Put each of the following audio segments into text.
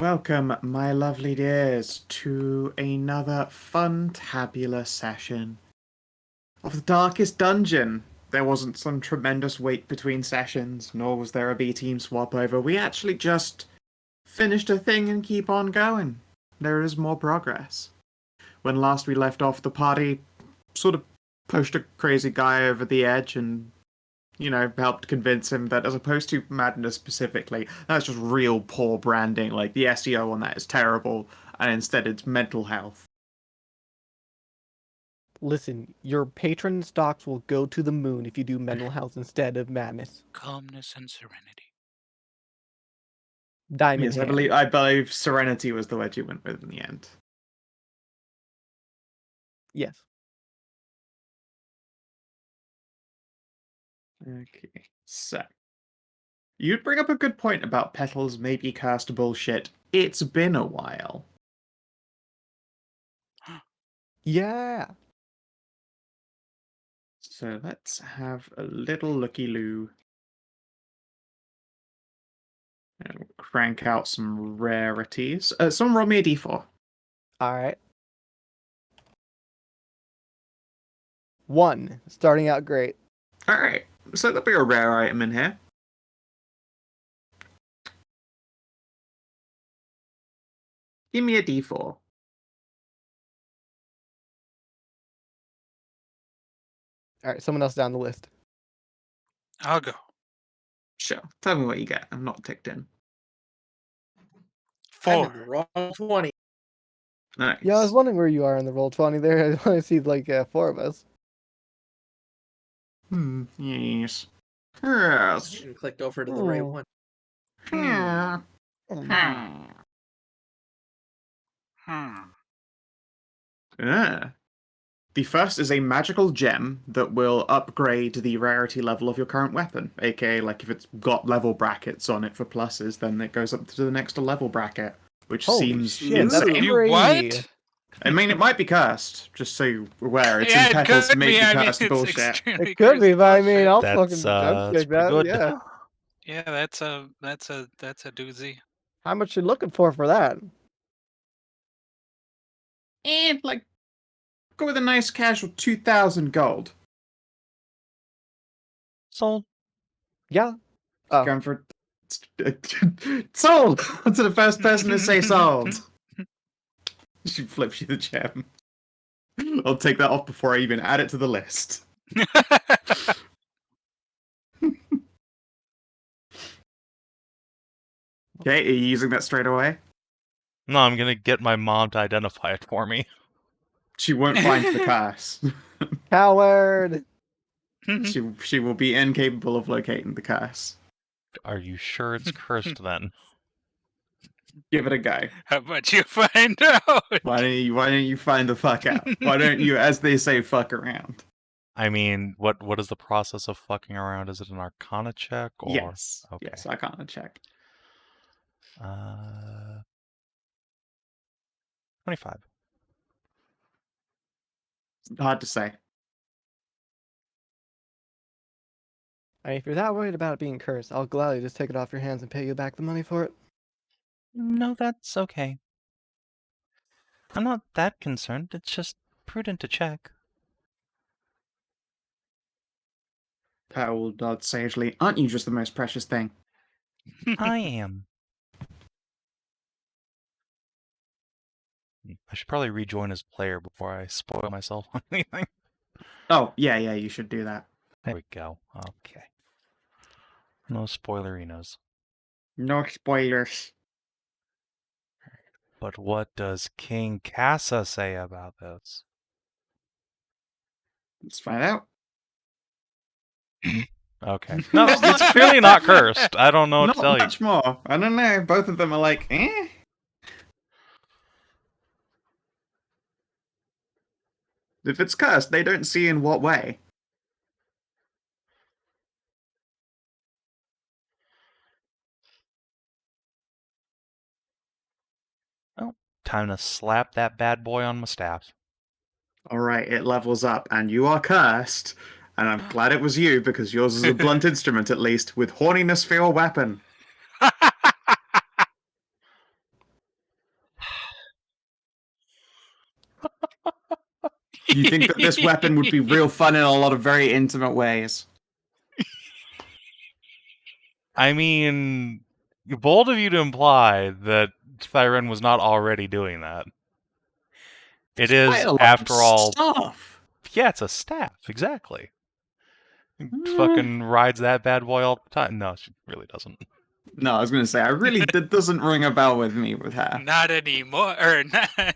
Welcome, my lovely dears, to another fun-tabular session of the Darkest Dungeon. There wasn't some tremendous wait between sessions, nor was there a B-team swap over. We actually just finished a thing and keep on going. There is more progress. When last we left off, the party sort of pushed a crazy guy over the edge and helped convince him that as opposed to madness specifically, that's just real poor branding. Like, the SEO on that is terrible, and instead it's mental health. Listen, your patron stocks will go to the moon if you do mental health instead of madness. Calmness and serenity. Diamond Yes, hand. I believe serenity was the word you went with in the end. Yes. Okay, so you'd bring up a good point about Petals maybe cast bullshit. It's been a while. Yeah. So let's have a little looky-loo. And we'll crank out some rarities. Someone roll me a d4. Alright. 1. Starting out great. Alright, so there'll be a rare item in here. Give me a d4. Alright, someone else down the list. I'll go. Sure, tell me what you get. I'm not ticked in. I'm 4. in the wrong 20. Nice. Yeah, I was wondering where you are in the roll 20 there. I only see like 4 of us. Yes. Yes. And clicked over to the right one. Yeah. The first is a magical gem that will upgrade the rarity level of your current weapon. AKA, like, if it's got level brackets on it for pluses, then it goes up to the next level bracket, which Holy seems shit, that's insane. You what? I mean, it might be cursed, just so you're aware. It's Yeah, in it Petals could maybe be. I mean, cursed it's bullshit. extremely It could be, cursed but I mean, bullshit. I'll That's, fucking jump that's kick that. pretty good. Yeah. Yeah, that's a doozy. How much you looking for that? And, like, go with a nice casual 2,000 gold. Sold. Yeah. Oh. Going for sold to the first person to say sold. She flips you the gem. I'll take that off before I even add it to the list. Okay, are you using that straight away? No, I'm gonna get my mom to identify it for me. She won't find the curse. Coward! She will be incapable of locating the curse. Are you sure it's cursed then? Give it a go. How about you find out? Why don't you find the fuck out? Why don't you, as they say, fuck around? I mean, what is the process of fucking around? Is it an Arcana check or? Yes. Okay. Yes, I can't check. 25. Hard to say. I mean, if you're that worried about it being cursed, I'll gladly just take it off your hands and pay you back the money for it. No, that's okay. I'm not that concerned. It's just prudent to check. Powell nods sagely. Aren't you just the most precious thing? I am. I should probably rejoin as player before I spoil myself on anything. Oh, yeah, you should do that. There we go. Okay. No spoilerinos. No spoilers. But what does King Casa say about this? Let's find out. Okay. No, it's clearly not cursed. I don't know what Not to tell you. much more. I don't know. Both of them are like, eh? If it's cursed, they don't see in what way. Well, time to slap that bad boy on my staff. Alright, it levels up, and you are cursed. And I'm glad it was you, because yours is a blunt instrument, at least, with horniness for your weapon. You think that this weapon would be real fun in a lot of very intimate ways. I mean, bold of you to imply that Thyrenne was not already doing that. It is, Quite a lot of after all, stuff. yeah, it's a staff, exactly. Fucking rides that bad boy all the time. No, she really doesn't. No, I was going to say, that doesn't ring a bell with me with her. Not anymore, or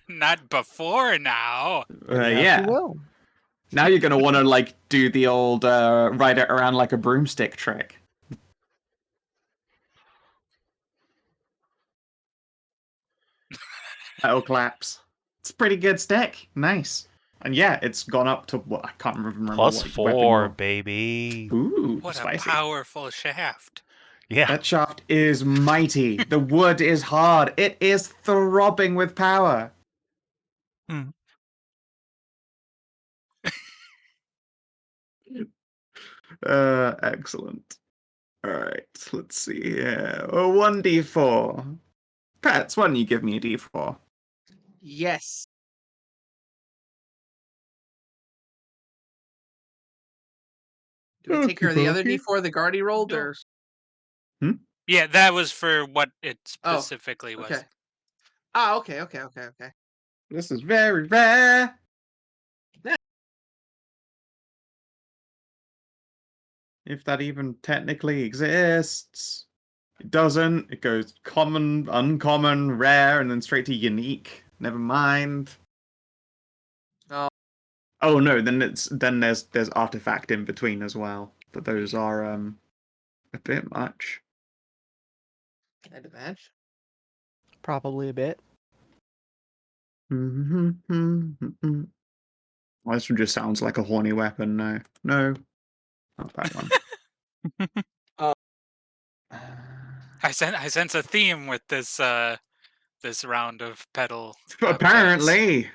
not before now. Yeah. Well, Now you're going to want to, like, do the old ride it around like a broomstick trick. That'll collapse. It's a pretty good stick. Nice. And yeah, it's gone up to, what, I can't remember. Plus what 4, weapon baby. Ooh, What spicy. a powerful shaft. Yeah. That shaft is mighty. The wood is hard. It is throbbing with power. Hmm. Excellent. Alright, let's see here. 1d4. Pets, why don't you give me a d4? Yes. Do I take care of the other Okey-dokey. D4 the Guardy rolled, or? Yeah, that was for what it Oh, specifically was. Okay. Ah, okay. This is very rare. Yeah. If that even technically exists. It doesn't. It goes common, uncommon, rare, and then straight to unique. Never mind. Oh. Oh no, then there's artifact in between as well. But those are a bit much. I'd imagine. probably a bit. Well, this one just sounds like a horny weapon. No, not that one. Oh. I sense a theme with this this round of pedal. Apparently.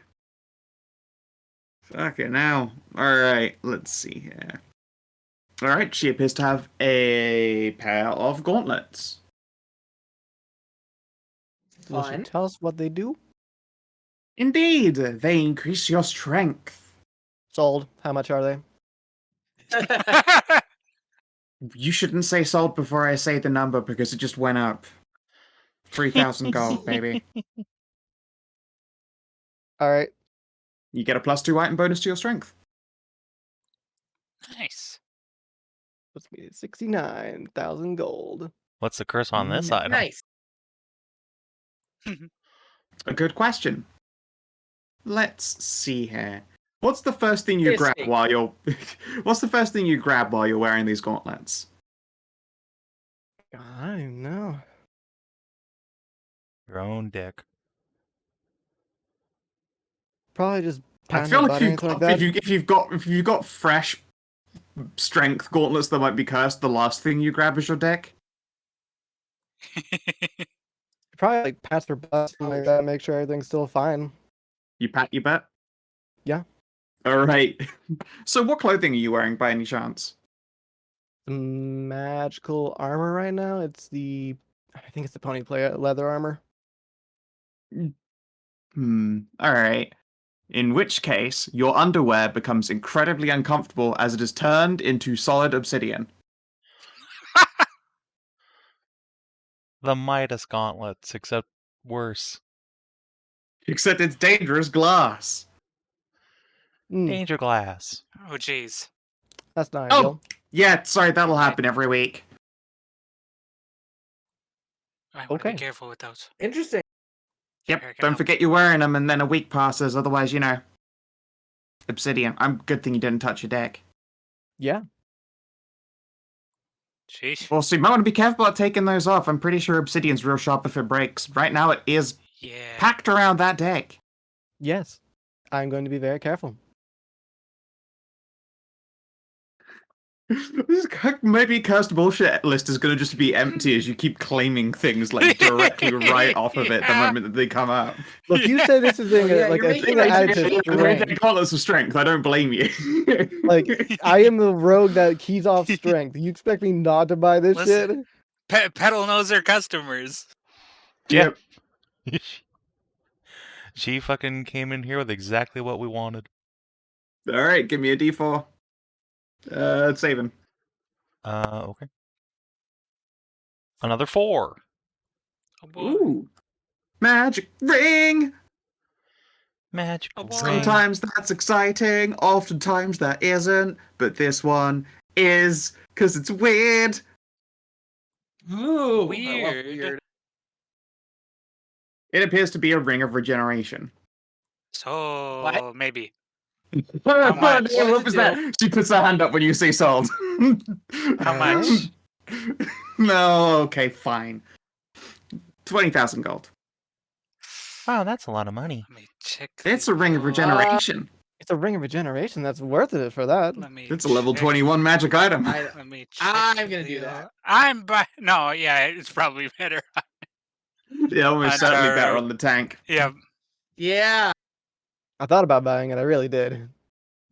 Fuck it now. Alright, let's see here. Alright, she appears to have a pair of gauntlets. Will she Fun. tell us what they do? Indeed, they increase your strength. Sold. How much are they? You shouldn't say sold before I say the number because it just went up. 3,000 gold, baby. All right. You get a +2 item bonus to your strength. Nice. Let's be 69,000 gold. What's the curse on this item? Nice. A good question. Let's see here. What's the first thing you grab Fishing. while you're What's the first thing you grab while you're wearing these gauntlets? I don't even know. Your own dick. Probably just I pound feel my like butt if or you've anything like got, that. if you've got fresh strength gauntlets that might be cursed, the last thing you grab is your dick. Probably like pass her butt, something like that, make sure everything's still fine. You pat your butt? Yeah. Alright. So what clothing are you wearing by any chance? Magical armor right now. I think it's the pony player leather armor. Alright. In which case, your underwear becomes incredibly uncomfortable as it is turned into solid obsidian. The Midas gauntlets, except worse. Except it's dangerous glass. Danger glass. Oh, jeez. That's not Oh. ideal. Yeah, sorry, that'll Okay. happen every week. I want to Okay. be careful with those. Interesting. Yep, Here, don't now. forget you're wearing them and then a week passes, otherwise, you know. Obsidian. Good thing you didn't touch your deck. Yeah. Sheesh. Well, so you might want to be careful about taking those off. I'm pretty sure obsidian's real sharp if it breaks. Right now, it is Yeah. packed around that deck. Yes. I'm going to be very careful. This maybe cursed bullshit list is going to just be empty as you keep claiming things like directly right off of it the moment that they come up. Look, you say this is being Yeah, like you're a making thing that it added to easier. strength. Regardless of strength, I don't blame you. Like, I am the rogue that keys off strength. You expect me not to buy this Listen. shit? Pedal knows their customers. Yep. She fucking came in here with exactly what we wanted. All right, give me a D4. Savin. Okay. Another 4. Oh boy. Ooh. Magic ring! Magical Oh, boy. ring. Sometimes that's exciting, oftentimes that isn't, but this one is, because it's weird. Ooh, I love Weird. weird. It appears to be a ring of regeneration. So maybe. What much? was that? She puts her hand up when you say sold. How Alright. much? No, okay, fine. 20,000 gold. Wow, that's a lot of money. Let me check. It's the a ring of bill. regeneration. It's a ring of regeneration. That's worth it for that. Let me. It's a level check. 21 magic item. Let me check. I'm gonna do the- that. No, yeah, it's probably better. Yeah, almost certainly better Tahru. on the tank. Yeah. Yeah. I thought about buying it. I really did.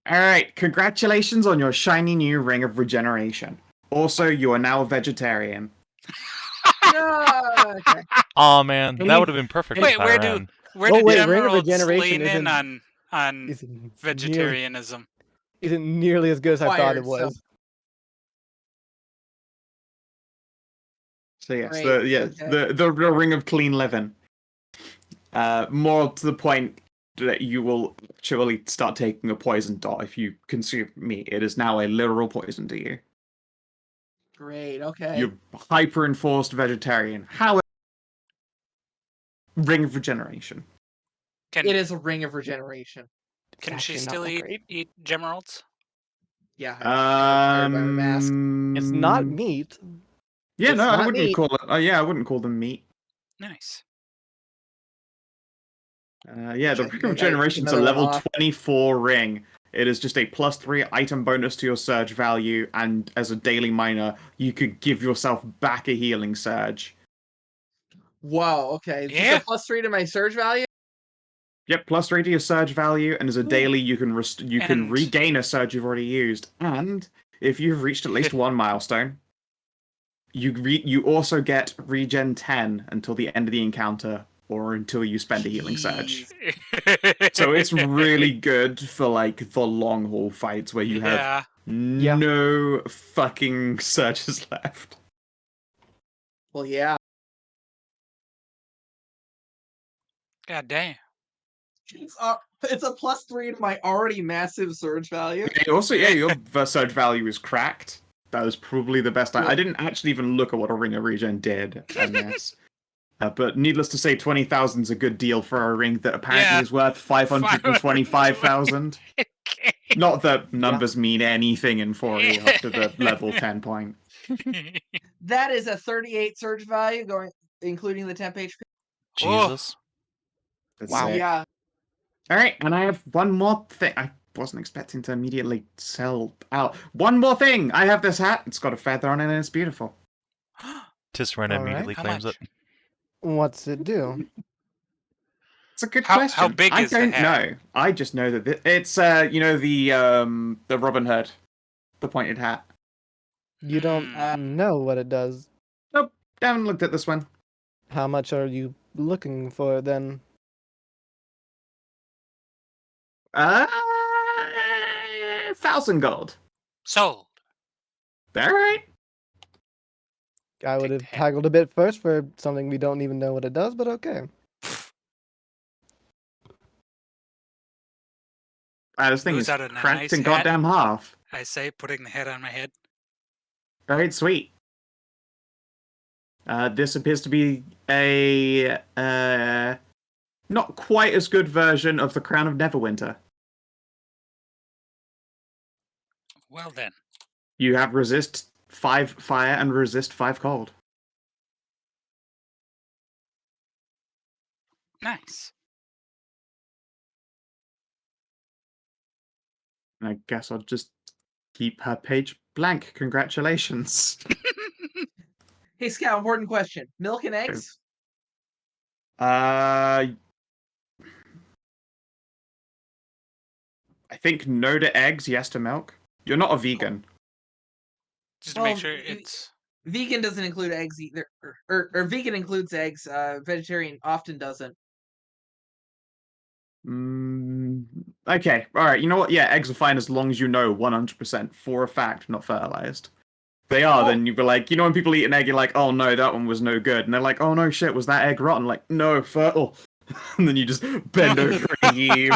Alright, congratulations on your shiny new ring of regeneration. Also, you are now a vegetarian. Yeah. Okay. Aw, man, Any- that would have been perfect for Wait, where Thyrenne. Where Oh, did wait, Ring of Emerald Regeneration lean in isn't- on Isn't vegetarianism? Isn't nearly as good as I thought it Acquired, so- was. So yes, Great, okay. the ring of clean living. More to the point that you will actually start taking a poison dot if you consume meat. It is now a literal poison to you. Great. Okay. You're hyper enforced vegetarian. However, ring of regeneration. Can It is a ring of regeneration. It's can she actually not still that eat great. gemeralds? Yeah. I know, by my mask. It's not meat. Yeah, It's no, I not wouldn't meat. call it. Yeah, I wouldn't call them meat. Nice. Yeah, the Check ring it. of generation's a Another one level off. 24 ring. It is just a +3 item bonus to your surge value, and as a daily miner, you could give yourself back a healing surge. Whoa. Okay. Is Yeah. this a +3 to my surge value? Yep, +3 to your surge value, and as a Ooh. daily, you can And- regain a surge you've already used. And if you've reached at least one milestone, you also get regen 10 until the end of the encounter, or until you spend a healing surge. Jeez. So it's really good for like the long haul fights where you have Yeah. no fucking surges left. Well, yeah. God damn. It's a +3 to my already massive surge value. And also, yeah, your surge value is cracked. That was probably the best. I didn't actually even look at what a ring of regen did in this. But needless to say, 20,000 is a good deal for a ring that apparently Yeah. is worth 525,000. Okay. Not that numbers mean anything in 4E up to the level 10 point. That is a 38 surge value, including the temp HP. Jesus. That's Wow. it. Yeah. All right, and I have one more thing. I wasn't expecting to immediately sell out. One more thing. I have this hat. It's got a feather on it, and it's beautiful. Tisrena Alright. immediately How claims much? it. What's it do? It's a good How question. big I is the don't hat? know. I just know that it's the Robin Hood, the pointed hat. You don't know what it does. Nope, haven't looked at this one. How much are you looking for then? 1,000 gold. Sold. All right. I would Take have the hit. haggled a bit first for something we don't even know what it does, but okay. This thing Goes is out a cracked nice in hat. goddamn half. I say, putting the head on my head. All right, sweet. This appears to be a not quite as good version of the Crown of Neverwinter. Well then. You have resist 5 fire and resist 5 cold. Nice. And I guess I'll just keep her page blank. Congratulations. Hey, Scout, important question. Milk and eggs? I think no to eggs, yes to milk. You're not a vegan. Just to make Well, sure it's... Vegan doesn't include eggs either. Or vegan includes eggs. Vegetarian often doesn't. Okay, alright, you know what? Yeah, eggs are fine as long as you know 100% for a fact, not fertilized. If they are, then you'd be like, you know when people eat an egg, you're like, oh no, that one was no good. And they're like, oh no, shit, was that egg rotten? Like, no, fertile. And then you just bend over and heave.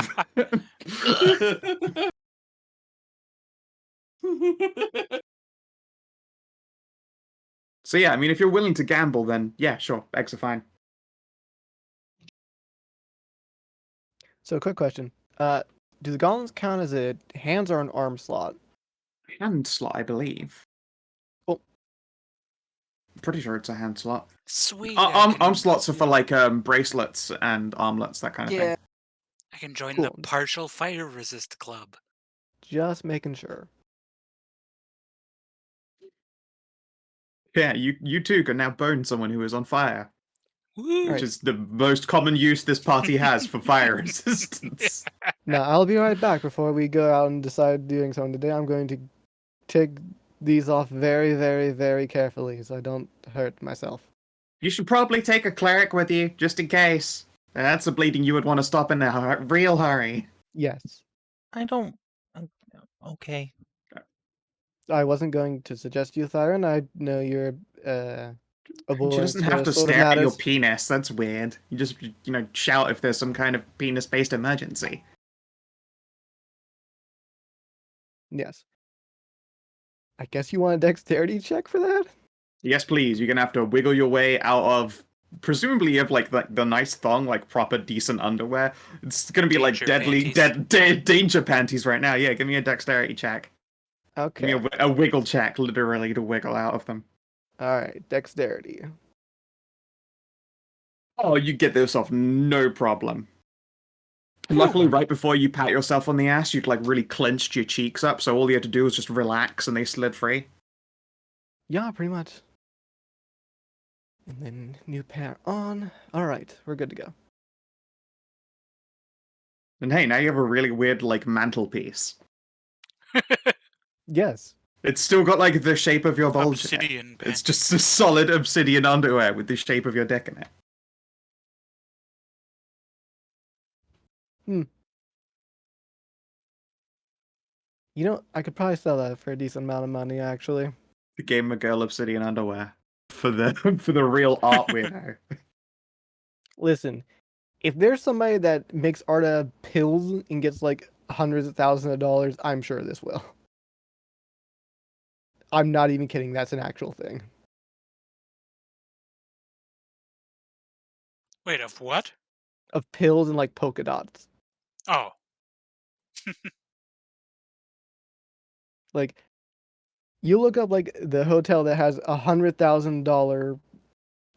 So yeah, I mean, if you're willing to gamble, then yeah, sure, eggs are fine. So, quick question. Do the golems count as a hands or an arm slot? Hand slot, I believe. Cool. I'm pretty sure it's a hand slot. Sweet. Arm slots are for like bracelets and armlets, that kind of Yeah. thing. I can join Cool. the partial fire resist club. Just making sure. Yeah, you too can now bone someone who is on fire, Woo! Right. which is the most common use this party has for fire resistance. Now, I'll be right back before we go out and decide doing something today. I'm going to take these off very, very, very carefully so I don't hurt myself. You should probably take a cleric with you, just in case. That's a bleeding you would want to stop in a real hurry. Yes. I don't. Okay. I wasn't going to suggest you, Thyrenne. I know you're avoiding She doesn't have to sort of stare at your matters. penis. That's weird. You just, shout if there's some kind of penis-based emergency. Yes. I guess you want a dexterity check for that? Yes, please. You're gonna have to wiggle your way out of. Presumably, you have like the nice thong, like proper decent underwear. It's gonna be like Danger deadly danger panties right now. Yeah, give me a dexterity check. Okay. Give me a wiggle check, literally, to wiggle out of them. All right, dexterity. Oh, you get this off no problem. Luckily, right before you pat yourself on the ass, you'd like really clenched your cheeks up, so all you had to do was just relax, and they slid free. Yeah, pretty much. And then new pair on. All right, we're good to go. And hey, now you have a really weird like mantelpiece. Yes. It's still got like the shape of your bulge. in it. Obsidian. It's just a solid obsidian underwear with the shape of your dick in it. You know, I could probably sell that for a decent amount of money, actually. The Game of Girl obsidian underwear for the for the real art weirdo. Listen, if there's somebody that makes art out of pills and gets like hundreds of thousands of dollars, I'm sure this will. I'm not even kidding. That's an actual thing. Wait, of what? Of pills and like polka dots. Oh. Like, you look up like the hotel that has $100,000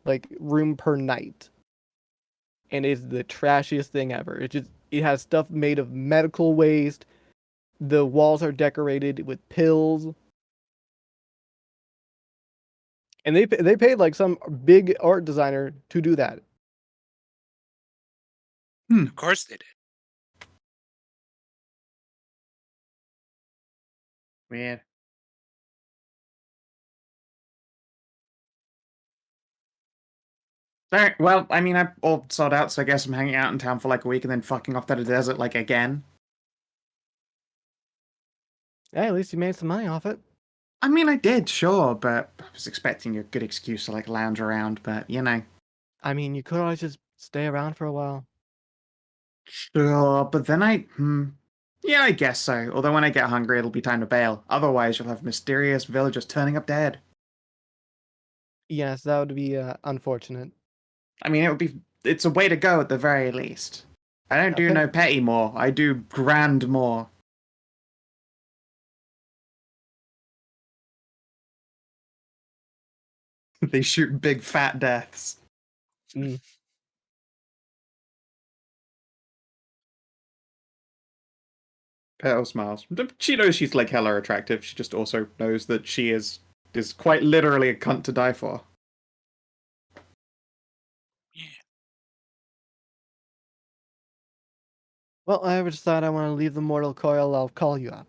like room per night, and it's the trashiest thing ever. It has stuff made of medical waste. The walls are decorated with pills, and they paid like some big art designer to do that. Of course they did. Weird. Alright, well, I mean, I'm all sold out, so I guess I'm hanging out in town for like a week and then fucking off to the desert like again. Hey, at least you made some money off it. I mean, I did, sure, but I was expecting a good excuse to like lounge around, but you know. I mean, you could always just stay around for a while. Sure, but then yeah, I guess so. Although when I get hungry, it'll be time to bail. Otherwise, you'll have mysterious villagers turning up dead. Yes, that would be unfortunate. I mean, it's a way to go at the very least. I don't do Okay. no petty more. I do grand more. They shoot big fat deaths. Mm. Petal smiles. She knows she's like hella attractive. She just also knows that she is quite literally a cunt to die for. Yeah. Well, I ever decide I want to leave the mortal coil, I'll call you up.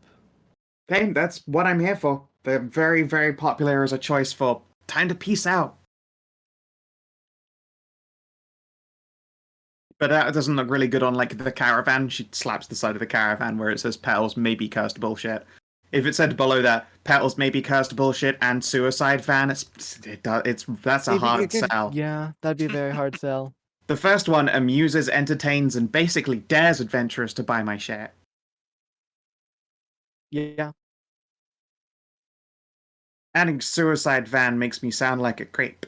Hey, that's what I'm here for. They're very, very popular as a choice for time to peace out. But that doesn't look really good on like the caravan. She slaps the side of the caravan where it says petals may be cursed bullshit. If it said below that petals may be cursed bullshit and suicide van, that's a hard sell. Yeah, that'd be a very hard sell. The first one amuses, entertains, and basically dares adventurers to buy my shit. Yeah. Adding suicide van makes me sound like a creep.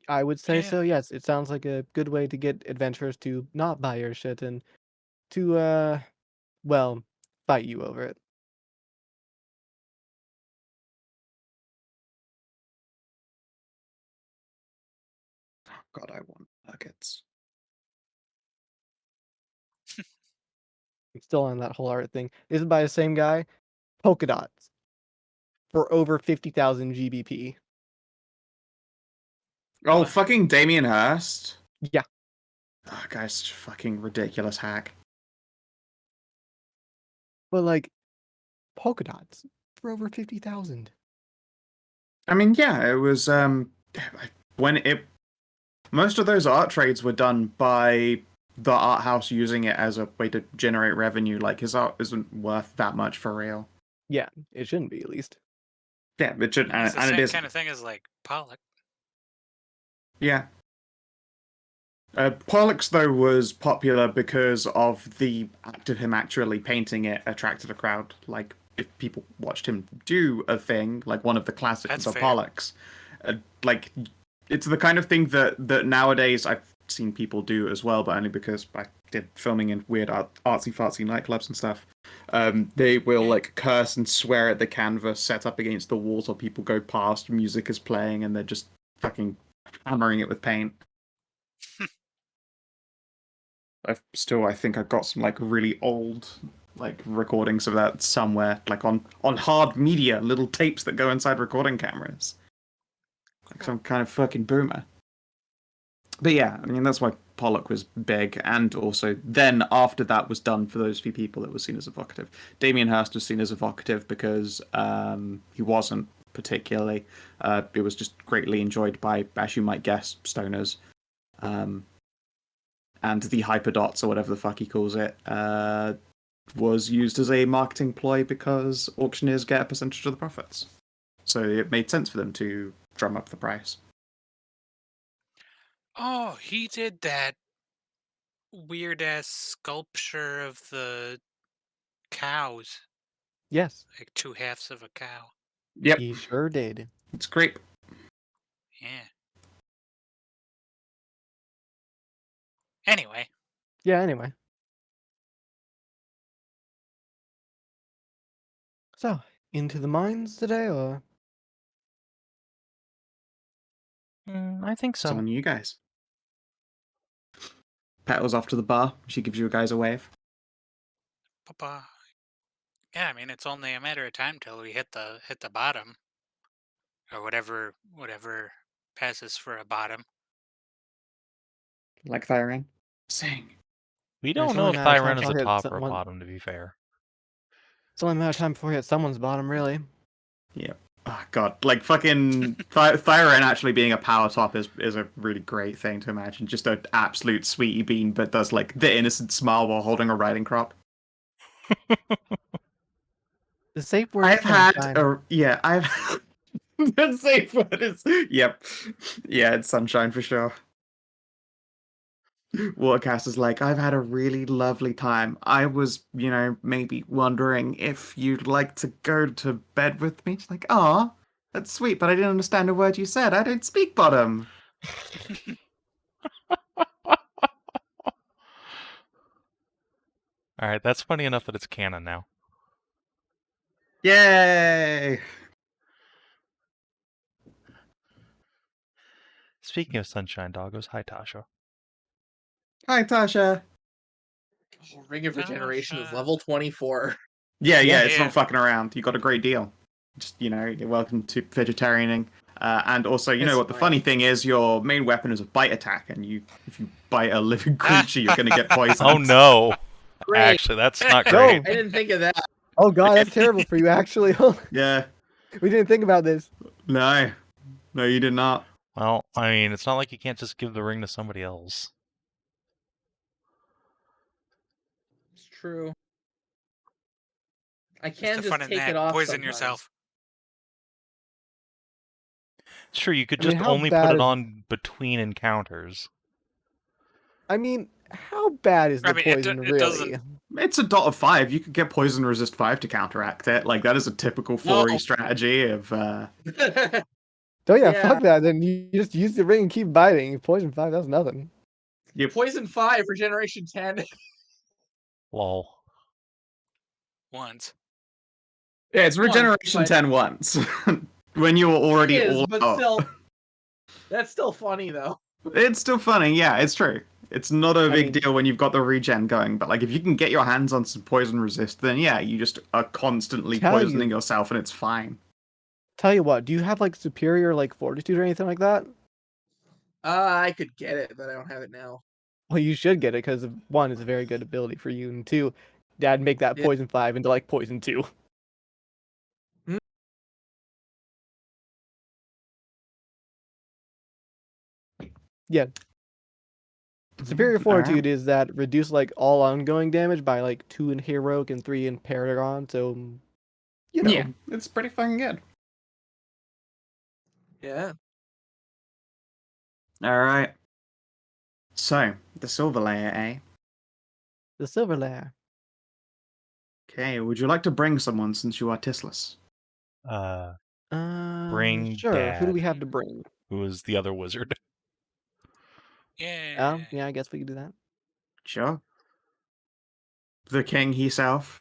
I would say Yeah. so, yes. It sounds like a good way to get adventurers to not buy your shit and to, well, fight you over it. Oh god, I want nuggets. I'm still on that whole art thing. This is by the same guy. Polka dots. For over 50,000 GBP. Oh, What? fucking Damien Hirst. Yeah. Oh, guy's such a fucking ridiculous hack. But, like, polka dots for over 50,000. I mean, yeah, it was when it most of those art trades were done by the art house using it as a way to generate revenue. Like his art isn't worth that much for real. Yeah, it shouldn't be, at least. Yeah, it should, It's the and same it is. kind of thing as like Pollock. Yeah. Pollux, though, was popular because of the act of him actually painting it attracted a crowd. Like, if people watched him do a thing, like one of the classics That's of fair. Pollux, like, it's the kind of thing that nowadays I've seen people do as well, but only because I did filming in weird artsy-fartsy nightclubs and stuff. They will, like, curse and swear at the canvas set up against the walls, or people go past, music is playing, and they're just fucking hammering it with paint. I think I've got some like really old like recordings of that somewhere, like on hard media, little tapes that go inside recording cameras. Like some kind of fucking boomer. But yeah, I mean that's why Pollock was big, and also then after that was done for those few people it was seen as evocative. Damien Hirst was seen as evocative because he wasn't particularly. It was just greatly enjoyed by, as you might guess, stoners. And the hyperdots, or whatever the fuck he calls it, was used as a marketing ploy because auctioneers get a percentage of the profits. So it made sense for them to drum up the price. Oh, he did that weird ass sculpture of the cows, Yes, like two halves of a cow. Yep, he sure did. it's great. Yeah. Anyway, Yeah, anyway. So, into the mines today, or? I think It's so. on you guys. Petal's off to the bar. She gives you guys a wave. Papa. Yeah, I mean it's only a matter of time till we hit the bottom, or whatever passes for a bottom. Like Thyrenne. Sing. We Yeah, it's don't know only if a matter of time Thyrenne is till a I hit top or a someone- bottom, to be fair. It's only a matter of time before we hit someone's bottom, really. Yep. Oh god, like fucking Thyrenne actually being a power top is a really great thing to imagine. Just an absolute sweetie bean, but does like the innocent smile while holding a riding crop. The safe word. I've is had sunshine. I've the safe word is yep. Yeah, it's sunshine for sure. Watercast is like, I've had a really lovely time. I was, maybe wondering if you'd like to go to bed with me. It's like, ah, that's sweet, but I didn't understand a word you said. I don't speak bottom. Alright, that's funny enough that it's canon now. Yay! Speaking of sunshine doggos, hi Tasha. Hi, Tasha. Ring of Regeneration is Tasha. level 24. Yeah, it's Yeah. not fucking around. You got a great deal. Just, you're welcome to vegetarianing. And also, you know It's what the fine. funny thing is? Your main weapon is a bite attack, and if you bite a living creature, you're going to get poisoned. Oh no! Great. Actually, that's not No. great. I didn't think of that. Oh god, that's terrible for you, actually. Yeah. We didn't think about this. No, you did not. Well, I mean, it's not like you can't just give the ring to somebody else. True. I What's can the just fun in take that? it off Poison sometimes. yourself. Sure, you could I mean, just how only put bad it is- on between encounters. I mean, how bad is I the mean, it poison do- it really? doesn't- It's a dot of 5. You could get poison resist 5 to counteract it. Like that is a typical 4E No. strategy of Oh yeah, Yeah. fuck that. Then you just use the ring and keep biting. Poison 5, that's nothing. Poison 5 for Generation 10. Lol. Once. yeah, it's regeneration but- 10 once. When you're already It is, all but out. still, that's still funny though. It's still funny, yeah, it's true. It's not a big mean- deal when you've got the regen going, but like if you can get your hands on some poison resist, then yeah, you just are constantly Tell you- poisoning yourself and it's fine. Tell you what, do you have like superior like fortitude or anything like that? I could get it, but I don't have it now. Well, you should get it because one, it's a very good ability for you, and two, Dad make that Yeah. poison 5 into like poison 2. Yeah. Superior fortitude is that reduce like all ongoing damage by like 2 in heroic and 3 in paragon. So, you know, Yeah, it's pretty fucking good. Yeah. Alright. So, the silver layer, eh? the silver layer. Okay, would you like to bring someone since you are Tissless? Bring Sure. Who do we Dad. have to bring? Who is the other wizard? Yeah. Yeah, I guess we could do that. Sure. The king himself.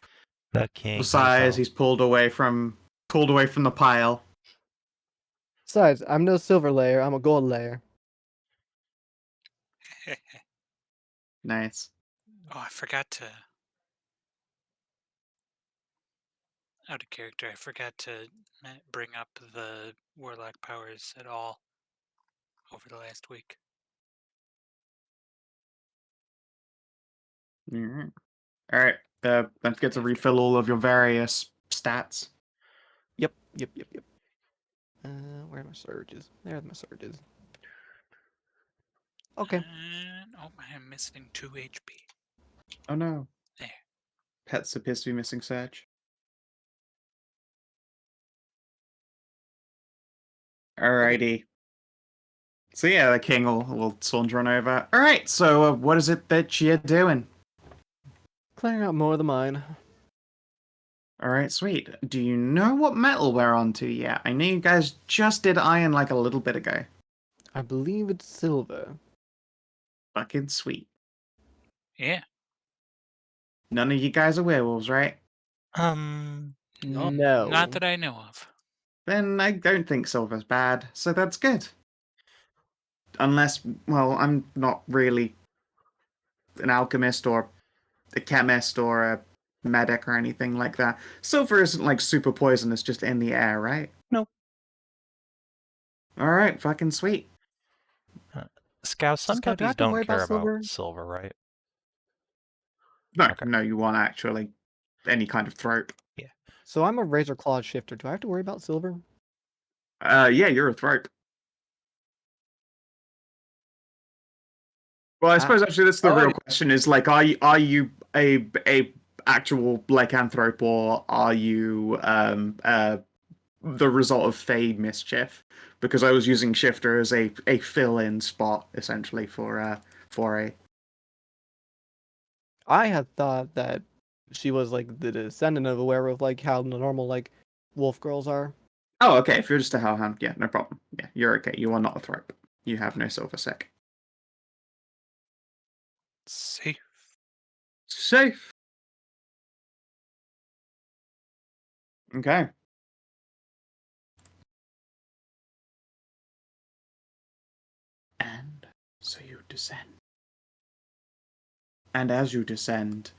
The king. Besides, he's pulled away from the pile. Besides, I'm no silver layer. I'm a gold layer. Nice. Oh, I forgot to. Out of character, I forgot to bring up the warlock powers at all over the last week. Alright. Alright. Don't forget to refill all of your various stats. Yep. Where are my surges? There's my surges. Okay. And, oh, I am missing 2 HP. Oh no. There. Pets appears to be missing Surge. Alrighty. So yeah, the king will saunter on over. Alright, so what is it that you're doing? Clearing out more of the mine. Alright, sweet. Do you know what metal we're onto yet? I know you guys just did iron like a little bit ago. I believe it's silver. Fucking sweet. Yeah. None of you guys are werewolves, right? No. Not that I know of. Then I don't think silver's bad, so that's good. Unless, well, I'm not really an alchemist or a chemist or a medic or anything like that. Silver isn't like super poisonous, just in the air, right? No. Alright, fucking sweet. Scow, some Scout, do I puppies have to don't worry about care silver? about silver, right? No, Okay. no, you want actually any kind of throat. So I'm a razor clawed shifter. Do I have to worry about silver? Yeah, you're a throat. Well, I suppose actually that's the Oh, real question: is like, are you a actual lycanthrope, or are you the result of Fey mischief? Because I was using shifter as a fill-in spot essentially for a. I had thought that she was like the descendant of a werewolf, like how the normal like wolf girls are. Oh, okay. If you're just a hellhound, yeah, no problem. Yeah, you're okay. You are not a thrope. You have no silver sec. Safe. Safe. Okay. And so you descend. And as you descend,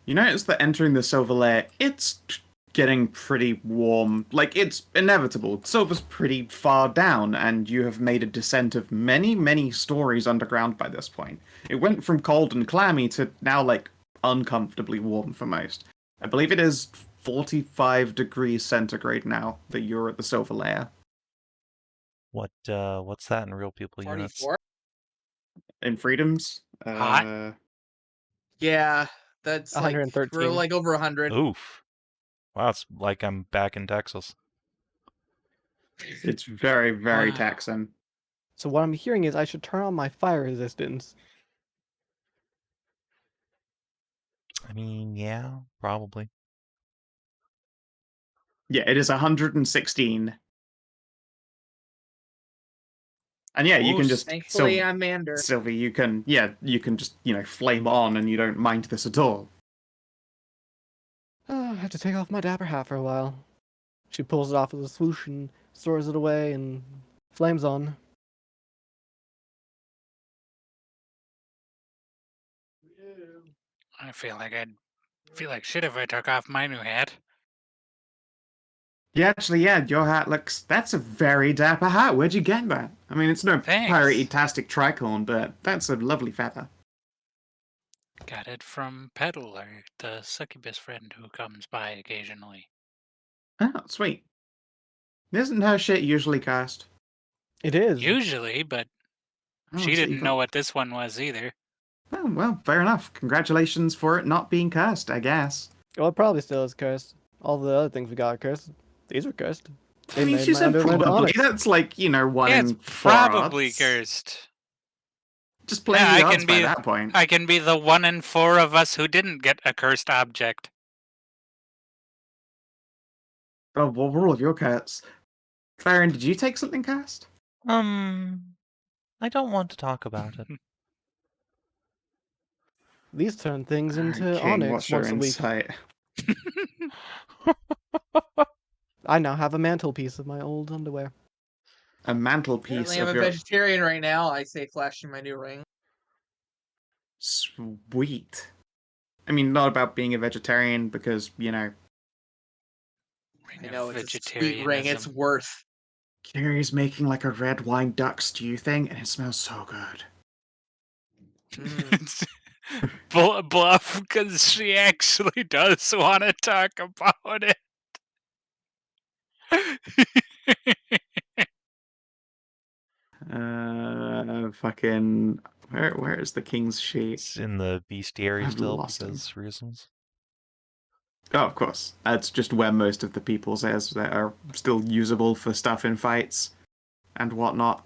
you notice that entering the silver layer, it's getting pretty warm. Like, it's inevitable. Silver's pretty far down, and you have made a descent of many, many stories underground by this point. It went from cold and clammy to now, like, uncomfortably warm for most. I believe it is 45 degrees centigrade now that you're at the silver layer. What's that in real people units? 44? In freedoms, Hot? Yeah, that's like we're 113. like over 100. Oof. Wow, it's like I'm back in Texas. It's very, very Wow. Texan. So what I'm hearing is I should turn on my fire resistance. I mean, yeah, probably. Yeah, it is 116. And yeah, you Ooh, can just Thankfully, I'm Mander. Sylvie, you can just, flame on and you don't mind this at all. I have to take off my dapper hat for a while. She pulls it off with a swoosh and stores it away and flames on. I feel like shit if I took off my new hat. Yeah, actually, yeah, your hat that's a very dapper hat. Where'd you get that? I mean, it's no Thanks. piratey-tastic tricorn, but that's a lovely feather. Got it from Peddler, the succubus friend who comes by occasionally. Oh, sweet. Isn't her shit usually cast? It is. Usually, but Oh, she so you didn't got- know what this one was either. Oh, well, fair enough. Congratulations for it not being cursed, I guess. Well, it probably still is cursed. All the other things we got are cursed. These were cursed. They I mean, made she my said Underland probably. onyx. That's like, one Yeah, in it's 4 probably odds. cursed. Just playing Yeah, the I odds can by be- that point. I can be the 1 in 4 of us who didn't get a cursed object. Oh, what were all of your cats? Thyrenne, did you take something cast? I don't want to talk about it. These turn things into Alright, King, onyx what's your once a week. insight? I now have a mantelpiece of my old underwear. A mantelpiece Apparently, I'm of a your... vegetarian right now. I say flashing my new ring. Sweet. I mean, not about being a vegetarian, because, Ring I of know it's a sweet ring. It's vegetarianism. worth. Carrie's making like a red wine duck stew thing, and it smells so good. It's bluff because she actually does want to talk about it. Fucking... Where is the king's sheet? It's in the bestiary I've still lost him. because reasons. Oh, of course. That's just where most of the people's heirs that are still usable for stuff in fights and whatnot.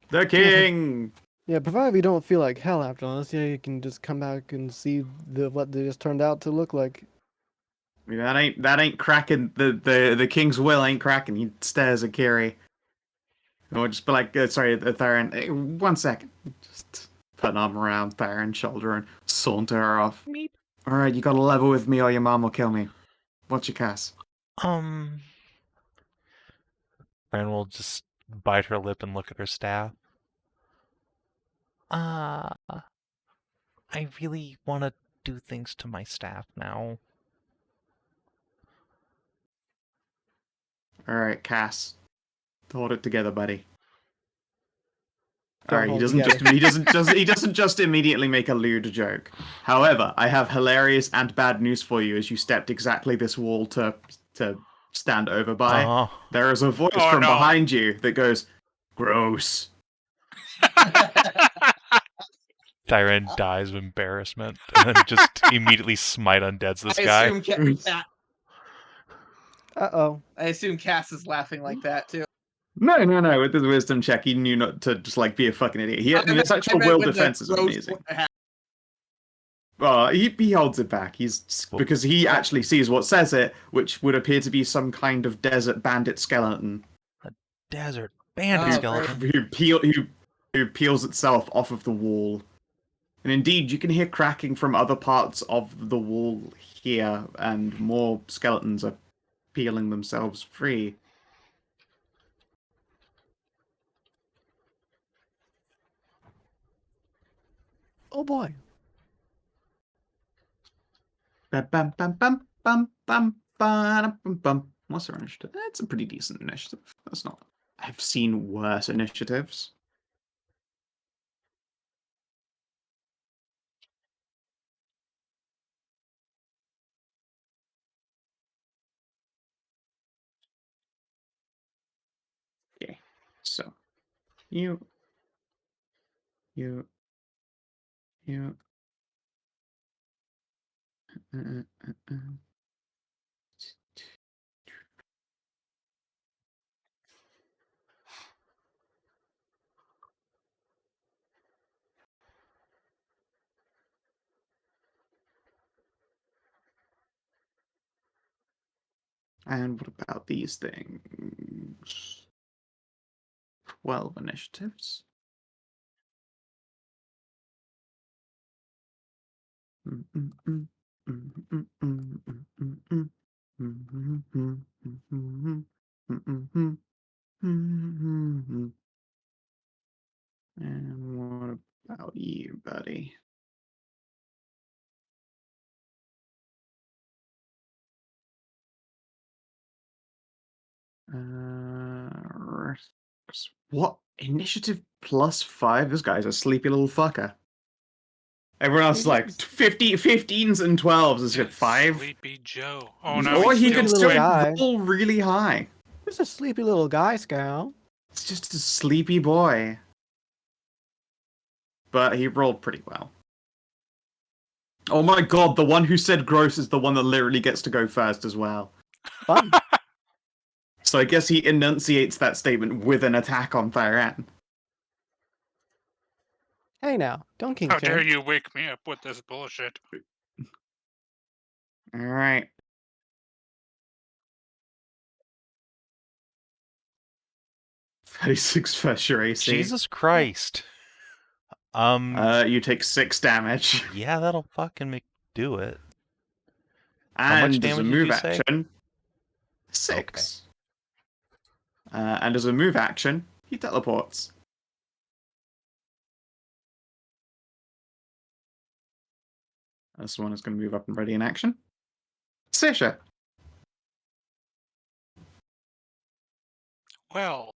The king! Yeah, provided we don't feel like hell after all this, yeah, you can just come back and see what they just turned out to look like. I mean, that ain't cracking. The king's will ain't cracking. He stares at Kiri. Or just be like, sorry, Thyrenne. Hey, 1 second. Just put an arm around Thyrenne's shoulder and saunter her off. Meep. Alright, you gotta level with me or your mom will kill me. What's your cast? Ren will just bite her lip and look at her staff. I really want to do things to my staff now. Alright, Cass. Hold it together, buddy. Don't Alright, he hold doesn't together. he doesn't just immediately make a lewd joke. However, I have hilarious and bad news for you as you stepped exactly this wall to stand over by. Uh-huh. There is a voice Oh, from no. behind you that goes, "Gross." Thyrenne dies of embarrassment and then just immediately smite undeads this I guy. assume Uh-oh. I assume Cass is laughing like that too. No. With his wisdom check, he knew not to just be a fucking idiot. His actual will defense is amazing. Well, he holds it back. Because he actually sees what says it, which would appear to be some kind of desert bandit skeleton Desert bandit Oh, skeleton. who peels itself off of the wall. And indeed, you can hear cracking from other parts of the wall here, and more skeletons are peeling themselves free. Oh boy. Bum, bum, bum, bum, bum, bum, bum, bum. What's our initiative? It's a pretty decent initiative. That's not... I've seen worse initiatives. Okay, so you, And what about these things? 12 initiatives. And what about you, buddy? What? Initiative +5? This guy's a sleepy little fucker. Everyone else is like 15s and 12s is good. 5. Sleepy Joe. Oh no, Or he's he still could little still guy. roll really high. Who's a sleepy little guy, Skow? It's just a sleepy boy. But he rolled pretty well. Oh my god, the one who said gross is the one that literally gets to go first as well. Fun. So I guess he enunciates that statement with an attack on Thyrenne. Hey now, don't king How shame. dare you wake me up with this bullshit? Alright. $36 first your AC. Jesus Christ. You take 6 damage. Yeah, that'll fucking do it. And much as a damage did move you say? action, 6. And as a move action, he teleports. This one is going to move up and ready in action. Saoirse. Well,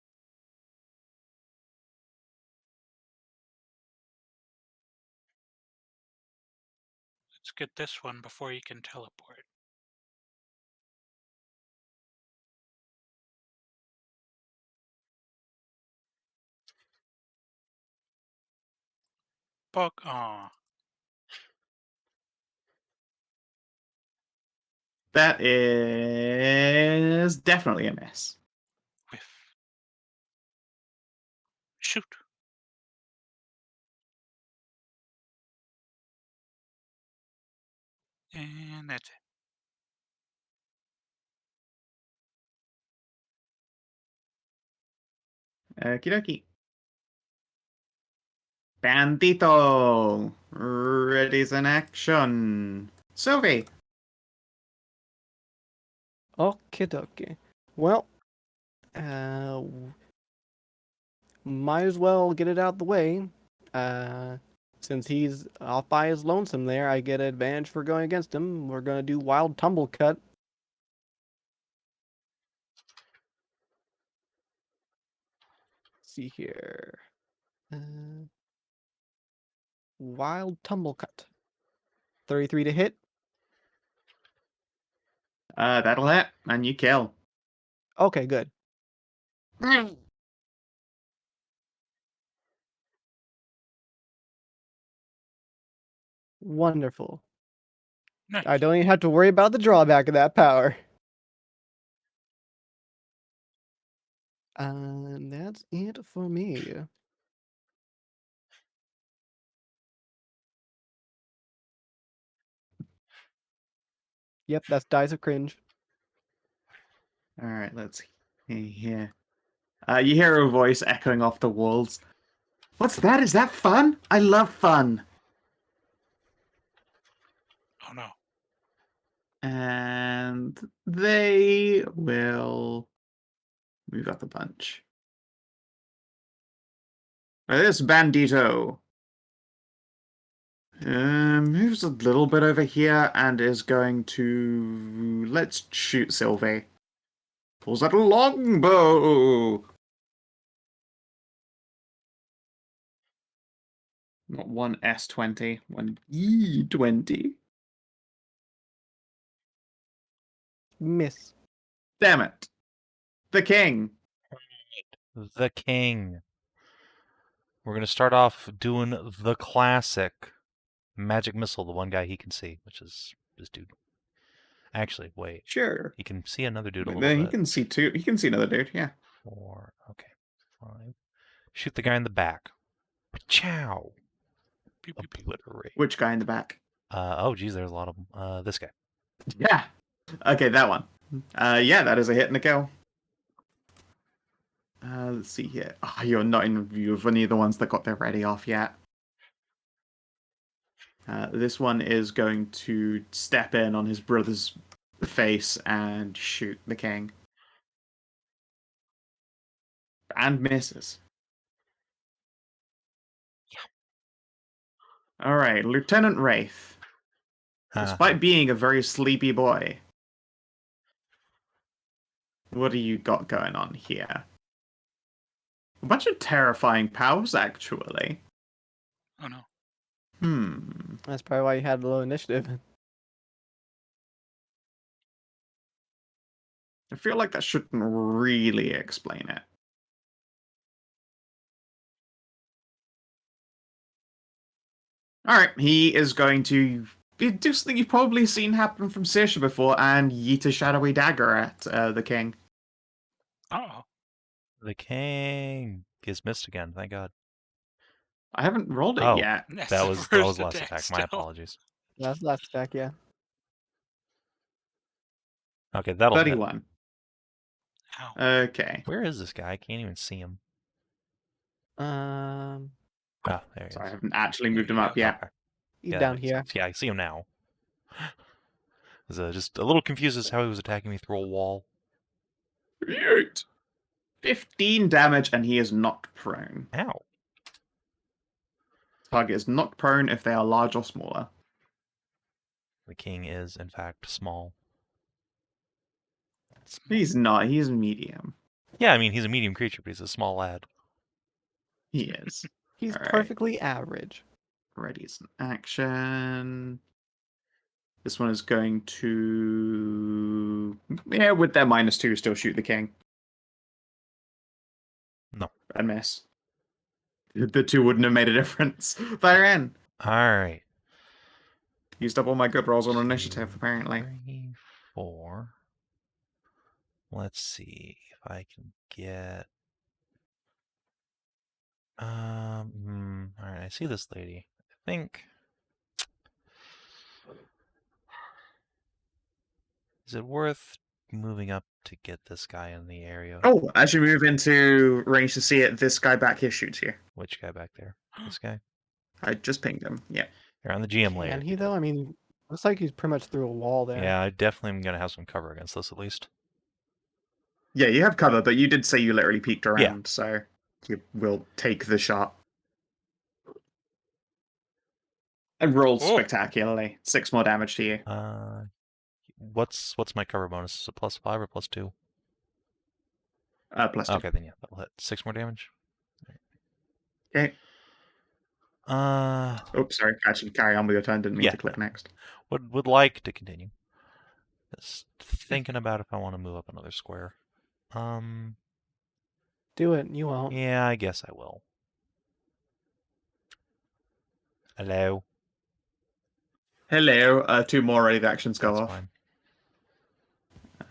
let's get this one before you can teleport. Fuck. Aw. That is definitely a miss. Whiff. Shoot. And that's it. Okie dokie. Bandito. Ready's in action. Sylvie. Okie dokie. Well, might as well get it out the way. Since he's off by his lonesome there, I get advantage for going against him. We're gonna do Wild Tumble Cut. See here. Wild Tumble Cut. 33 to hit. That'll hit, and you kill. Okay, good. Wonderful. Nice. I don't even have to worry about the drawback of that power. That's it for me. Yep, that's Dice of Cringe. Alright, let's see here. You hear a voice echoing off the walls. What's that? Is that fun? I love fun. Oh no. And they will move up a bunch. This bandito moves a little bit over here and is going to... Let's shoot Sylvie. Pulls out a longbow. Not one S20, one E20. Miss. Damn it. The king. The king. We're going to start off doing the classic magic missile, the one guy he can see, which is this dude. Actually, wait. Sure. He can see another dude a little Then he bit. can see two. He can see another dude. Yeah. 4. Okay. 5. Shoot the guy in the back. Chow. Pew, pew, pew. Obliterate. Which guy in the back? Oh, geez, there's a lot of them. This guy. Yeah. Okay, that one. Yeah, that is a hit and a kill. Let's see here. Oh, you're not in view of any of the ones that got their ready off yet. This one is going to step in on his brother's face and shoot the king. And misses. Alright, Lieutenant Wraith. Despite being a very sleepy boy, what do you got going on here? A bunch of terrifying powers, actually. Oh no. That's probably why you had low initiative. I feel like that shouldn't really explain it. Alright, he is going to do something you've probably seen happen from Saoirse before and yeet a shadowy dagger at the king. Oh. The king gets missed again. Thank God. I haven't rolled it Oh. yet. That's That the was first last attack. My still. apologies. That's last attack, yeah. Okay, that'll hit. 31. Ow. Okay. Where is this guy? I can't even see him. Um, Ah, there he So I is. haven't actually There moved him you up go. yet. Okay. he's Yeah, down that makes here. sense. Yeah, I see him now. I was just a little confused as to how he was attacking me through a wall. 15 damage and he is knocked prone. Ow. Target is knocked prone if they are large or smaller. The king is, in fact, small. He's not. He's medium. Yeah, I mean, he's a medium creature, but he's a small lad. He is. He's Alright. perfectly average. Ready as an action. This one is going to... Yeah, with their -2, still shoot the king. No. And miss. The two wouldn't have made a difference. Thyrenne. Alright. Used up all my good rolls on initiative, apparently. 3, 4. Let's see if I can get... Alright, I see this lady. I think... Is it worth moving up to get this guy in the area? Oh, as you move into range to see it, this guy back here shoots you. Which guy back there? This guy? I just pinged him. Yeah. You're on the GM layer. Can he though? I mean, looks like he's pretty much through a wall there. Yeah, I definitely am going to have some cover against this at least. Yeah, you have cover, but you did say you literally peeked around, so you will take the shot. And rolled Oh. spectacularly. 6 more damage to you. What's my cover bonus? Is it +5 or +2? +2. Okay, then yeah, that'll hit. 6 more damage. Okay. Uh, Oops, sorry. Actually, carry on with your turn. Didn't mean Yeah, to click next. would like to continue. Just thinking about if I want to move up another square. Do it. You won't. Yeah, I guess I will. Hello. Hello. 2 more ready actions go That's off. fine.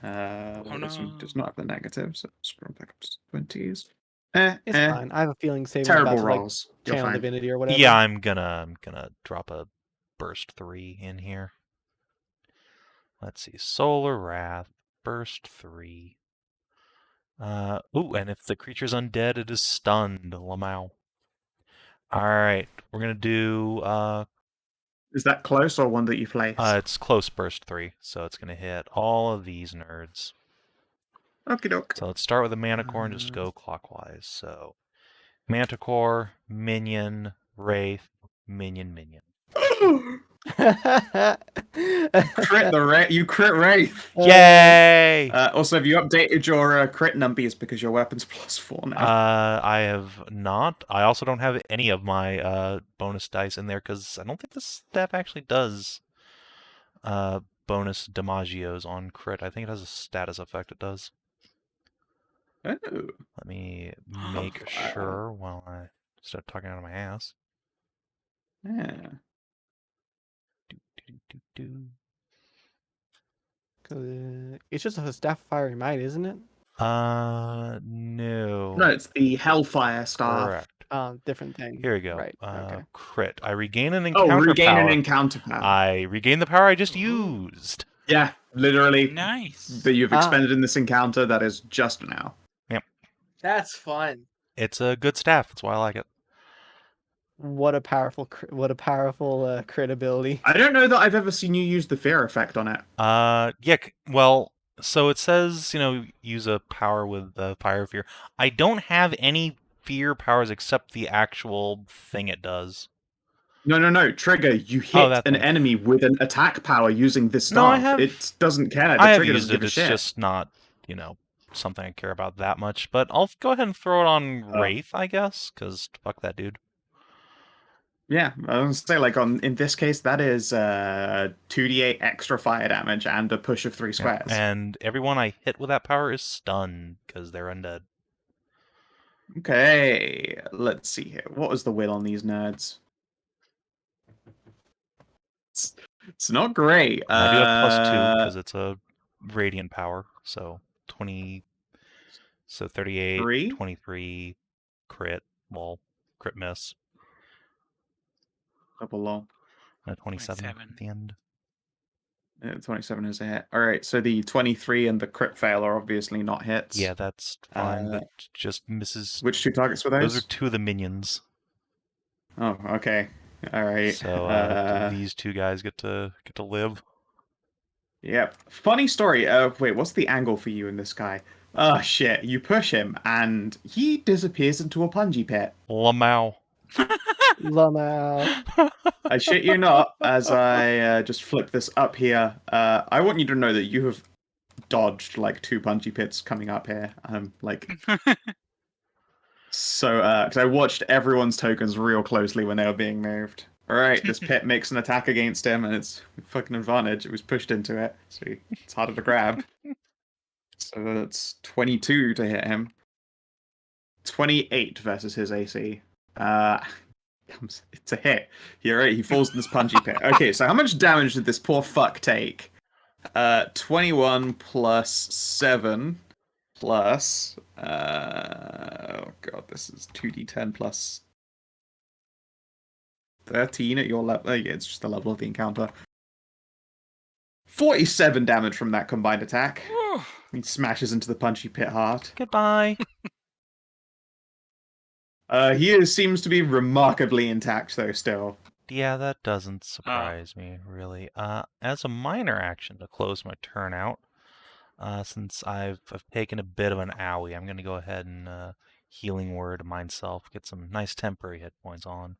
This one no. does not have the negative, so scroll back up to 20s. It's fine. I have a feeling Savin Terrible about to, like, rolls. You're channel fine. divinity or whatever. Yeah, I'm gonna drop a burst 3 in here. Let's see, Solar Wrath, burst 3. Ooh, and if the creature's undead, it is stunned. Lamau. Alright, we're gonna do Is that close or one that you place? it's close burst 3, so it's gonna hit all of these nerds. Okie doke. So let's start with the Minotaur and just go clockwise. So Manticore, Minion, Wraith, Minion, Minion. You crit Wraith. Yay! Also, have you updated your crit numbers because your weapon's +4 now? I have not. I also don't have any of my bonus dice in there because I don't think this staff actually does bonus damagios on crit. I think it has a status effect it does. Oh. Let me make sure while I start talking out of my ass. Yeah. Do. It's just a staff of fiery might, isn't it? No. No, it's the Hellfire staff. Correct. Different thing. Here we go. Right. Okay. Crit. I regain an Oh, encounter regain power. an encounter power. I regain the power I just Ooh. used. Yeah, literally. Nice. That you've expended in this encounter. That is just now. That's fun. It's a good staff. That's why I like it. What a powerful crit ability. I don't know that I've ever seen you use the fear effect on it. Yeah. Well, so it says, use a power with the fire fear. I don't have any fear powers except the actual thing it does. No. Trigger, you hit that an thing. enemy with an attack power using this staff. No, I have- It doesn't care. The I have trigger used doesn't give it. a It's shit. just not, something I care about that much. But I'll go ahead and throw it on Oh. Wraith, I guess, because fuck that dude. Yeah, I was gonna say, in this case, that is 2d8 extra fire damage and a push of 3 Yeah, squares. and everyone I hit with that power is stunned because they're undead. Okay, let's see here. What was the will on these nerds? It's not great. I do have +2 because it's a radiant power, so 20. So 38, 3? 23, crit, crit miss, Double long. 27 at 27. the end. 27 is a hit. All right, so the 23 and the crit fail are obviously not hits. Yeah, that's fine, but just misses. Which 2 targets were those? Those are 2 of the minions. Oh, okay. All right. So these 2 guys get to live. Yep. Funny story. Wait, what's the angle for you and this guy? Oh shit! You push him, and he disappears into a punji pit. Lamau. Lamau. I shit you not. As I just flip this up here, I want you to know that you have dodged like 2 punji pits coming up here. So, because I watched everyone's tokens real closely when they were being moved. All right, this pit makes an attack against him, and it's fucking advantage. It was pushed into it, so it's harder to grab. So that's 22 to hit him. 28 versus his AC. It's a hit. You're right, he falls in this punchy pit. Okay, so how much damage did this poor fuck take? 21 plus 7 plus... oh god, this is 2d10 plus 13 at your level. Yeah, it's just the level of the encounter. 47 damage from that combined attack. He smashes into the punchy pit hard. Goodbye. Seems to be remarkably intact, though, still. Yeah, that doesn't surprise me, really. As a minor action to close my turn out, since I've taken a bit of an owie, I'm going to go ahead and healing word myself, get some nice temporary hit points on.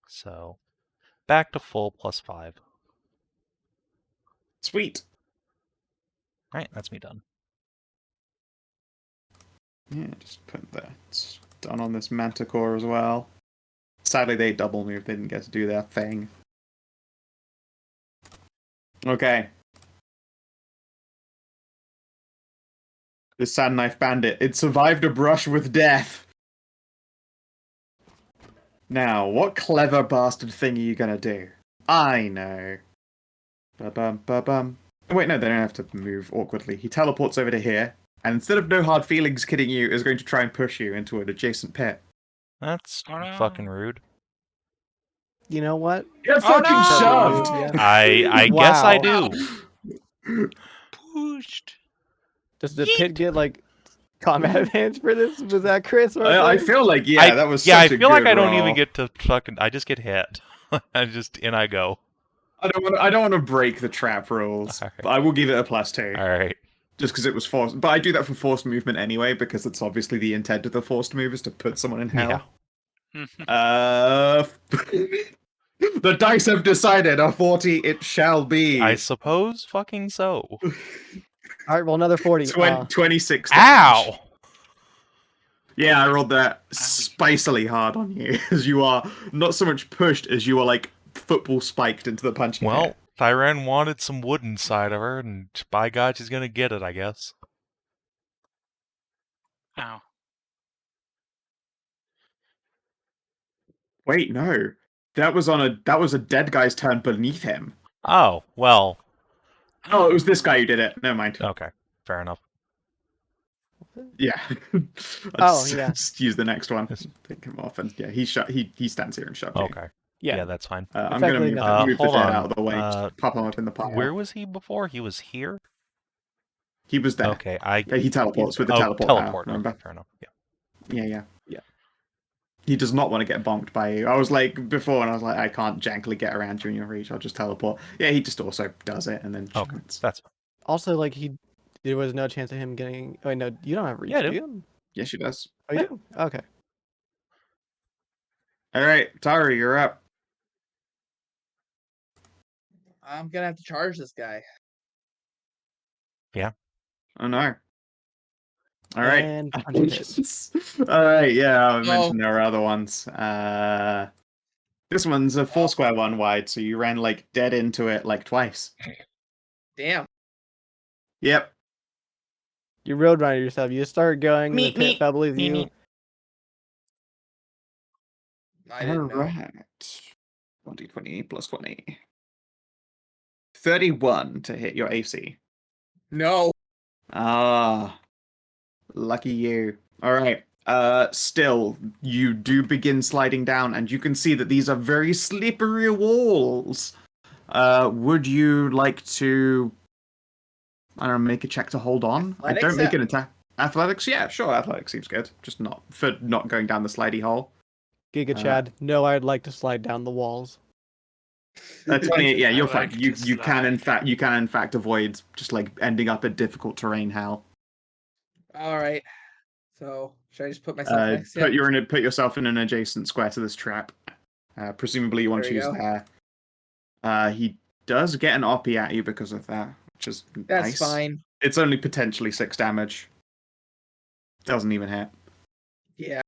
So, back to full +5. Sweet. Alright, that's me done. Yeah, just put that done on this Manticore as well. Sadly, they double moved. They didn't get to do their thing. Okay. This Sand Knife Bandit. It survived a brush with death. Now, what clever bastard thing are you gonna do? I know. Ba-bum, ba-bum. Oh, wait, no, they don't have to move awkwardly. He teleports over to here, and instead of no hard feelings kidding you, is going to try and push you into an adjacent pit. That's no. fucking rude. You know what? You're Oh, fucking no! shoved! Yeah. I guess I Wow. do. Pushed. Does the pit get combat advantage for this? Was that Chris? Or I feel like, yeah, that was such I a feel like good I don't roll. even get to fucking... I just get hit. In I go. I don't want to break the trap rules, Alright. but I will give it a +2. Alright. Just because it was forced. But I do that for forced movement anyway, because it's obviously the intent of the forced move is to put someone in hell. The dice have decided a 40 it shall be. I suppose fucking so. All right, roll another 40. 26 damage. Ow! Yeah, I rolled that spicily hard on you, as you are not so much pushed as you are football spiked into the punching Well, pit. Thyrenne wanted some wood inside of her, and by God, she's gonna get it, I guess. Ow. Wait, no. That was a dead guy's turn beneath him. Oh, well. Oh, it was this guy who did it. Never mind. Okay, fair enough. Yeah. Oh, yeah. Just use the next one. Yes. Take him off, and yeah, he stands here and shoved you. Okay. Yeah. Yeah, that's fine. I'm gonna Effectively move, nothing. move the Hold dead on. out of the way. Just pop him up in the pile. Where was he before? He was here? He was there. Okay, Yeah, he teleports with the oh, teleport power, teleport. remember? Okay, fair enough. Yeah. Yeah. He does not want to get bonked by you. I was like before, and I was like, I can't jankily get around you in your reach. I'll just teleport. Yeah, he just also does it, and then Okay, shoots. that's fine. Also, like there was no chance of him getting. Oh wait, no, you don't have reach. Yeah, I do do. you? Yes, she does. Oh, you do. Okay. All right, Tahru, you're up. I'm gonna have to charge this guy. Oh no. All right. And punch and hiss. All right, yeah, I Oh. mentioned there are other ones. This one's a 4 square one wide, so you ran like dead into it like twice. Damn. Yep. You roadrunner yourself. You start going. Meep, The pit meep. fell beneath you. Meep, I didn't know. Alright. 20 plus 20. 31 to hit your AC. No. Ah. Lucky you. Alright. Still, you do begin sliding down, and you can see that these are very slippery walls. Would you like to, I don't know, make a check to hold on? I Athletics, don't make yeah. an attack. Athletics? Yeah, sure, athletics seems good. Just not for not going down the slidey hole. Giga Chad. No, I'd like to slide down the walls. 28, yeah, you're I fine. like You to can in slide. fact avoid just like ending up in difficult terrain, Hal. All right. So should I just put myself next? Put yourself in an adjacent square to this trap. Presumably you want There to we choose go. there. He does get an oppie at you because of that, which is That's nice. fine. It's only potentially 6 damage. Doesn't even hit. Yeah.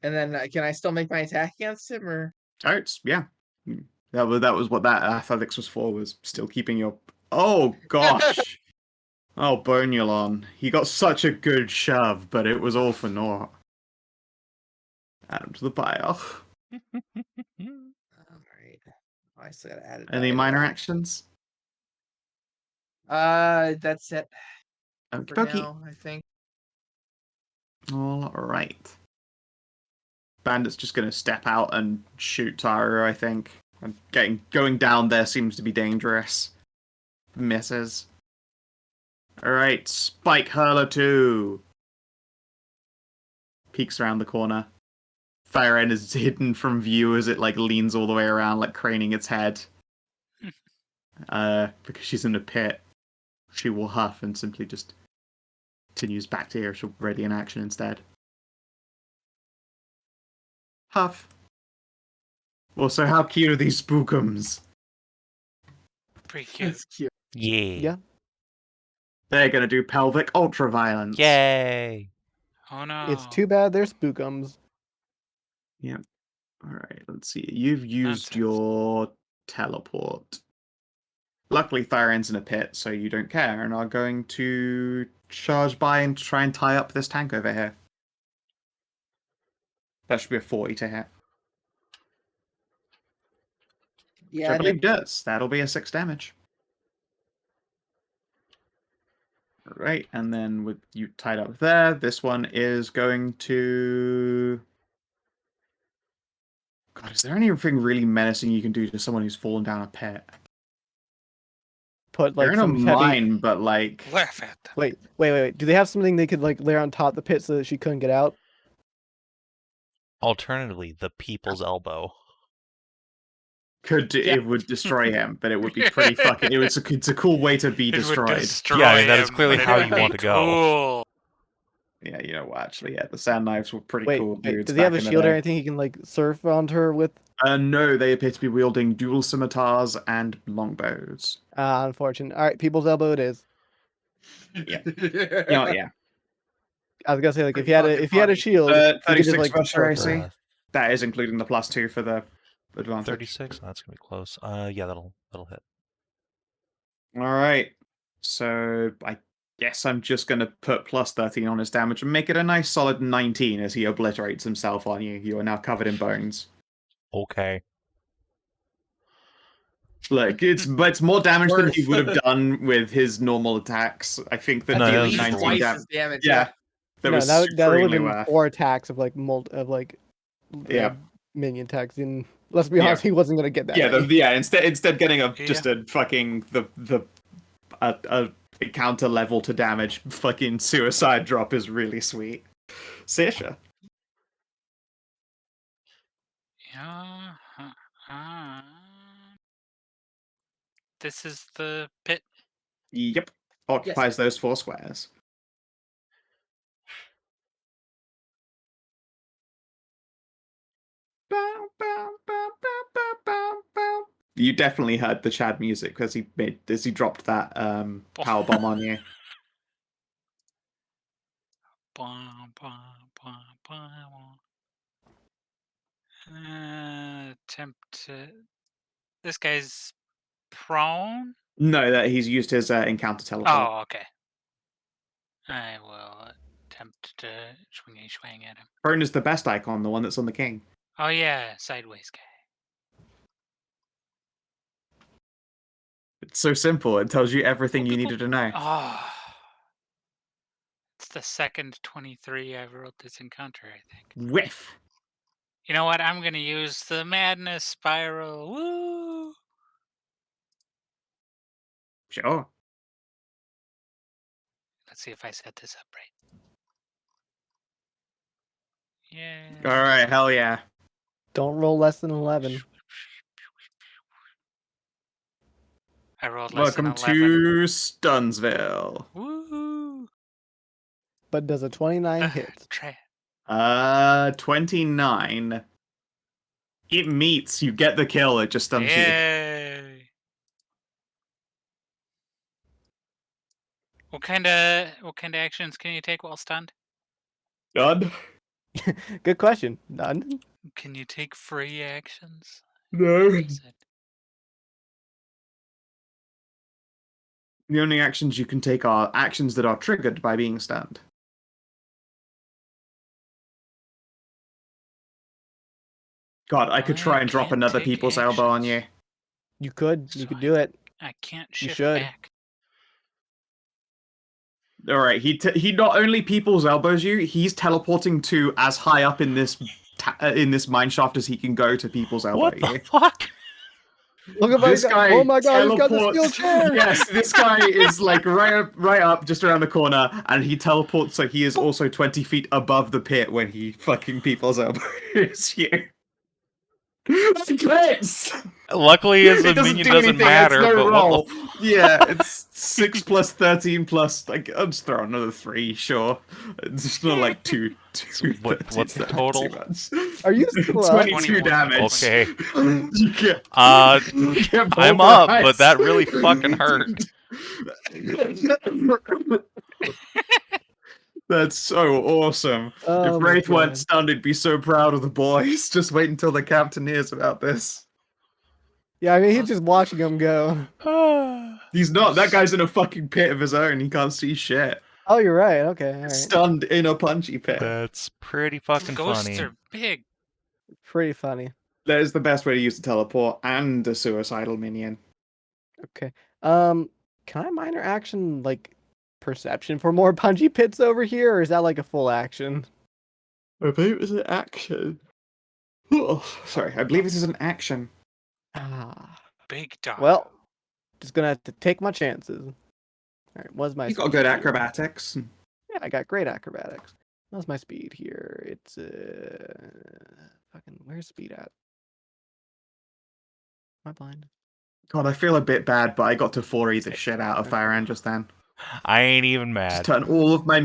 And then can I still make my attack against him, or? Oh, yeah. That was what that athletics was for, was still keeping your... Oh, gosh! Oh, Bonulon. He got such a good shove, but it was all for naught. Add him to the pile. All right. I still gotta add it. Any minor actions? That's it Okie for dokie. now, I think. All right. Bandit's just going to step out and shoot Tahru, I think. And going down there seems to be dangerous. Misses. All right, Spike Hurler 2. Peeks around the corner. Thyrenne is hidden from view as it like leans all the way around, like craning its head. Because she's in a pit. She will huff and simply just continues back to here. She'll ready an action instead. Huff. Also, how cute are these spookums? Pretty cute. It's cute. Yeah. They're gonna do pelvic ultraviolence. Yay. Oh no. It's too bad they're spookums. Yep. Alright, let's see. You've used Nonsense. your teleport. Luckily, Thyrenne's in a pit, so you don't care, and are going to charge by and try and tie up this tank over here. That should be a 40 to hit. Which Yeah. I believe does. That'll be a 6 damage. Right, and then with you tied up there, this one is going to... God, is there anything really menacing you can do to someone who's fallen down a pit? Put They're like in a some heavy. mine, but like... Laugh at them. Wait. Do they have something they could like layer on top of the pit so that she couldn't get out? Alternatively, the people's elbow. It would destroy him, but it would be pretty fucking... It's a cool way to be It would destroyed. destroy Yeah, I mean, that is him, clearly but it how would you be want to go. cool. Yeah, you know what, actually, yeah, the sand knives were pretty Wait, cool dudes does he have a back in the shield or day. anything he can like surf onto her with? No, they appear to be wielding dual scimitars and longbows. Unfortunate. All right, people's elbow it is. Yeah. You know, yeah. I was gonna say like if Pretty you had fucking if you had a funny. shield, you could 36 just like versus surf AC. her. That is including the +2 for the advantage. 36? That's going to be close. Yeah, that'll hit. All right. So I guess I'm just going to put +13 on his damage and make it a nice solid 19 as he obliterates himself on you. You are now covered in bones. Okay. Like it's more damage than he Worse. would have done with his normal attacks. I think that No, At that dealing was least super 19 twice damage. as damage. Yeah, that no, was that would have supremely been worth. 4 attacks of like Yeah. minion attacks. And let's be honest, he wasn't gonna get that. Yeah, many. instead getting Yeah. just a fucking a counter level to damage fucking suicide drop is really sweet. Saoirse. Yeah. This is the pit. Yep. Occupies those 4 squares. Bow, bow, bow, bow, bow, bow, bow. You definitely heard the Chad music as he dropped that power bomb on you. Bum, bum, bum, bum. Attempt to. This guy's prone. No, that he's used his encounter teleport. Oh, okay. I will attempt to swing at him. Prone is the best icon, the one that's on the king. Oh yeah, sideways guy. It's so simple. It tells you everything you needed to know. Oh, it's the second 23 I've rolled this encounter, I think. Whiff. You know what? I'm gonna use the madness spiral. Woo! Sure. Let's see if I set this up right. Yeah. All right. Hell yeah. Don't roll less than 11. I rolled less Welcome than 11. to Stunsville. Woo! But does a 29 hit? Try. 29. It meets. You get the kill. It just stuns you. Yay! What kind of actions can you take while stunned? Done. Good question. None. Can you take free actions? No. Is it- The only actions you can take are actions that are triggered by being stunned. God, I could try and drop can't another take people's elbow on you. actions. You could. So You could do it. I can't You shift should. back. All right, he not only people's elbows you, he's teleporting to as high up in this mine shaft as he can go to people's elbow What you. the fuck? Look at This guy Oh my god, he's got the teleports- steel chair! Yes, this guy is like right up, just around the corner, and he teleports so he is also 20 feet above the pit when he fucking people's elbows you. Clicks! Luckily, as a It minion do doesn't anything, matter, it's no but roll. what the Yeah, it's 6 plus 13 plus. Like, I'll just throw another 3, sure. It's not like 2. What's the total? Are you still up? 22 damage. Okay. You get, I'm up, but that really fucking hurt. That's so awesome. Oh If my Wraith weren't God. stunned, he'd be so proud of the boys. Just wait until the captain hears about this. Yeah, I mean, he's just watching him go. He's not. That guy's in a fucking pit of his own. He can't see shit. Oh, you're right. Okay, all right. Stunned in a punchy pit. That's pretty fucking Ghosts funny. are big. Pretty funny. That is the best way to use the teleport and a suicidal minion. Okay. Can I minor action like perception for more punchy pits over here, or is that like a full action? I believe it was an action. Oh, sorry, I believe this is an action. Ah. Big dog. Well, just gonna have to take my chances. All right, what's my? He's got speed good here? acrobatics. Yeah, I got great acrobatics. What's my speed here? It's fucking where's speed at? Am I blind? God, I feel a bit bad, but I got to 4E the shit out of Thyrenne just then. I ain't even Just mad. turn all of my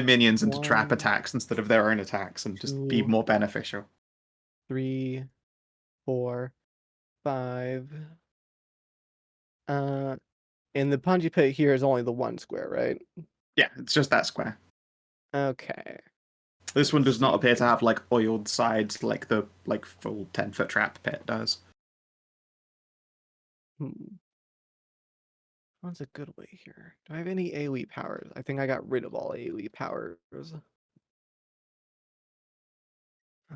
minions into trap 1, attacks instead of their own attacks, and just be 2, more beneficial. 3, 4, 5. And the punchy pit here is only the 1 square, right? Yeah, it's just that square. Okay. This one does not appear to have like oiled sides like the full 10-foot trap pit does. What's a good way here? Do I have any AoE powers? I think I got rid of all AoE powers.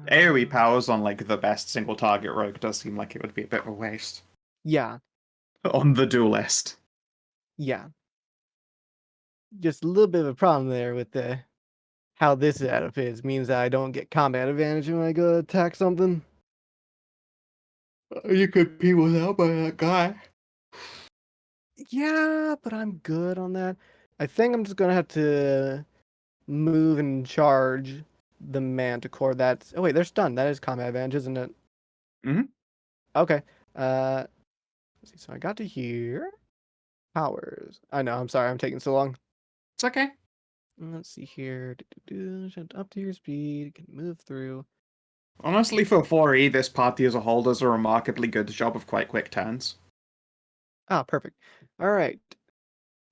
AoE powers on like the best single target rogue does seem like it would be a bit of a waste. Yeah, on the duelist. yeah. Just a little bit of a problem there with the how this setup is. Means that I don't get combat advantage when I go to attack something. You could be without by that guy. Yeah, but I'm good on that. I think I'm just gonna have to move and charge the Manticore. That's oh wait, they're stunned. That is combat advantage, isn't it? Mhm. Okay. Let's see. So I got to here. Powers. I know. I'm sorry. I'm taking so long. It's okay. Let's see here. Up to your speed. Can move through. Honestly, for 4E, this party as a whole does a remarkably good job of quite quick turns. Ah, perfect. All right.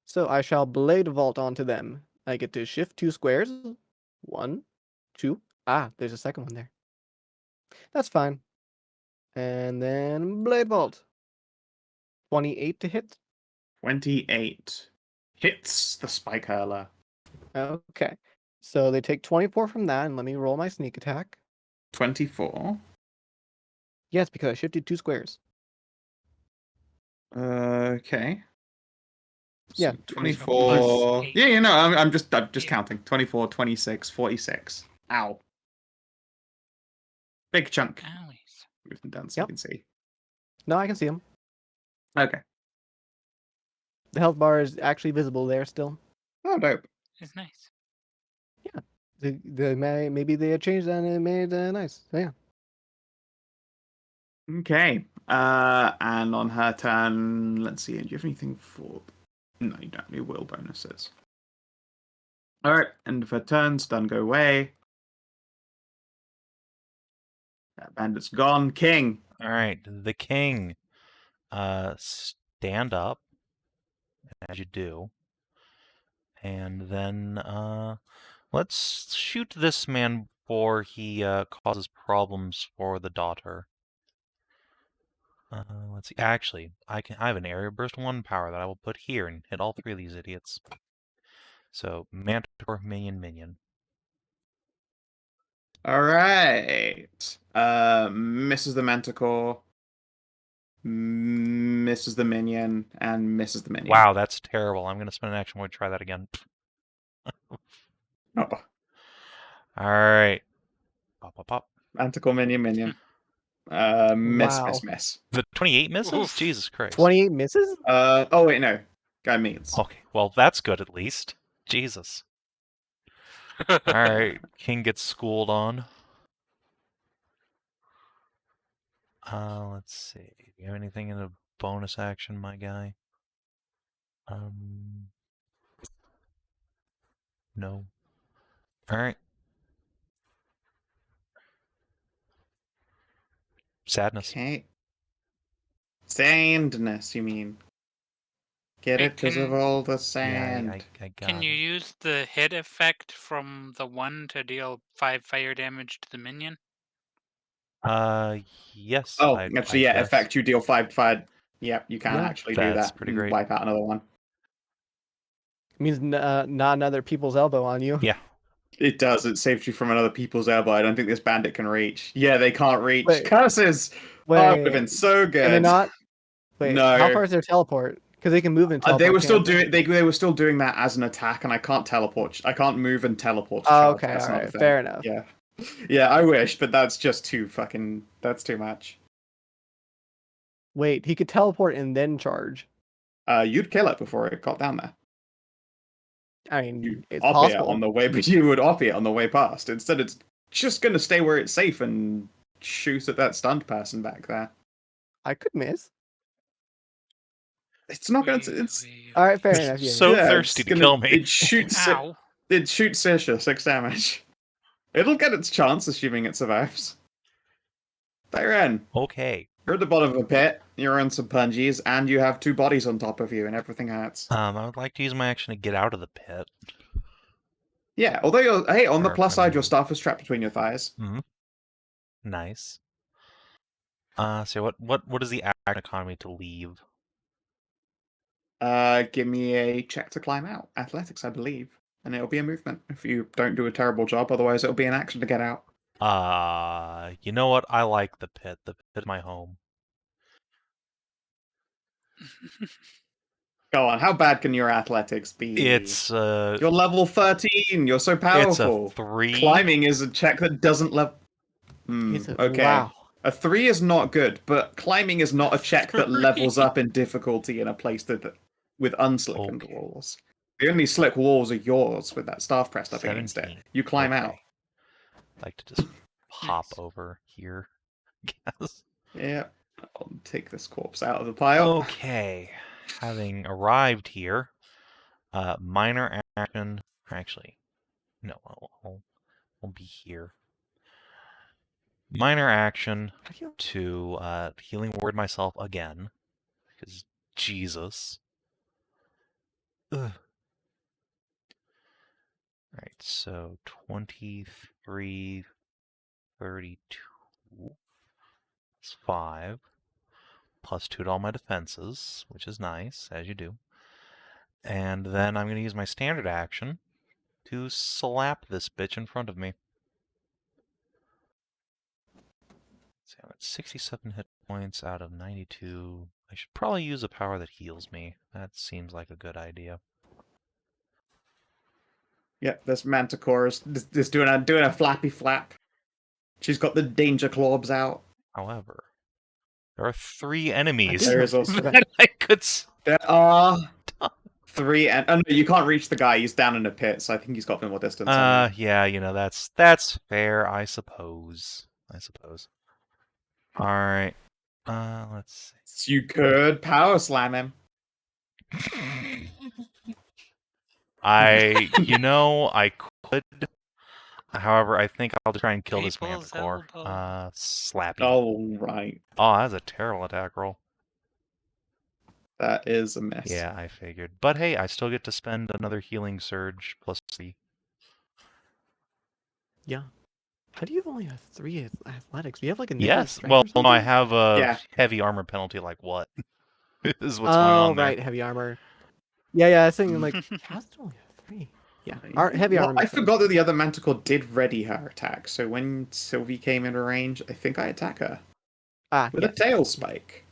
So I shall blade vault onto them. I get to shift 2 squares. 1, 2. Ah, there's a second one there. That's fine. And then blade vault. 28 to hit. 28 hits the spike hurler. Okay. So they take 24 from that, and let me roll my sneak attack. 24. Yes, because I shifted 2 squares. Okay. Yeah. So Plus 24. 8. Yeah, no, I'm just Yeah. counting. 24, 26, 46. Ow. Big chunk. Owies. Move them down so you Yep. can see. No, I can see them. Okay. The health bar is actually visible there still. Oh, dope. It's nice. Maybe they had changed that and it made it nice. So yeah. Okay. And on her turn, let's see. Do you have anything for? No, you don't have any will bonuses. All right. End of her turn. Stun go away. That bandit's gone. King. All right, the king. Stand up, as you do. And then, let's shoot this man before he, causes problems for the daughter. Let's see. Actually, I have an area burst 1 power that I will put here and hit all 3 of these idiots. So, Minotaur, minion. All right. Misses the Manticore. Misses the minion and misses the minion. Wow, that's terrible. I'm gonna spend an action point to try that again. Oh, Alright. Pop, pop, pop. Manticore, minion. Wow. Miss. The 28 misses? Oof. Jesus Christ. 28 misses? Oh wait, no. Guy meets. Okay, well, that's good at least. Jesus. Alright, King gets schooled on. Let's see. Do you have anything in a bonus action, my guy? No. Alright. Sadness. Okay. Sandness, you mean? Get Hey, it? Because of can- all the sand. Yeah, I got Can you it. use the hit effect from the 1 to deal 5 fire damage to the minion? Yes. Oh, I actually, yeah. guess. Effect you deal 5 fire. Yep, you can Yeah. actually do That's that. pretty and great. Wipe out another one. Means not another people's elbow on you. Yeah. It does. It saves you from another people's elbow. I don't think this bandit can reach. Yeah, they can't reach. Wait. Curses! Wait, Oh, it would have been so good. can they not? Wait, No. how far is their teleport? Because they can move and teleport. They were still can't doing. They were still doing that as an attack, and I can't teleport. I can't move and teleport. To Oh, charge. okay, That's all not a right, thing. fair enough. Yeah, yeah. I wish, but that's just too fucking. That's too much. Wait, he could teleport and then charge. You'd kill it before it got down there. I mean, You it's op it possible. on the way, but you would op it on the way past. Instead, it's just gonna stay where it's safe and shoot at that stunned person back there. I could miss. It's not gonna. It's All right, fair enough. Yeah, So yeah, thirsty it's to gonna- kill me. It shoots. Ow. It shoots Saoirse 6 damage. It'll get its chance, assuming it survives. Thyrenne, Okay. you're at the bottom of a pit. You're on some punjies, and you have 2 bodies on top of you, and everything hurts. I would like to use my action to get out of the pit. Yeah, although you're on the Or, plus I side, your mean- staff is trapped between your thighs. Nice. So what is the action economy to leave? Give me a check to climb out. Athletics, I believe. And it'll be a movement if you don't do a terrible job. Otherwise, it'll be an action to get out. You know what? I like the pit. The pit is my home. Go on, how bad can your athletics be? It's You're level 13, you're so it's powerful. a 3. Climbing is a check that doesn't okay. Wow. A 3 is not good, but climbing is not a check that levels up in difficulty in a place with unslickened Okay. walls. The only slick walls are yours with that staff pressed up against it. 17. You climb out. Okay. I'd like to just hop Nice. over here. Guess. Yeah. I'll take this corpse out of the pile. Okay. Having arrived here, minor action. Actually, no, I'll be here. Minor action How do you... to healing word myself again, because Jesus. Ugh. Alright, so 23, 32. It's 5. Plus 2 to all my defenses, which is nice, as you do. And then I'm going to use my standard action to slap this bitch in front of me. So I'm at 67 hit points out of 92. I should probably use a power that heals me. That seems like a good idea. Yep, this Manticore is just doing a flappy flap. She's got the danger claws out. However, there are 3 enemies There is also that I could... There are 3, and no, you can't reach the guy. He's down in a pit, so I think he's got a bit more distance. On you. Yeah, you know, that's fair, I suppose. All right. Let's see. You could power slam him. I could. However, I think I'll just try and kill this People's Manticore. elbow. Slappy. Oh, right. Oh, that's a terrible attack roll. That is a miss. Yeah, I figured. But hey, I still get to spend another healing surge plus 3. Yeah. How do you only have 3 athletics? Do you have like a Yes. strength Well, or something? no, I have a Yeah. heavy armor penalty. Like what? Is what's going on there. Right, heavy armor. Yeah, I was thinking like, how's it only have 3? Yeah, heavy Well, armor. I makes sense. forgot that the other Manticore did ready her attack, so when Sylvie came into range, I think I attack her with a Yes. tail spike.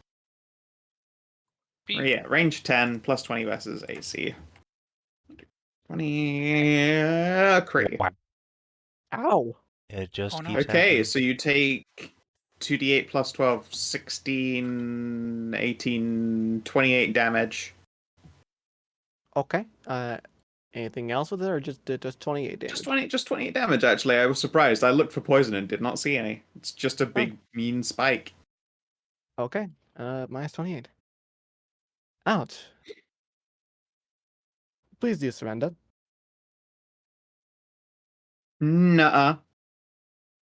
Beep. Or yeah, range 10 plus 20 versus AC. 20 crit. Wow. Ow. It just Oh, no. keeps Okay, happening. so you take 2d8 plus 12, 16, 18, 28 damage. Okay. Anything else with it, or just 28 damage? Just 28 damage, actually. I was surprised. I looked for poison and did not see any. It's just a big, mean spike. Okay. Minus 28. Ouch. Please do surrender. Nuh-uh.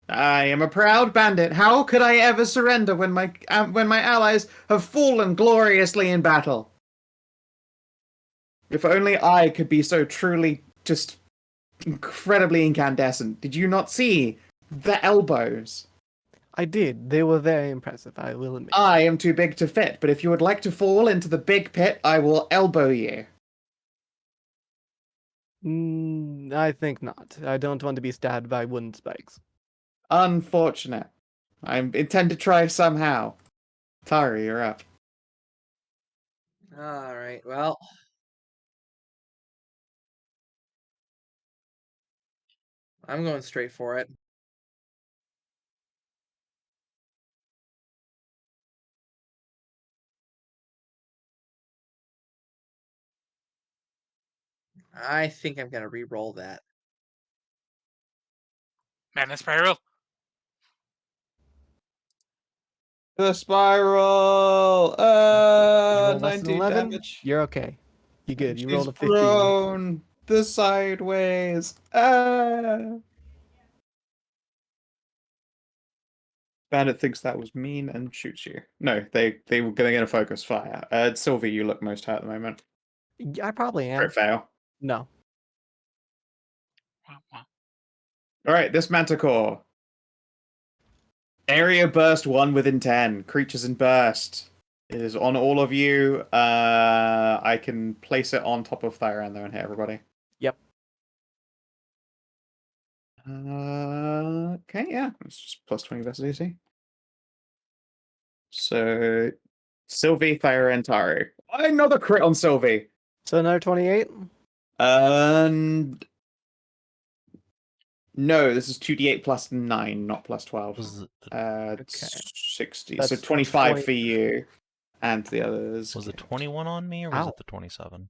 I am a proud bandit. How could I ever surrender when my allies have fallen gloriously in battle? If only I could be so truly just incredibly incandescent. Did you not see the elbows? I did. They were very impressive, I will admit. I am too big to fit, but if you would like to fall into the big pit, I will elbow you. I think not. I don't want to be stabbed by wooden spikes. Unfortunate. I intend to try somehow. Tahru, you're up. All right. Well, I'm going straight for it. I think I'm gonna re-roll that. Madness Spiral. The spiral! You roll less than 19 11? damage. You're okay. You good. You She's rolled a 15. thrown the sideways. Bandit thinks that was mean and shoots you. No, they were gonna focus fire. Sylvie, you look most hurt at the moment. I probably am. Crit fail. No. Wah, wah. Alright, this Manticore. Area burst 1 within 10. Creatures in burst. It is on all of you. I can place it on top of Thyrenne though and hit everybody. Yep. Okay, yeah. It's just plus 20 versus AC. So Sylvie, Thyrenne, Tahru. Another crit on Sylvie. So another 28. And no, this is 2d8 plus 9, not plus 12. Was the, Okay. 60. That's so 25 20. for you. And the others. was the 21 on me, or was Ow. it the 27?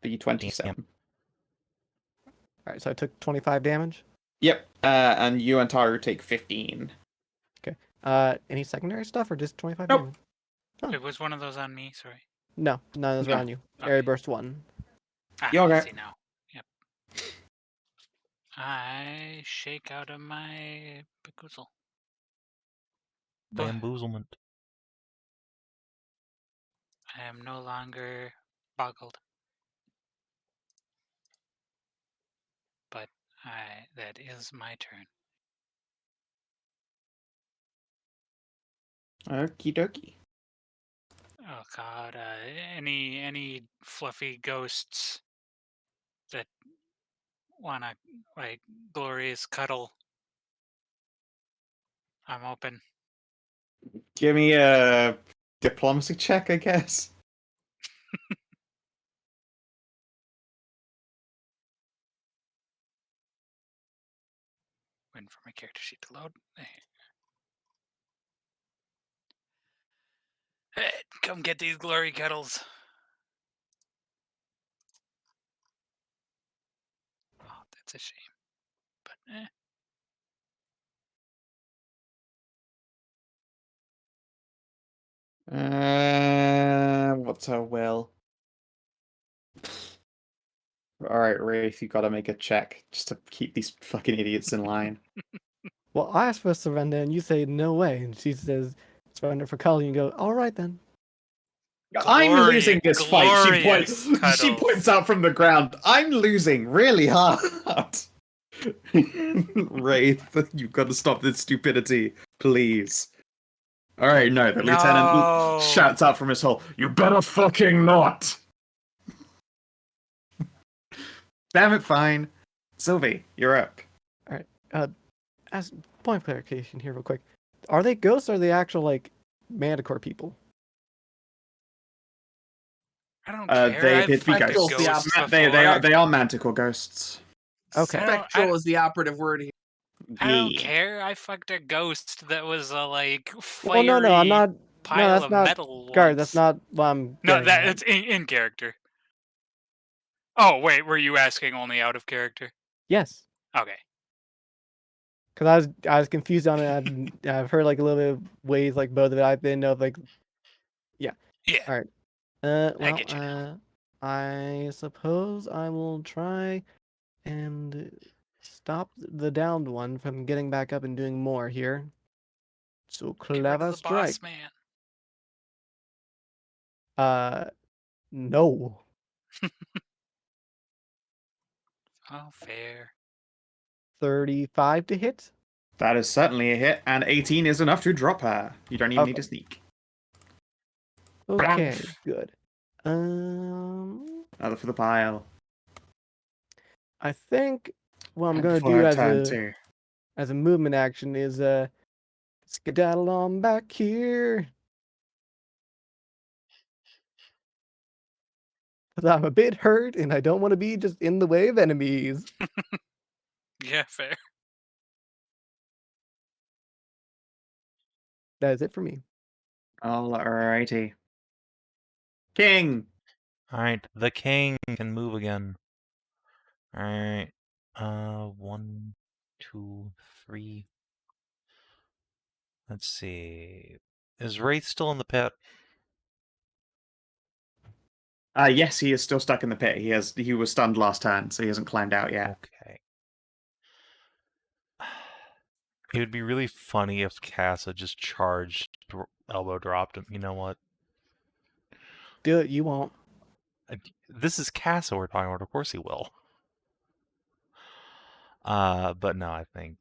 For you 27. All right, so I took 25 damage. Yep. And you and Tahru take 15. Any secondary stuff or just 25 Nope. damage? Oh. It was one of those on me. Sorry. No, none of those No. are on you. Okay. Area burst 1. Ah, You okay? easy now. Yep. I shake out of my Bagoozle. Bamboozlement. I am no longer boggled. But that is my turn. Okie dokie. Oh god, any fluffy ghosts that wanna like glorious cuddle? I'm open. Give me a diplomacy check, I guess. Waiting for my character sheet to load. Hey, come get these glory cuddles. Oh, that's a shame. But What's her will? Alright, Wraith, you gotta make a check just to keep these fucking idiots in line. Well, I asked for surrender, and you say no way, and she says surrender for Cully, and you go, all right then. I'm losing this fight. She glorious points out from the ground. I'm losing really hard. Wraith, you've got to stop this stupidity, please. Alright, no, the lieutenant shouts out from his hole, "You better fucking not!" Damn it, fine. Sylvie, you're up. As point of clarification here, real quick, are they ghosts or are they actual like Manticore people? I don't They care. appear to be Spectral's ghosts. the opposite. They are manticore ghosts. Okay. Spectral is the operative word here. I don't Yeah. care. I fucked a ghost that was a like Well, fiery no, I'm not. pile that's of not. metal. Guard, once. that's not what I'm. No, getting at. it's in character. Oh wait, were you asking only out of character? Yes. Okay. Because I was confused on it. I've heard like a little bit of ways like both of it. I didn't know if like. Yeah. Yeah. All right. I get you now. I suppose I will try and stop the downed one from getting back up and doing more here. So Get rid of clever the strike. boss man. No. Oh, fair. 35 to hit. That is certainly a hit, and 18 is enough to drop her. You don't even need to sneak. Okay, Bamf. good. Another for the pile. I think what I'm And gonna for do her turn too. as a movement action is skedaddle on back here. Because I'm a bit hurt and I don't want to be just in the way of enemies. Yeah, fair. That is it for me. Alrighty. King! Alright, the king can move again. Alright. 1, 2, 3. Let's see. Is Wraith still in the pit? Yes, he is still stuck in the pit. He was stunned last turn, so he hasn't climbed out yet. Okay. It would be really funny if Casa just charged, elbow dropped him. You know what? Do it, you won't. This is Casa we're talking about. Of course he will. But no, I think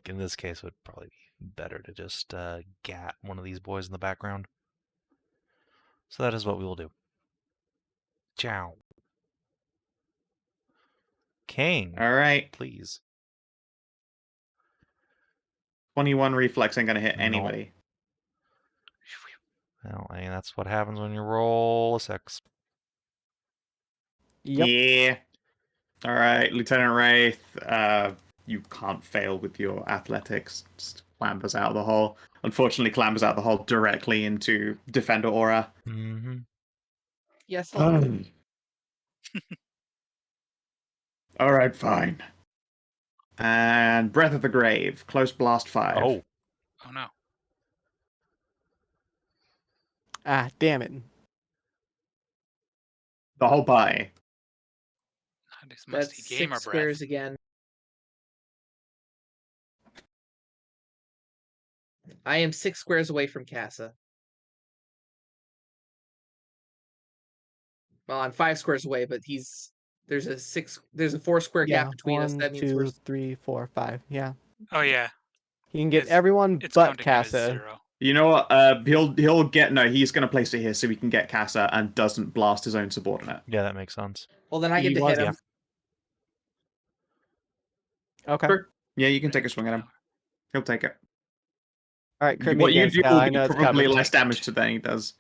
in this case it would probably be better to just gat one of these boys in the background. So that is what we will do. Ciao. King, Alright. please. 21 reflex ain't gonna hit Nope. anybody. Well, I mean, that's what happens when you roll a 6. Yep. Yeah. All right, Lieutenant Wraith, you can't fail with your athletics. Just clambers out of the hole. Unfortunately, clambers out of the hole directly into Defender Aura. Mm-hmm. Yes, I'll do it. All right, fine. And Breath of the Grave, Close Blast 5. Oh, Oh no. Ah, damn it. The whole pie. This That's musty gamer 6 breath. squares again. I am 6 squares away from Casa. Well, I'm 5 squares away, but there's a 4 square Yeah, gap between us. 1, That means 2, 3, 4, 5. Yeah. Oh yeah. He can get It's- everyone It's but counting him as Casa. 0. You know what? He'll get he's gonna place it here so he can get Casa and doesn't blast his own subordinate. yeah, that makes sense. Well, then I get He to was- hit him. Okay. Sure. Yeah, you can take a swing at him. He'll take it. All right, crit me What you again, do Scal. will I do know it's probably coming. less Take it. damage to than he does.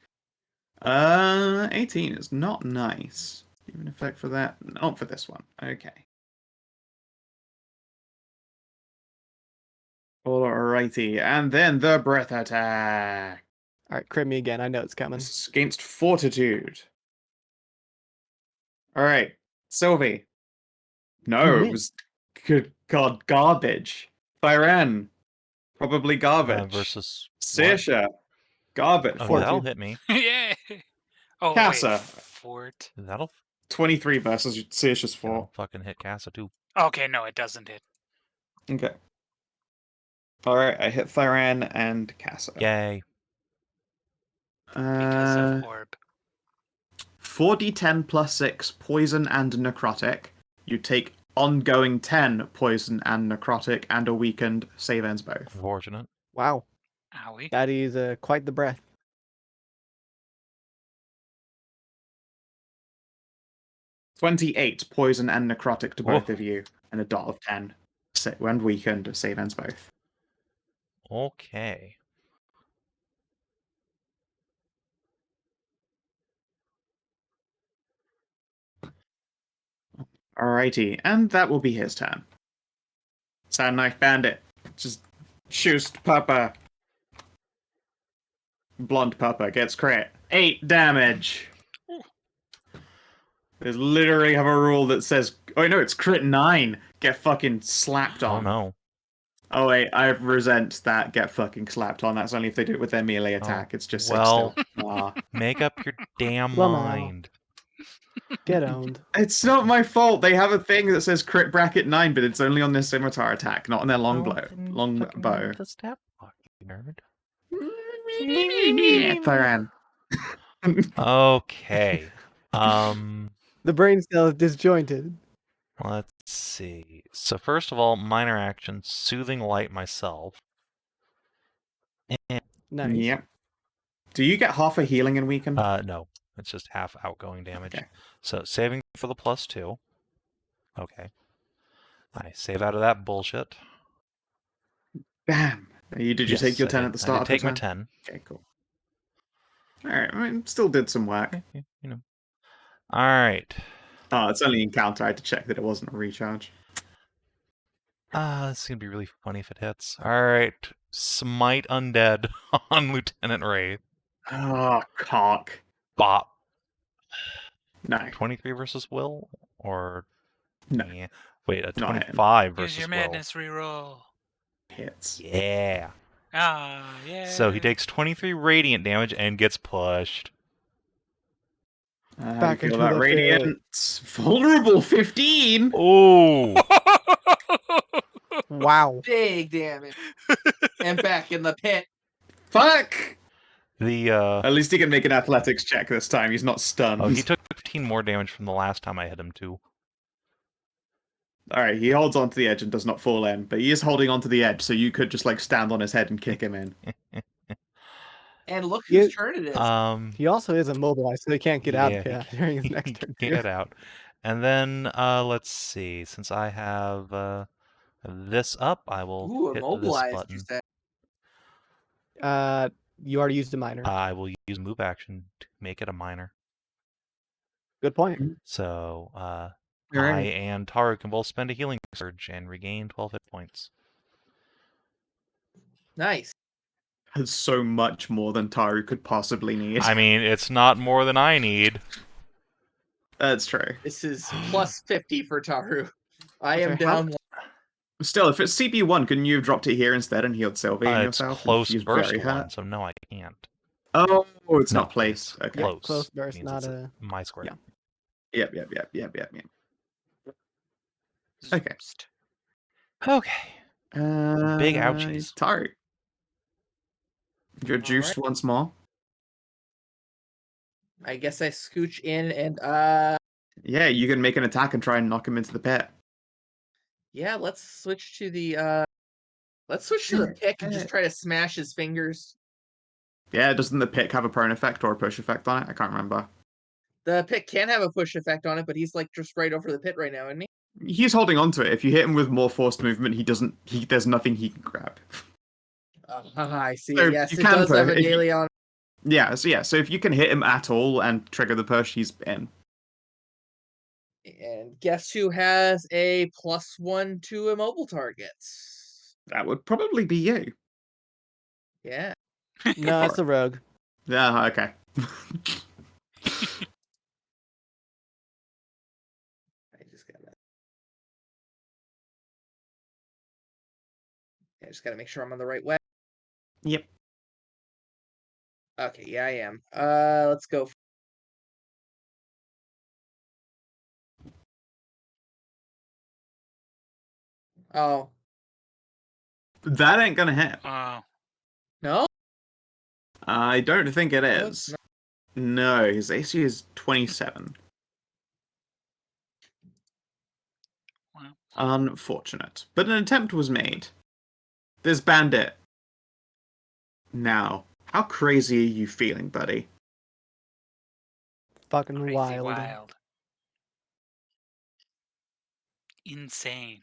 18 is not nice. Give an effect for that. Not for this one. Okay. Alrighty, and then the breath attack. All right, crit me again. I know it's coming. This is against Fortitude. Alright, Sylvie. No, You it win. was good god garbage. Thyrenne. Probably garbage. Versus what? Saoirse. Garbage. Oh, Fortitude. that'll hit me. Yeah. Oh Casa. wait. Fort. That'll 23 versus Saoirse's 4. that'll fucking hit Casa too. Okay, no, it doesn't hit. Okay. Alright, I hit Thyrenne and Casa. Yay. Because of orb. 4d10 plus 6 poison and necrotic. You take ongoing 10 poison and necrotic and a weakened. Save ends both. Unfortunate. Wow. Owie. That is quite the breath. 28 poison and necrotic to both Whoa. of you, and a dot of 10. And weakened. Save ends both. Okay. Alrighty, and that will be his turn. Sand Knife Bandit. Just shoots Papa. Blonde Papa gets crit. 8 damage. There's literally have a rule that says, oh no, it's crit 9. Get fucking slapped Oh on. no. Oh wait, I resent that. Get fucking slapped on. That's only if they do it with their melee attack. It's just 6 well. still. Ah. Make up your damn Lamau. mind. Get owned. It's not my fault. They have a thing that says crit bracket 9, but it's only on their scimitar attack, not on their long bow. The stat block, you nerd. Thyrenne. Okay. The brain cell is disjointed. Let's see. So first of all, minor action, soothing light myself. And Nice. Yep. Do you get half a healing and weaken? no, it's just half outgoing damage. Okay. So saving for the +2. Okay. I save out of that bullshit. Damn. Did you take your 10 at the start I of did take your my turn? 10. Okay, cool. Alright, I mean, still did some work. Okay, you know. All right. Oh, it's only encounter. I had to check that it wasn't a recharge. This is gonna be really funny if it hits. All right, smite undead on Lieutenant Wraith. Oh, cock. Bop. No. 23 versus Will, or No. yeah. Wait, a Not hitting. 25 Use versus your Will. madness reroll. Hits. Yeah. Ah, yeah. So he takes 23 radiant damage and gets pushed. How do you Back feel into about the Radiant? Vulnerable 15! Oh. Wow. Big damage. And back in the pit. Fuck! The At least he can make an athletics check this time. He's not stunned. oh, he took 15 more damage from the last time I hit him too. Alright, he holds onto the edge and does not fall in, but he is holding onto the edge, so you could just like stand on his head and kick him in. And look You- whose turn it is. He also is immobilized, so he can't get out Yeah, of he it during his He next turn. can too. get out. And then let's see. Since I have this up, I will Ooh, hit this immobilized, button. you said. You already used a minor. I will use move action to make it a minor. Good point. So I Alright. and Tahru can both spend a healing surge and regain 12 hit points. Nice. Has so much more than Tahru could possibly need. I mean, it's not more than I need. That's true. This is plus 50 for Tahru. I am Okay, how- down. Still, if it's CP1, couldn't you have dropped it here instead and healed Sylvie and It's yourself? close She's burst very one, hurt. so no, I can't. Oh, it's No, not placed. it's Okay. Yeah, close. close burst, Means not it's a. my square. Yeah. Yep. Okay. Zoomst. Okay. Big ouchies. Tahru. You're juiced once more. I guess I scooch in and Yeah, you can make an attack and try and knock him into the pit. yeah, let's switch to the pick and just try to smash his fingers. Yeah, doesn't the pick have a prone effect or a push effect on it? I can't remember. The pick can have a push effect on it, but he's like just right over the pit right now, isn't he? He's holding on to it. If you hit him with more forced movement, there's nothing he can grab. I see. So Yes, you it can does have a if you- daily on. So if you can hit him at all and trigger the push, he's in. And guess who has a +1 to immobile targets? That would probably be you. Yeah. No, for it's a rogue. Yeah, okay. I just gotta make sure I'm on the right way. Yep. Okay, yeah, I am. Let's go. Oh, That ain't gonna hit. Oh, no? I don't think it No, is. it's No, his AC is 27. well, Unfortunate. But an attempt was made. This bandit. Now, how crazy are you feeling, buddy? Fucking crazy wild. Insane.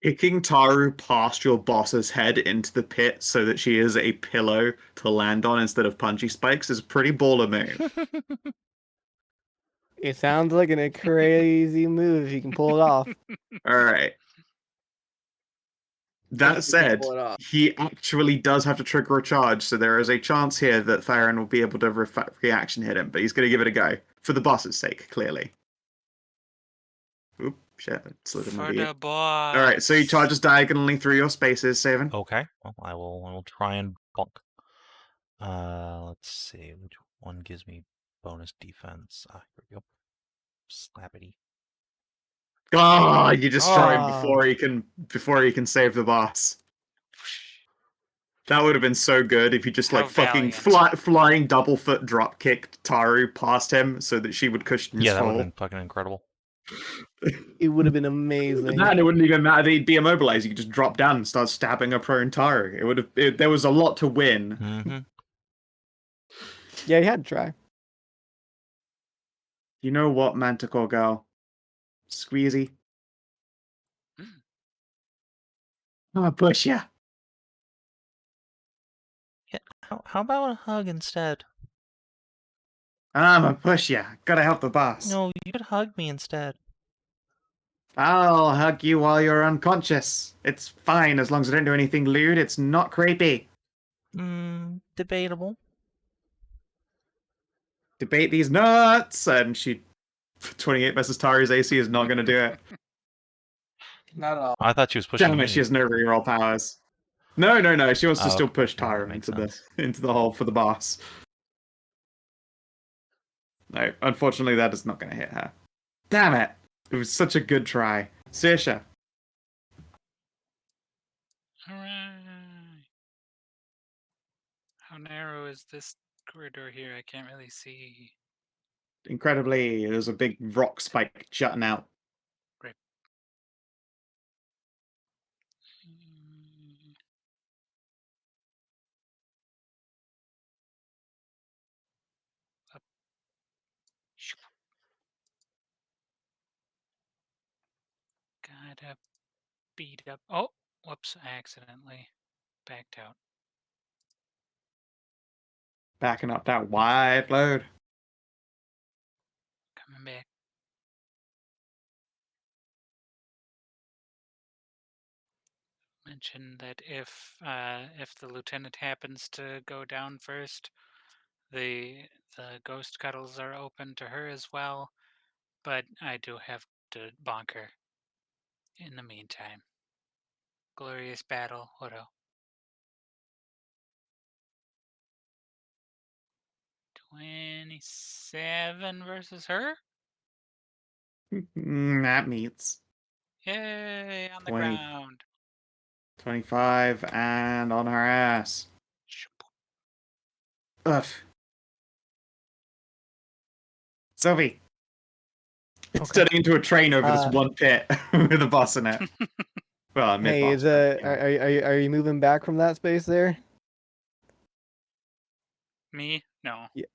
Kicking Tahru past your boss's head into the pit so that she is a pillow to land on instead of punchy spikes is a pretty baller move. It sounds like a crazy move if you can pull it off. Alright. That Yes, you can said, pull it off. he actually does have to trigger a charge, so there is a chance here that Thyrenne will be able to reaction hit him, but he's going to give it a go. For the boss's sake, clearly. Oop, shit, that slid in my For beard. the boss. Alright, so he charges diagonally through your spaces, Savin. Okay. Well, I will try and bonk. Let's see which one gives me bonus defense. Here we go. Slappity. Oh, you destroy him Ah. before he can save the boss. That would have been so good if you just How like fucking valiant. flying double foot drop kicked Tahru past him so that she would cushion his Yeah, that would fall. have been fucking incredible. It would have been amazing. And it wouldn't even matter. They'd be immobilized. You could just drop down and start stabbing a prone Tahru. It would have. There was a lot to win. Mm-hmm. Yeah, you had to try. You know what, Manticore girl? Squeezy. I'm gonna push ya. Yeah. How about a hug instead? I'm gonna push ya. Gotta help the boss. No, you could hug me instead. I'll hug you while you're unconscious. It's fine as long as I don't do anything lewd. It's not creepy. Debatable. Debate these nuts, and she 28 versus Tahru's AC is not gonna do it. Not at all. I thought she was pushing Damn me. it, she has no reroll powers. No. She wants to Oh, still okay. push Yeah, that Tahru makes into the hole for the boss. No, unfortunately, that is not going to hit her. Damn it! It was such a good try, Saoirse. Alright. How narrow is this corridor here? I can't really see. Incredibly, there's a big rock spike jutting out. Mm, Up. Shoop. Gotta beat up. Oh, whoops! I accidentally backed out. Backing up that wide load. Coming back. Mention that if the lieutenant happens to go down first, the ghost cuddles are open to her as well. But I do have to bonk her. In the meantime, glorious battle, Oro. 27 versus her? That meets. Yay, on the 20. ground. 25 and on her ass. Ugh. Sylvie. It's Okay. turning into a train over this one pit with a boss in it. Well, mid Hey, boss. is are you moving back from that space there? Me? No. Yeah.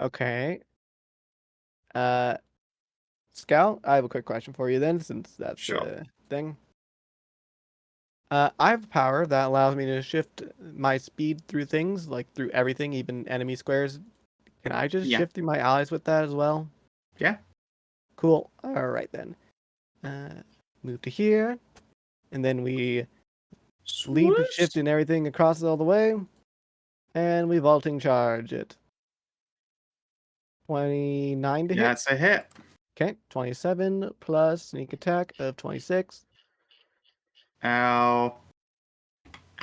Okay. Scout, I have a quick question for you then, since that's Sure. the thing. I have power that allows me to shift my speed through things, like through everything, even enemy squares. Can I just Yeah. shift through my allies with that as well? Yeah. Cool. All right then. Move to here, and then we leap, Swoosh. shift, and everything across all the way, and we vaulting charge it. 29 to hit. That's a hit. Okay, 27 plus sneak attack of 26. Ow.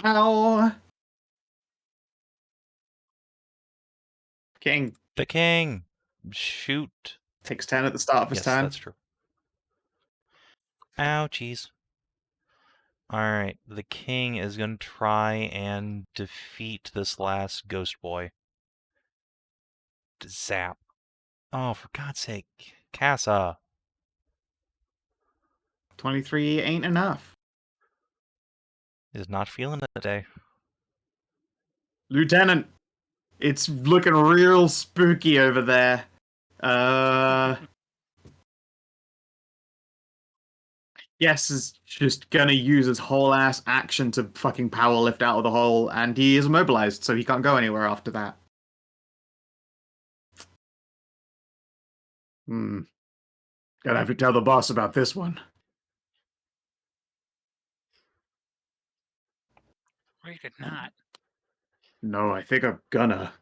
Ow. King The king! Shoot. takes 10 at the start of his Yes, turn. that's true. Ouchies. Alright, the king is going to try and defeat this last ghost boy. Zap. Oh, for God's sake. Casa. 23 ain't enough. Is not feeling it today. Lieutenant, it's looking real spooky over there. Yes is just gonna use his whole ass action to fucking power lift out of the hole, and he is immobilized, so he can't go anywhere after that. Gonna have to tell the boss about this one. Or you could not. No, I think I'm gonna.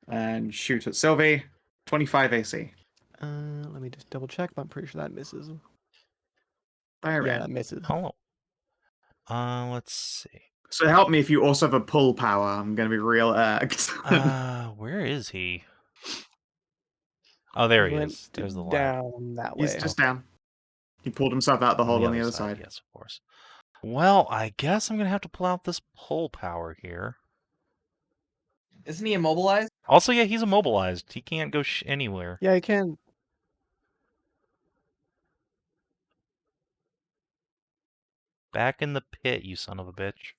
And shoot at Sylvie. 25 AC. Let me just double check, but I'm pretty sure that misses. Thyrenne. Yeah, that misses. Hello. Let's see. So help me if you also have a pull power. I'm gonna be real. Where is he? Oh, there he Went is. There's the light. down that way. He's just down. He pulled himself out the hole on the other side. Yes, of course. Well, I guess I'm gonna have to pull out this pull power here. Isn't he immobilized? Also, yeah, he's immobilized. He can't go anywhere. Yeah, I can. Back in the pit, you son of a bitch.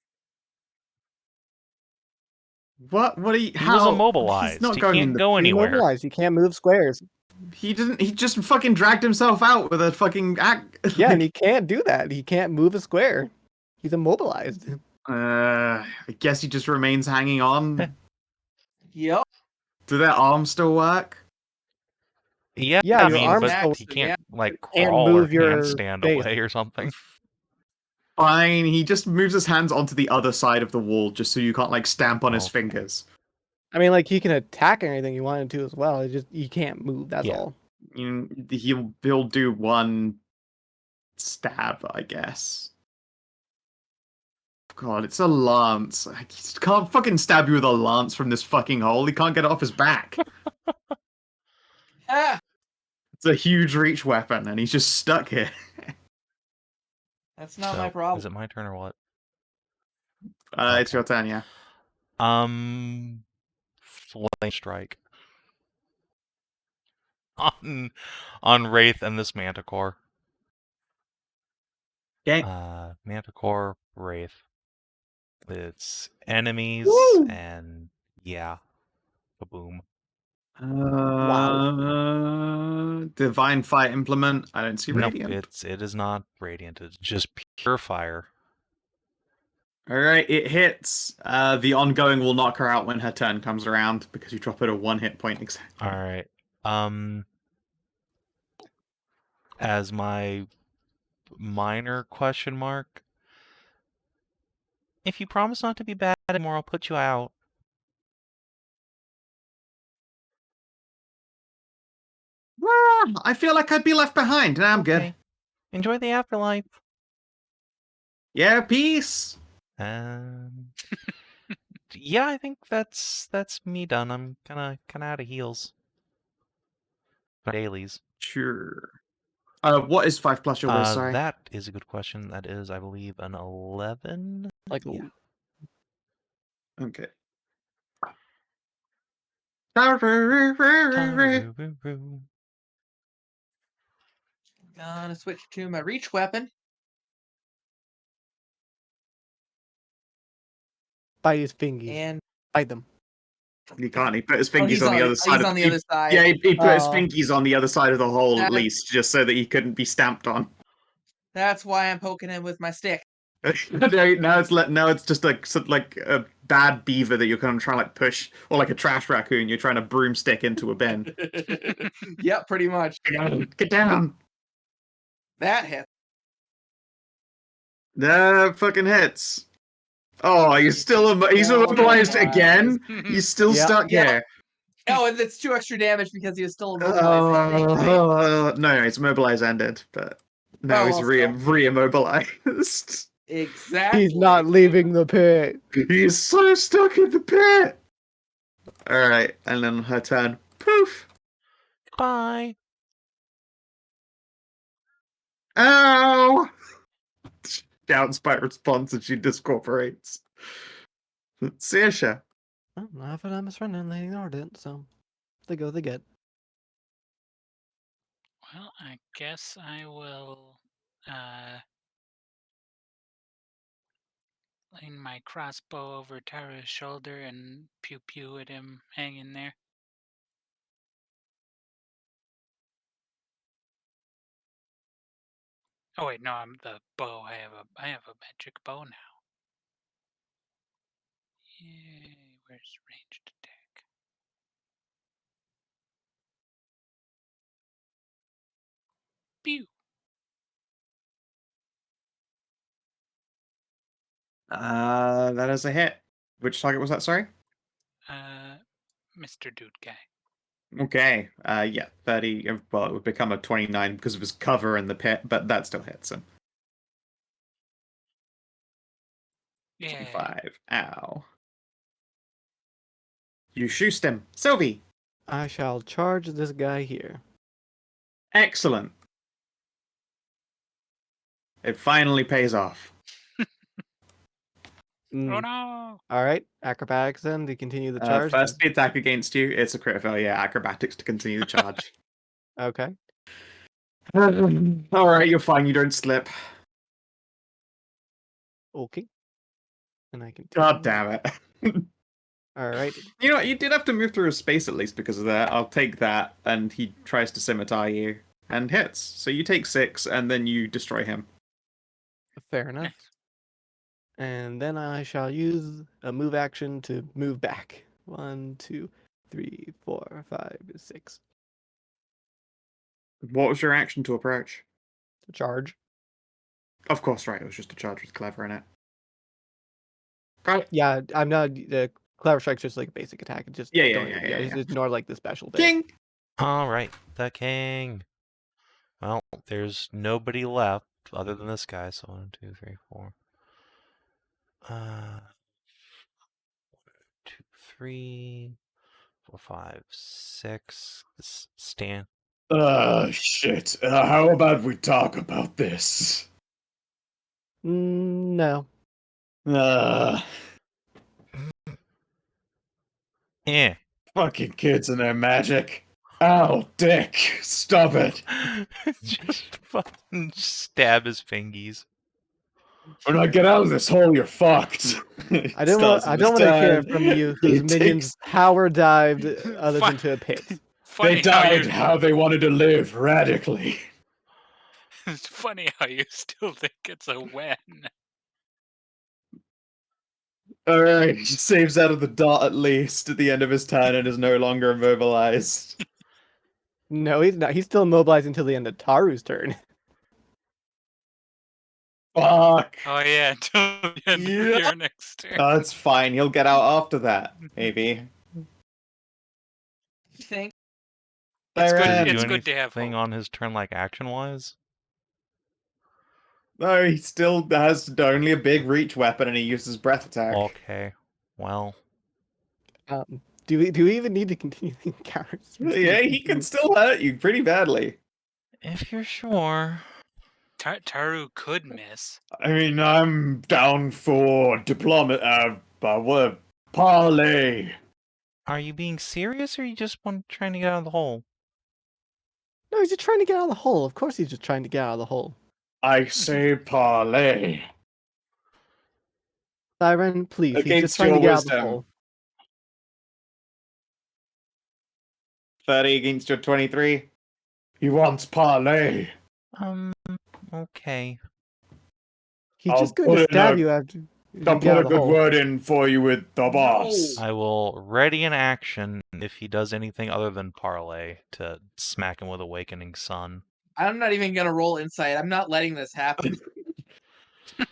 What? What are you? He how? was immobilized. He's not He going in can't the. go He's anywhere. immobilized. He can't move squares. He didn't. He just fucking dragged himself out with a fucking act. Yeah, and he can't do that. He can't move a square. He's immobilized. I guess he just remains hanging on. Yep. Do their arms still work? Yeah, Yeah, I your mean, arms but still- he can't like can't crawl or move your handstand face. away or something. Fine. He just moves his hands onto the other side of the wall, just so you can't like stamp on his Okay. fingers. I mean, like he can attack anything he wanted to as well. It's just he can't move. That's Yeah. all. He'll do one stab, I guess. God, it's a lance. He can't fucking stab you with a lance from this fucking hole. He can't get it off his back. Ah, It's a huge reach weapon, and he's just stuck here. that's not So, my problem. Is it my turn or what? It's Okay. your turn, yeah. Flame strike on Wraith and this Manticore. Okay. Manticore, Wraith. It's enemies Woo! and yeah, kaboom. Divine Fight implement. I don't see Nope, radiant. it is not radiant. It's just pure fire. All right, it hits. The ongoing will knock her out when her turn comes around because you drop it a 1 hit point exactly. All right. As my minor question mark, if you promise not to be bad anymore, I'll put you out. Well, I feel like I'd be left behind. Nah, I'm good. Okay. Enjoy the afterlife. Yeah, peace. Yeah, I think that's me done. I'm kind of out of heals. Dailies. Sure. What is 5 plus your whiz? Sorry. That is a good question. That is, I believe, an 11. Like, Yeah. Okay. Tahru. Gonna switch to my reach weapon. bite his fingies. And Bite them. He can't. He put his oh, fingies he's on the other he's side. on the other side. Yeah, he put his Oh. fingies on the other side of the hole at That- least, just so that he couldn't be stamped on. That's why I'm poking him with my stick. now it's just like a bad beaver that you're kind of trying to like push, or like a trash raccoon you're trying to broomstick into a bin. Yep, pretty much. Get down. That hit. That fucking hits. Oh, he's immobilized again. He's still Yep. stuck Yep. here. Oh, and it's 2 extra damage because he was still immobilized. I think, right? No, it's immobilized ended, but now Oh, he's well, re-immobilized. Exactly. He's not leaving the pit. He's so stuck in the pit. All right, and then her turn. Poof. Bye. Ow! Shouts by response and she discorporates. Saoirse. Oh, not if I'm his friend and they ignored it, so they go they get. Well, I guess I will lean my crossbow over Tara's shoulder and pew pew at him hanging there. Oh wait, no, I'm the bow. I have a magic bow now. Yay, where's ranged attack? Pew. That is a hit. Which target was that, sorry? Mr. Dude Guy. Okay. Yeah, 30. Well, it would become a 29 because of his cover in the pit, but that still hits him. Yeah. 25. Ow. You shoost him. Sylvie. I shall charge this guy here. Excellent. It finally pays off. Oh no! All right, acrobatics then to continue the charge. First the attack against you, it's a crit failure. Acrobatics to continue the charge. Okay. All right, you're fine. You don't slip. Okay. And I can. God damn it. All right. You know what? You did have to move through a space at least because of that. I'll take that. And he tries to scimitar you and hits. So you take 6 and then you destroy him. Fair enough. And then I shall use a move action to move back. 1, 2, 3, 4, 5, 6. What was your action to approach? To charge. Of course, right. It was just a charge with clever in it. Got it. Yeah, I'm not. The clever strike's just like a basic attack. It's just Yeah. Just ignore like the special bit. King! All right, the king. Well, there's nobody left other than this guy. So 1, 2, 3, 4. 1, 2, 3, 4, 5, 6. Stand. Shit. How about we talk about this? No. Eh. Fucking kids and their magic. Ow, dick. Stop it. Just fucking stab his fingies. When I get out of this hole, you're fucked. I don't want to hear from you whose minions power dived others Fuck. into a pit. Funny how they wanted to live, radically. It's funny how you still think it's a win. Alright, he saves out of the dot at least at the end of his turn and is no longer immobilized. No, he's not. He's still immobilized until the end of Tahru's turn. Fuck! Oh yeah, until the end Yeah. of your next turn. That's fine, he'll get out after that, maybe. You think? It's good. Does he It's do good to have anything hope. on his turn, like action-wise? No, he still has only a big reach weapon and he uses breath attack. Okay, well, Do we even need to continue the encounters? Yeah, he can still hurt you pretty badly. if you're sure. Tahru could miss. I mean, I'm down for parley. Are you being serious, or are you just trying to get out of the hole? No, he's just trying to get out of the hole. Of course he's just trying to get out of the hole. I say parley. Thyrenne, please, he's Against just trying to your get out of the wisdom. hole. 30 against your 23. He wants parley. Okay. He's I'll just going put to in stab a- you after you I'll get out put a of the good hole. word in for you with the boss. I will ready an action if he does anything other than parlay to smack him with Awakening Sun. I'm not even gonna roll insight. I'm not letting this happen.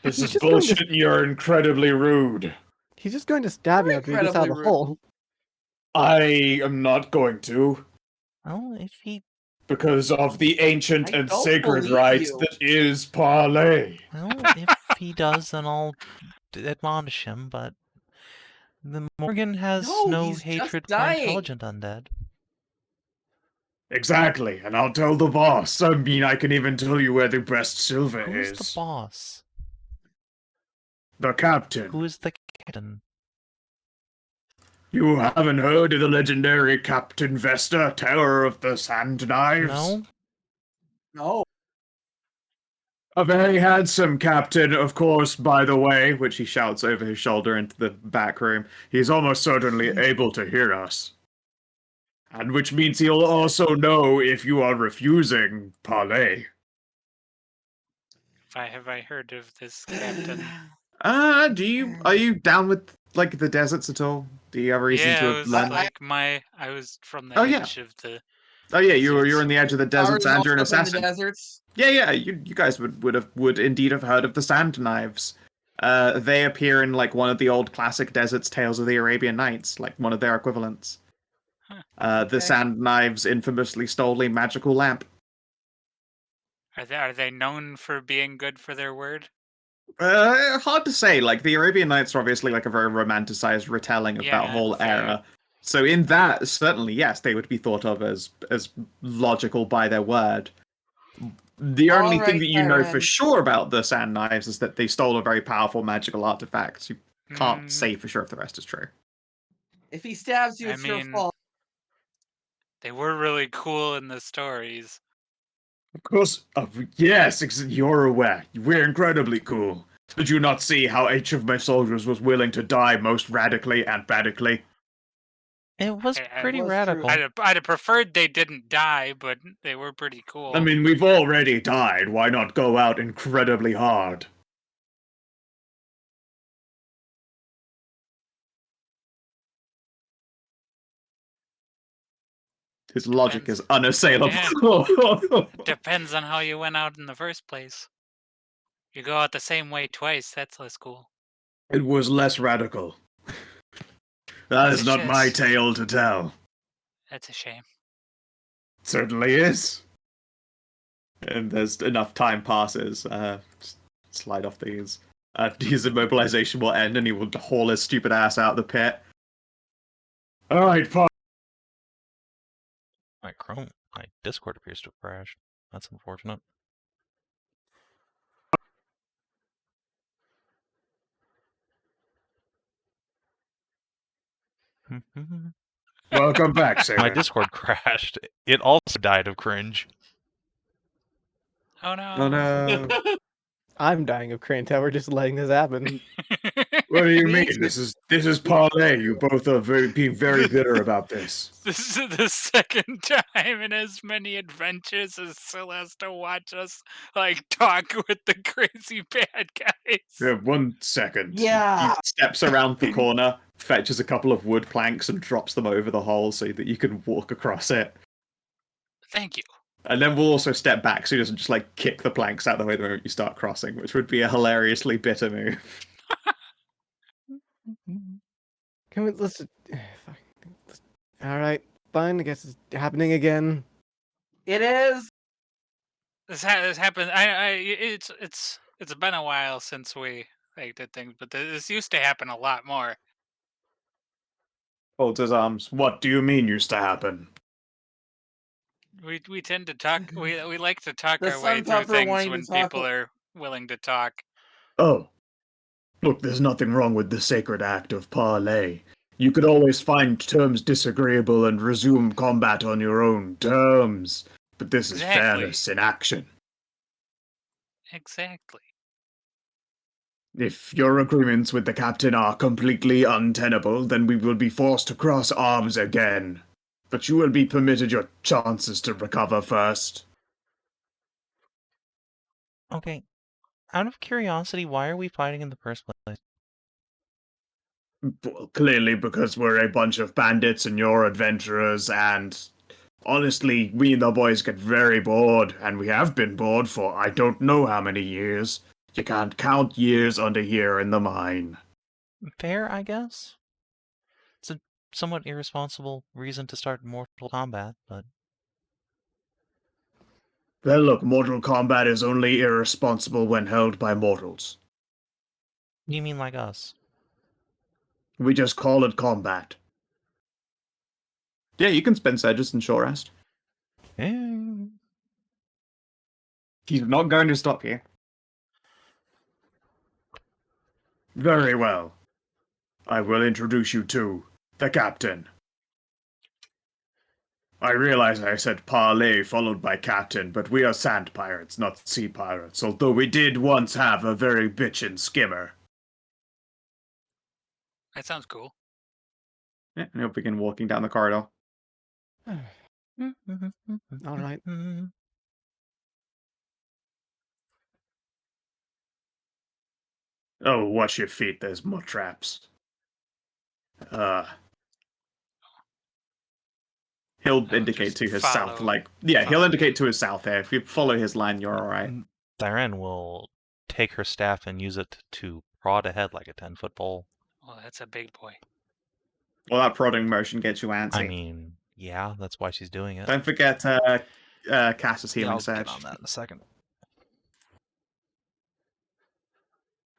This He's is just going to- bullshit and you're incredibly rude. He's just going to stab you You're after he gets out of the incredibly rude. hole. I am not going to, Well, if he because of the ancient I and don't sacred believe right you. that is parley. if he does, then I'll admonish him. But the Morgan has No, no he's just hatred for dying. intelligent undead. Exactly, and I'll tell the boss. I mean, I can even tell you where the best silver Who's is. the boss? The captain. Who is the captain? You haven't heard of the legendary Captain Vesta, Terror of the Sand Knives? No? No. A very handsome captain, of course, by the way, which he shouts over his shoulder into the back room. He's almost certainly able to hear us. And which means he'll also know if you are refusing parley. Have I heard of this captain? Are you down with, like, the deserts at all? Do you have a reason Yeah, to I have was learned? I was from the Oh, yeah. edge of the. Oh yeah, you're deserts. on the edge of the deserts Tahru's and you're an also in assassin. the deserts. Yeah, you guys would indeed have heard of the Sand Knives. They appear in like one of the old classic deserts tales of the Arabian Nights, like one of their equivalents. The Okay. Sand Knives infamously stole a magical lamp. Are they known for being good for their word? Hard to say. Like the Arabian Nights are obviously like a very romanticized retelling of that Yeah, whole fair. era. So in that, certainly yes, they would be thought of as logical by their word. The only Alright, thing that you know for Thyrenne. sure about the Sand Knives is that they stole a very powerful magical artifact. You can't Mm, say for sure if the rest is true. If he stabs you, I it's your mean- fault. They were really cool in the stories. Of course, yes, you're aware. We're incredibly cool. Did you not see how each of my soldiers was willing to die most radically and badically? It was I pretty was true. radical. I'd have preferred they didn't die, but they were pretty cool. I mean, we've already died. Why not go out incredibly hard? His logic is unassailable. Depends on how you went out in the first place. You go out the same way twice, that's less cool. It was less radical. That That's is a not my shit. tale to tell. That's a shame. Certainly is. And there's enough time passes. Just slide off these. His immobilization will end and he will haul his stupid ass out of the pit. Alright, fine. My Discord appears to have crashed. That's unfortunate. Welcome back, My Savin. Discord crashed. It also died of cringe. Oh no. Oh no. I'm dying of cringe. How we're just letting this happen. What do you Me mean? too. This is parlay. You both are being very bitter about this. This is the second time in as many adventures as Celeste to watch us talk with the crazy bad guys. 1 second. Yeah. He steps around the corner, fetches a couple of wood planks, and drops them over the hole so that you can walk across it. Thank you. And then we'll also step back so he doesn't just kick the planks out of the way the moment you start crossing, which would be a hilariously bitter move. Can we fuck. All right, fine. I guess it's happening again. It is. This happened. It's been a while since we did things, but this used to happen a lot more. Holds his arms. What do you mean used to happen? We tend to talk. We like to talk The our way through Sunpuppy things wanting to when talk people are willing to talk. Oh. Look, there's nothing wrong with the sacred act of parley. You could always find terms disagreeable and resume combat on your own terms. But this is Exactly. fairness in action. Exactly. If your agreements with the captain are completely untenable, then we will be forced to cross arms again. But you will be permitted your chances to recover first. Okay. Out of curiosity, why are we fighting in the first place? Well, clearly because we're a bunch of bandits and you're adventurers, and honestly, we and the boys get very bored, and we have been bored for I don't know how many years. You can't count years under here in the mine. Fair, I guess? It's a somewhat irresponsible reason to start Mortal Kombat, but... Well, look, Mortal Kombat is only irresponsible when held by mortals. You mean like us? We just call it combat. Yeah, you can spend Sedges and short rest. Eh. He's not going to stop you. Very well. I will introduce you to the captain. I realize I said parley followed by captain, but we are sand pirates, not sea pirates, although we did once have a very bitchin' skimmer. That sounds cool. Yeah, and he'll begin walking down the corridor. All right. Oh, watch your feet, there's more traps. He'll indicate just to his follow- south, he'll follow indicate to his south here. If you follow his line, you're alright. Thyrenne will take her staff and use it to prod ahead like a 10-foot pole. Well, that's a big boy. Well, that prodding motion gets you antsy. I mean, yeah, that's why she's doing it. Don't forget Cass's healing I'll surge. get on that in a second.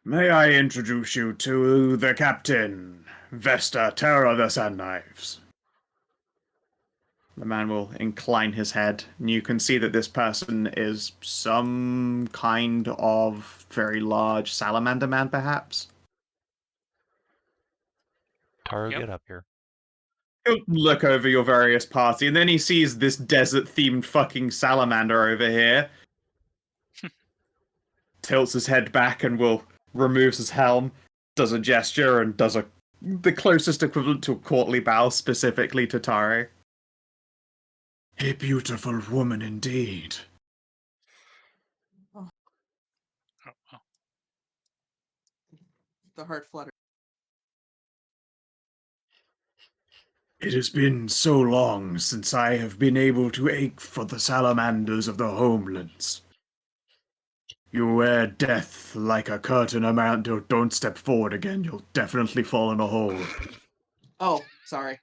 May I introduce you to the captain, Vesta, Terror of the Sand Knives. The man will incline his head, and you can see that this person is some kind of very large salamander man, perhaps. Tahru, Yep. get up here. He'll look over your various party, and then he sees this desert-themed fucking salamander over here. Tilts his head back and removes his helm, does a gesture, and does the closest equivalent to a courtly bow specifically to Tahru. A beautiful woman indeed. Oh, oh. The heart flutter. It has been so long since I have been able to ache for the salamanders of the homelands. You wear death like a curtain around. Don't step forward again. You'll definitely fall in a hole. Oh, sorry.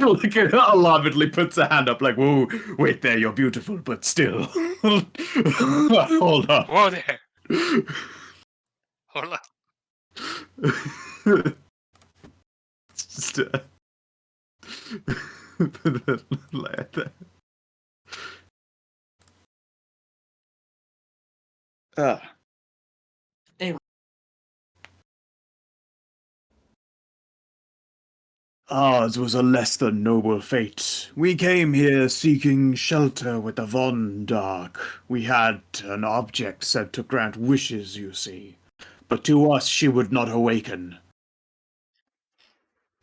Like alarmedly puts a hand up like, whoa, wait there, you're beautiful, but still. Hold up. Whoa there. Hold up. Just, put that layer there. Anyway. Ours was a less than noble fate. We came here seeking shelter with the Von Dark. We had an object sent to grant wishes, you see. But to us she would not awaken.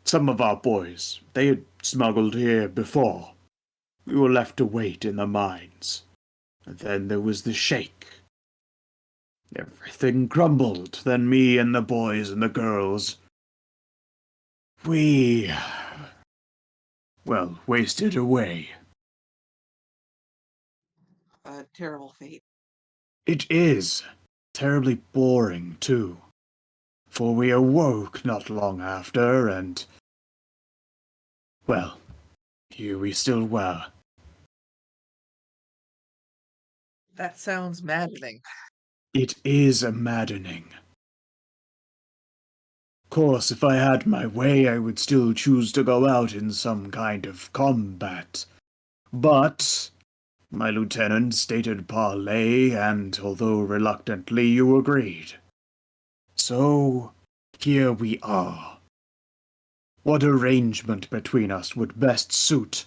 Some of our boys, they had smuggled here before. We were left to wait in the mines. And then there was the shake. Everything crumbled. Then me and the boys and the girls, we, well, wasted away. A terrible fate. It is. Terribly boring, too. For we awoke not long after, and, well, here we still were. That sounds maddening. It is maddening. Of course, if I had my way, I would still choose to go out in some kind of combat. But my lieutenant stated parley, and although reluctantly, you agreed. So, here we are. What arrangement between us would best suit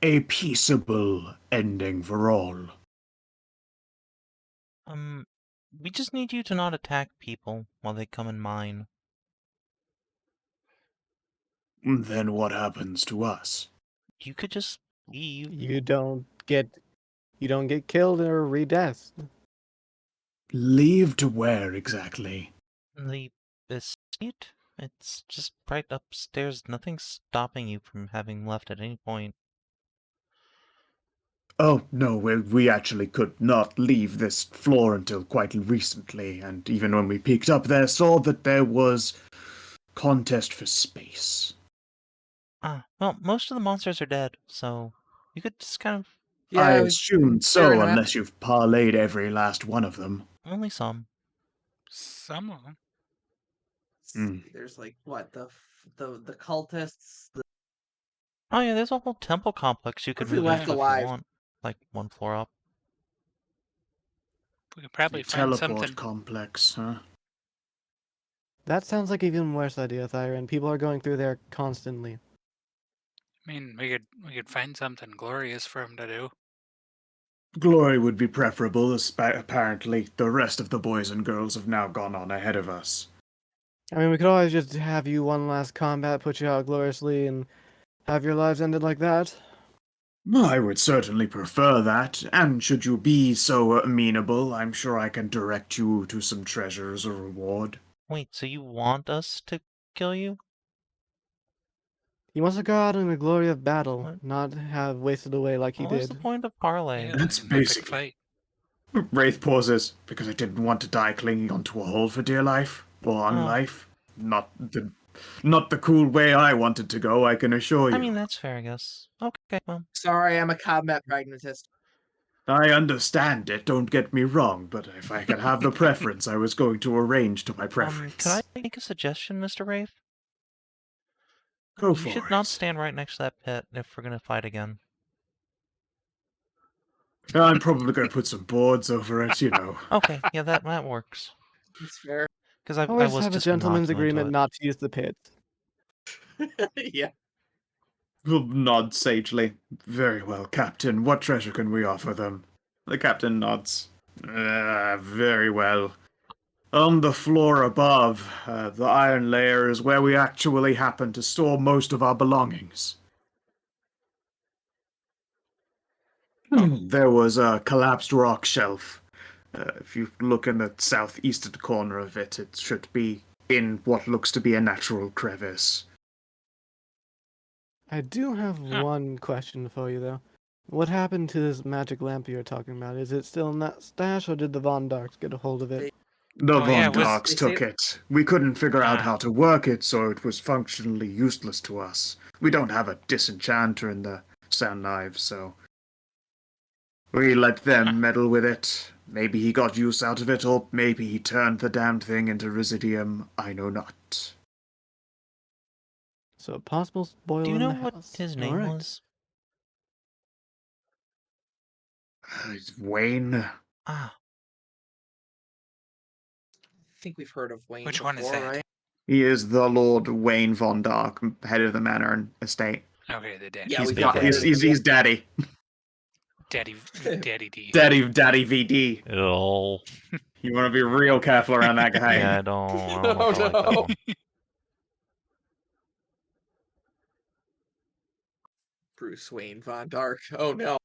a peaceable ending for all? We just need you to not attack people while they come in mine. Then what happens to us? You could just leave. You don't get killed or re-death. Leave to where exactly? The estate? It's just right upstairs. Nothing's stopping you from having left at any point. Oh, no, we actually could not leave this floor until quite recently, and even when we peeked up there, saw that there was contest for space. Well, most of the monsters are dead, so you could just kind of... I Yeah, assumed fair so, enough. unless you've parlayed every last one of them. Only some. Some of them. There's like what the cultists. Oh yeah, there's a whole temple complex you could If we move left into if alive? you want. Like one floor up. We could probably The find teleport something. complex, huh? That sounds like an even worse idea, Thyrenne. People are going through there constantly. I mean, we could find something glorious for him to do. Glory would be preferable, apparently the rest of the boys and girls have now gone on ahead of us. I mean, we could always just have you one last combat, put you out gloriously, and have your lives ended like that. I would certainly prefer that, and should you be so amenable, I'm sure I can direct you to some treasure as a reward. Wait, so you want us to kill you? He wants to go out in the glory of battle, What? not have wasted away like he What was did. the point of parlay? Yeah, That's like an epic basically- fight. Wraith pauses, because I didn't want to die clinging onto a hole for dear life, or on Oh. life. Not the cool way I wanted to go, I can assure you. I mean, that's fair, I guess. Okay, well, Sorry, I'm a combat pragmatist. I understand it, don't get me wrong, but if I could have the preference, I was going to arrange to my preference. could I make a suggestion, Mr. Wraith? Go You for should it. not stand right next to that pit if we're gonna fight again. I'm probably going to put some boards over it, you know. Okay, yeah, that works. It's fair. Because I Always was have a just gonna knock gentleman's you into agreement it. not to use the pit. Yeah. He'll nod sagely. Very well, Captain. What treasure can we offer them? The captain nods. Very well. On the floor above, the iron layer is where we actually happen to store most of our belongings. There was a collapsed rock shelf. If you look in the southeastern corner of it, it should be in what looks to be a natural crevice. I do have Huh. one question for you, though. What happened to this magic lamp you were talking about? Is it still in that stash, or did the Von Darks get a hold of it? The Oh, Von yeah, it was- Darks they took say- it. We couldn't figure out Ah. how to work it, so it was functionally useless to us. We don't have a disenchanter in the Sound Knives, so we let them Huh. meddle with it. Maybe he got use out of it, or maybe he turned the damned thing into residium. I know not. So a possible spoil Do you in know the what house. his name Alright. was? Wayne? Ah, I think we've heard of Wayne Which before, one is that? right? He is the Lord Wayne Von Dark, head of the manor and estate. Okay, the daddy. Yeah, he's, we've got- he's, daddy. he's Daddy D. Daddy VD. oh. You want to be real careful around that guy. Yeah, I don't know Oh, if I like that no. one. Bruce Wayne Von Dark. Oh no.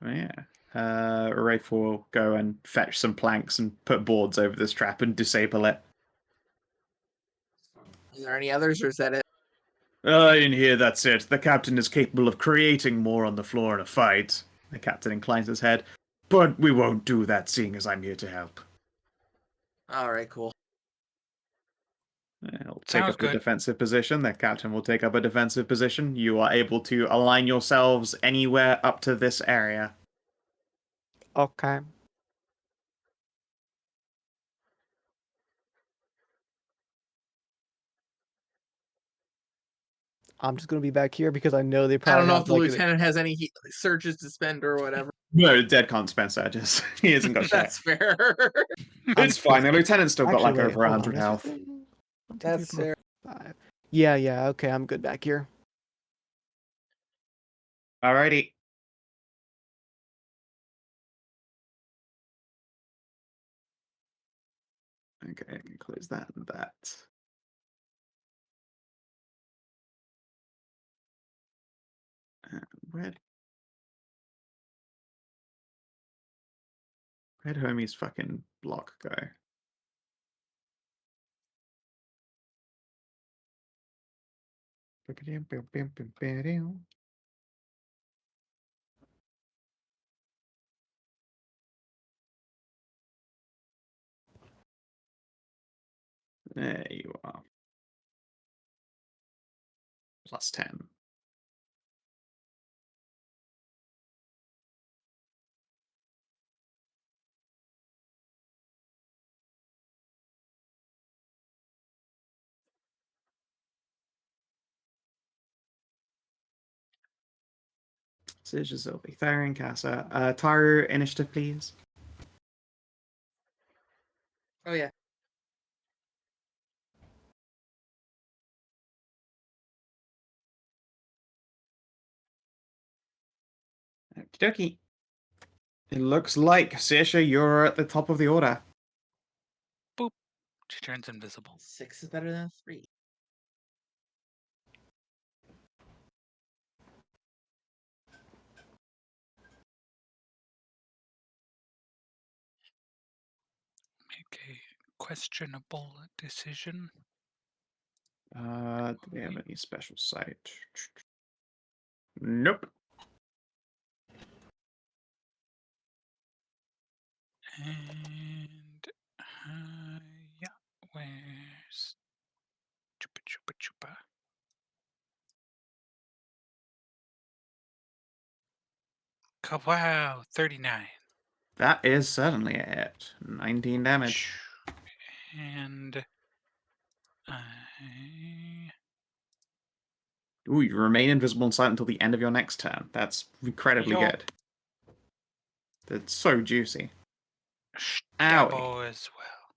Oh, yeah. Rafe will go and fetch some planks and put boards over this trap and disable it. Is there any others, or is that it? In here, that's it. The captain is capable of creating more on the floor in a fight. The captain inclines his head. But we won't do that, seeing as I'm here to help. All right, cool. He'll take Sounds up a good. defensive position. The captain will take up a defensive position. You are able to align yourselves anywhere up to this area. Okay. I'm just gonna be back here because I know they I probably don't know have if the like lieutenant has any searches to spend or whatever. No, dead can't spend surges. He hasn't got shit. That's fair. It's fine. The lieutenant's still got Actually, like wait, over hold on 100 a health. second. 1, 2, 3, That's 4, fair. 5. Yeah, okay, I'm good back here. Alrighty. Okay, I can close that and that. Where'd Hermes' fucking block go? There you are. Plus 10. Saoirse, Sylvie, Thyrenne, Casa. Tahru, initiative, please. Oh yeah. Okie dokie. It looks like, Saoirse, you're at the top of the order. She turns invisible. 6 is better than 3. Make a questionable decision. Do they have any special sight? Nope. And yeah, where's chupa chupa chupa? Wow, 39. That is certainly a hit. 19 damage. And Ooh, you remain invisible in sight until the end of your next turn. That's incredibly Yup. good. That's so juicy. Stabbo as well.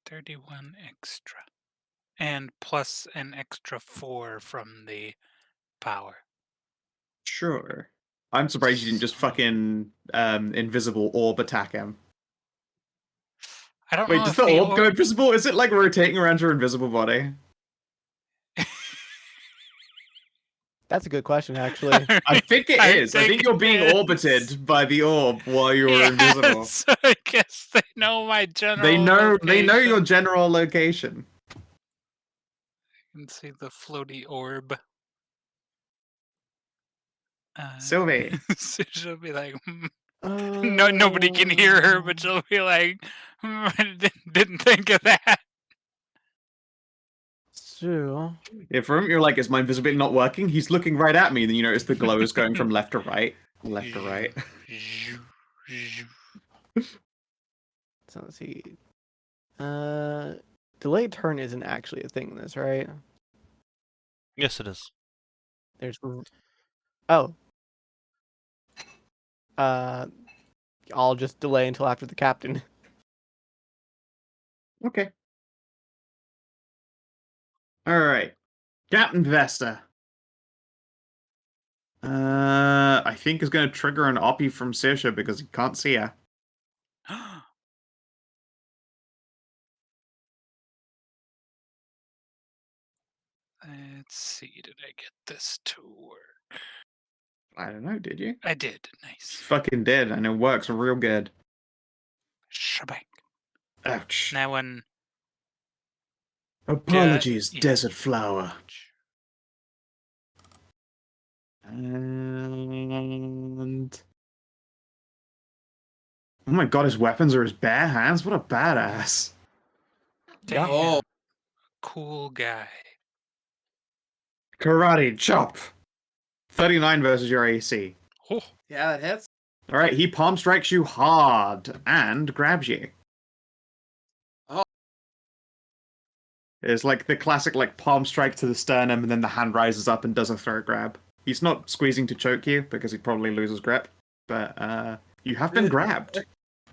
31 extra. And plus an extra 4 from the power. Sure. I'm surprised you didn't just fucking invisible orb attack him. I don't Wait, know does if the the orb go invisible? Is it like rotating around your invisible body? That's a good question, actually. I think it is. I think you're being it is. orbited by the orb while you're invisible. Yes, I guess they know my general They know location. your general location. You can see the floaty orb. Sylvie. So she'll be like, no, nobody can hear her, but she'll be like, I didn't think of that. So, If from you're like, is my invisibility not working? He's looking right at me, then you notice the glow is going from left to right. Left to right. so let's see. Delayed turn isn't actually a thing in this, right? Yes, it is. There's oh. I'll just delay until after the captain. Okay. Alright. Captain Vesta. I think is going to trigger an Oppie from Saoirse because he can't see her. Let's see, did I get this to work? I don't know, did you? I did. Nice. Fucking did, and it works real good. Shebang. Ouch. Now when... Apologies, yeah. Desert Flower. And... Oh my god, his weapons are his bare hands? What a badass. Damn. Oh. Cool guy. Karate chop. 39 versus your AC. Oh. Yeah, that hits. Alright, he palm strikes you hard and grabs you. Oh. It's like the classic like palm strike to the sternum and then the hand rises up and does a throat grab. He's not squeezing to choke you because he'd probably lose his grip, but you have been grabbed.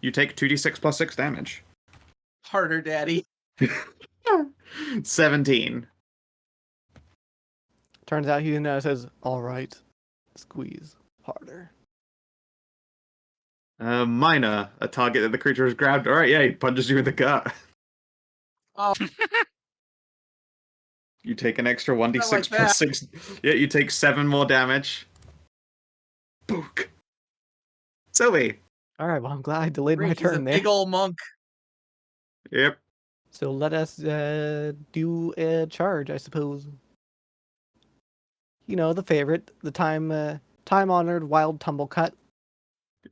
You take 2d6 plus 6 damage. Harder, daddy. 17. Turns out he now says, all right, squeeze harder. Minor, a target that the creature has grabbed. Alright, yeah, he punches you in the gut. Oh. You take an extra 1d6 like plus 6. Yeah, you take 7 more damage. Book. Sylvie. All right, well, I'm glad I delayed my He's a turn there. big old monk. Yep. So let us do a charge, I suppose. You know, the favorite, the time-honored wild tumble cut.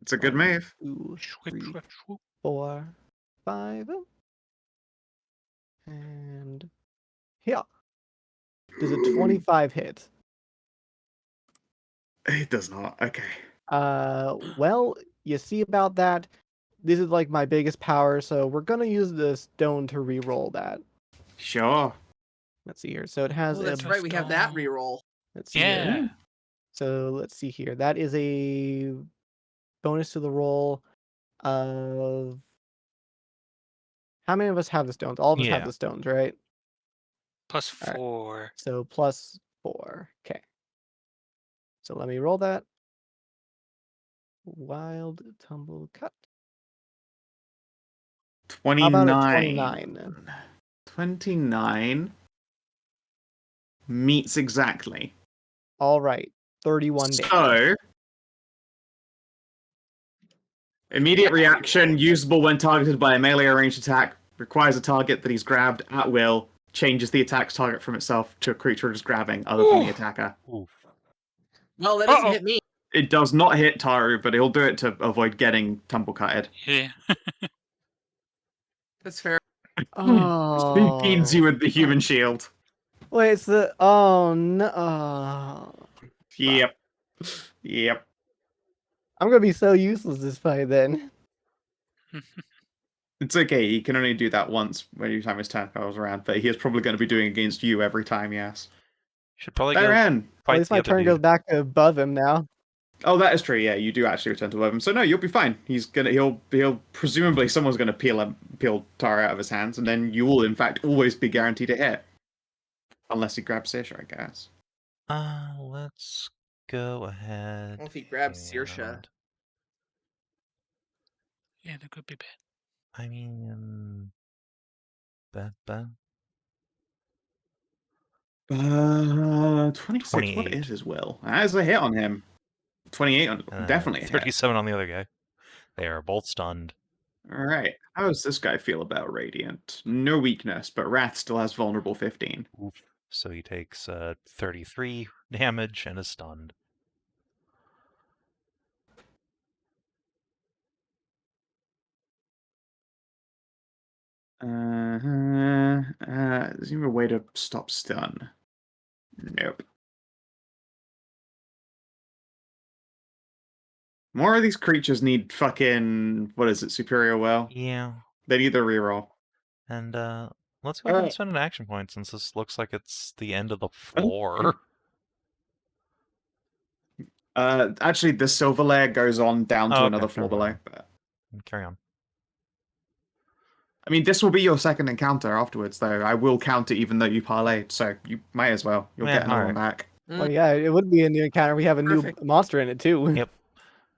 It's a good move. 2, Shwip, 3, shwip, shwoop. 4, 5. And yeah. Does a 25 hit? It does not. Okay. Well, you see about that. This is like my biggest power, so we're gonna use the stone to re-roll that. Sure. Let's see here. So it has Oh, that's a right. We have that Stone. reroll. let's see here. Yeah. So let's see here. That is a bonus to the roll of how many of us have the stones? All of us have Yeah. the stones, right? Plus All right. 4. So plus 4. Okay. So let me roll that. Wild tumble cut. 29. How about a 29? 29 meets exactly. All right. 31 damage. So, immediate reaction, usable when targeted by a melee or ranged attack, requires a target that he's grabbed at will, changes the attack's target from itself to a creature it is grabbing other than the Ooh. attacker. Oof. Well, that doesn't Uh-oh. hit me. It does not hit Tahru, but he'll do it to avoid getting tumble cutted. Yeah. That's fair. He Oh. beans you with the human shield. Wait, it's the oh no. Oh. Yep. Yep. I'm gonna be so useless this fight then. It's okay, he can only do that once every time his turn goes around, but he is probably going to be doing against you every time, yes. Should probably go Thyrenne! At fight least the my other turn dude. goes back to above him now. Oh, that is true, yeah, you do actually return to 11. So no, you'll be fine. He'll presumably someone's gonna peel Tara out of his hands, and then you will in fact always be guaranteed a hit. Unless he grabs Saoirse, I guess. Let's go ahead. Well, if he grabs Saoirse. and- Yeah, that could be bad. I mean, bad. 26, what 28. is his will? That is a hit on him. 28 on And definitely a hit. 37 on the other guy. They are both stunned. Alright, how does this guy feel about Radiant? No weakness, but Wrath still has vulnerable 15. Oof. So he takes 33 damage and is stunned. Is there a way to stop stun? Nope. More of these creatures need fucking, what is it, superior will? Yeah. They need the reroll. And let's go ahead and Alright. spend an action point since this looks like it's the end of the floor. Actually, the silver layer goes on down to Oh, okay, another floor never below. mind. But, Carry on. I mean, this will be your second encounter afterwards, though. I will count it even though you parlayed, so you might as well. You'll Yeah, get another one alright. back. Well, yeah, it would be a new encounter. We have a Perfect. new monster in it too. Yep.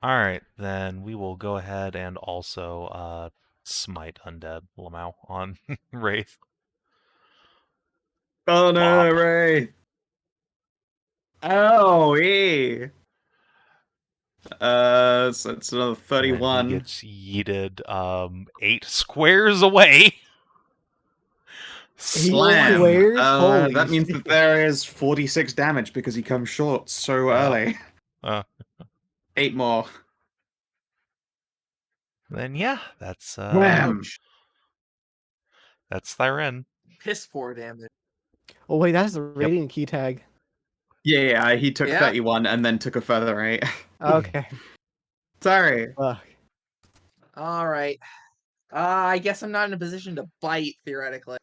Alright, then we will go ahead and also smite Undead Lamau on Wraith. Oh no, Bop. Ray! Oh, so it's another And 31. he gets yeeted 8 squares away. Slam! Squares? Holy That means shit. that there is 46 damage because he comes short so early. Uh, 8 more. then yeah, that's Wham! Ouch. that's Thyrenne. Piss poor damage. Oh wait, that's the radiant key tag. Yeah, he took Yeah. 31 and then took a further 8. Okay. Sorry. Fuck. All right. I guess I'm not in a position to bite theoretically.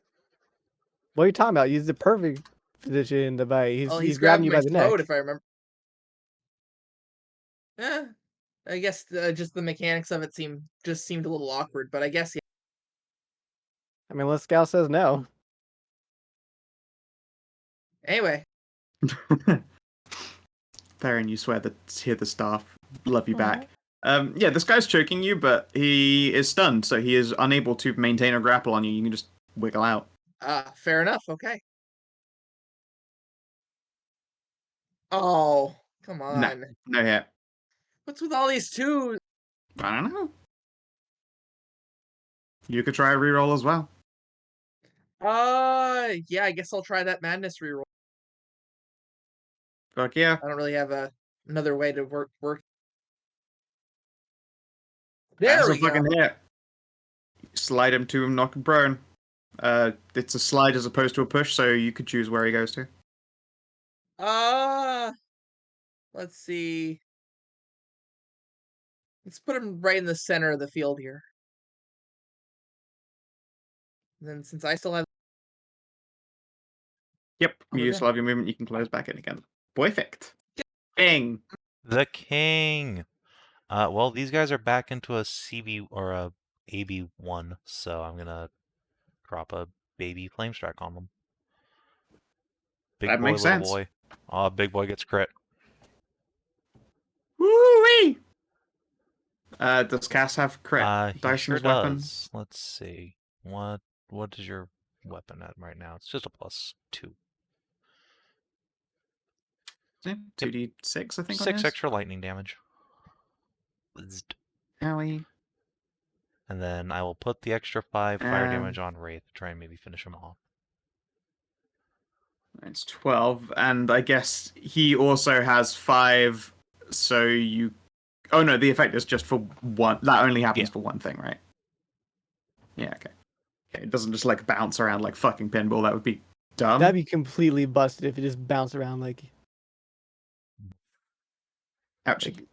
What are you talking about? He's the perfect position to bite. He's grabbing you my by the neck. throat if I remember. Eh, I guess just the mechanics of it seemed a little awkward, but I guess yeah. I mean, unless Scow says no. Anyway, Thyrenne, you swear to hear the staff. Love you back. Yeah, this guy's choking you, but he is stunned, so he is unable to maintain a grapple on you. You can just wiggle out. fair enough. Okay. Oh, come on. No hit. What's with all these twos? I don't know. You could try a reroll as well. Yeah, I guess I'll try that madness reroll. Fuck yeah. I don't really have another way to work. There That's we a fucking go. hit. Slide him to him, knock him prone. It's a slide as opposed to a push, so you could choose where he goes to. Let's see. Let's put him right in the center of the field here. And then since I still have Yep, Oh, you yeah. still have your movement, you can close back in again. Perfect. Bing! The king. Well, these guys are back into a CB or a AB1, so I'm gonna drop a baby flame strike on them. Big That boy, makes little sense. boy. Big boy gets crit. Woo-wee! Does Cass have crit He dice in sure his weapon? does. Let's see. What is your weapon at right now? It's just a +2. 2d6, I think. 6 extra lightning damage. Owie. And then I will put the extra 5 fire damage on Wraith to try and maybe finish him off. It's 12, and I guess he also has 5, so you... Oh no, the effect is just for one. That only happens for one thing, right? Yeah, okay. It doesn't just like bounce around like fucking pinball. That would be dumb. That'd be completely busted if it just bounced around like. Ouchie. Like,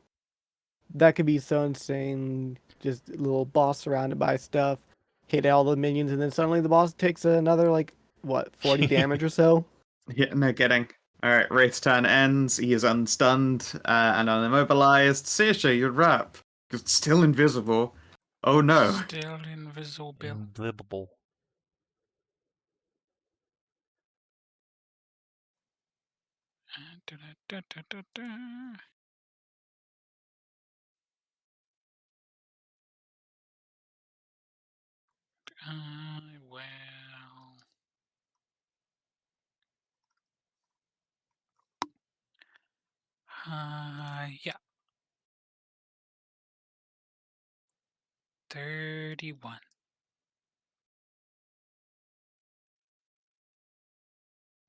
that could be so insane. Just a little boss surrounded by stuff, hit all the minions, and then suddenly the boss takes another like what 40 damage or so. Yeah, no kidding. Alright, Wraith's turn ends. He is unstunned and unimmobilized. Saoirse, you're up. You're still invisible. Oh no. Still invisible. Invisible. I will. Yeah. 31.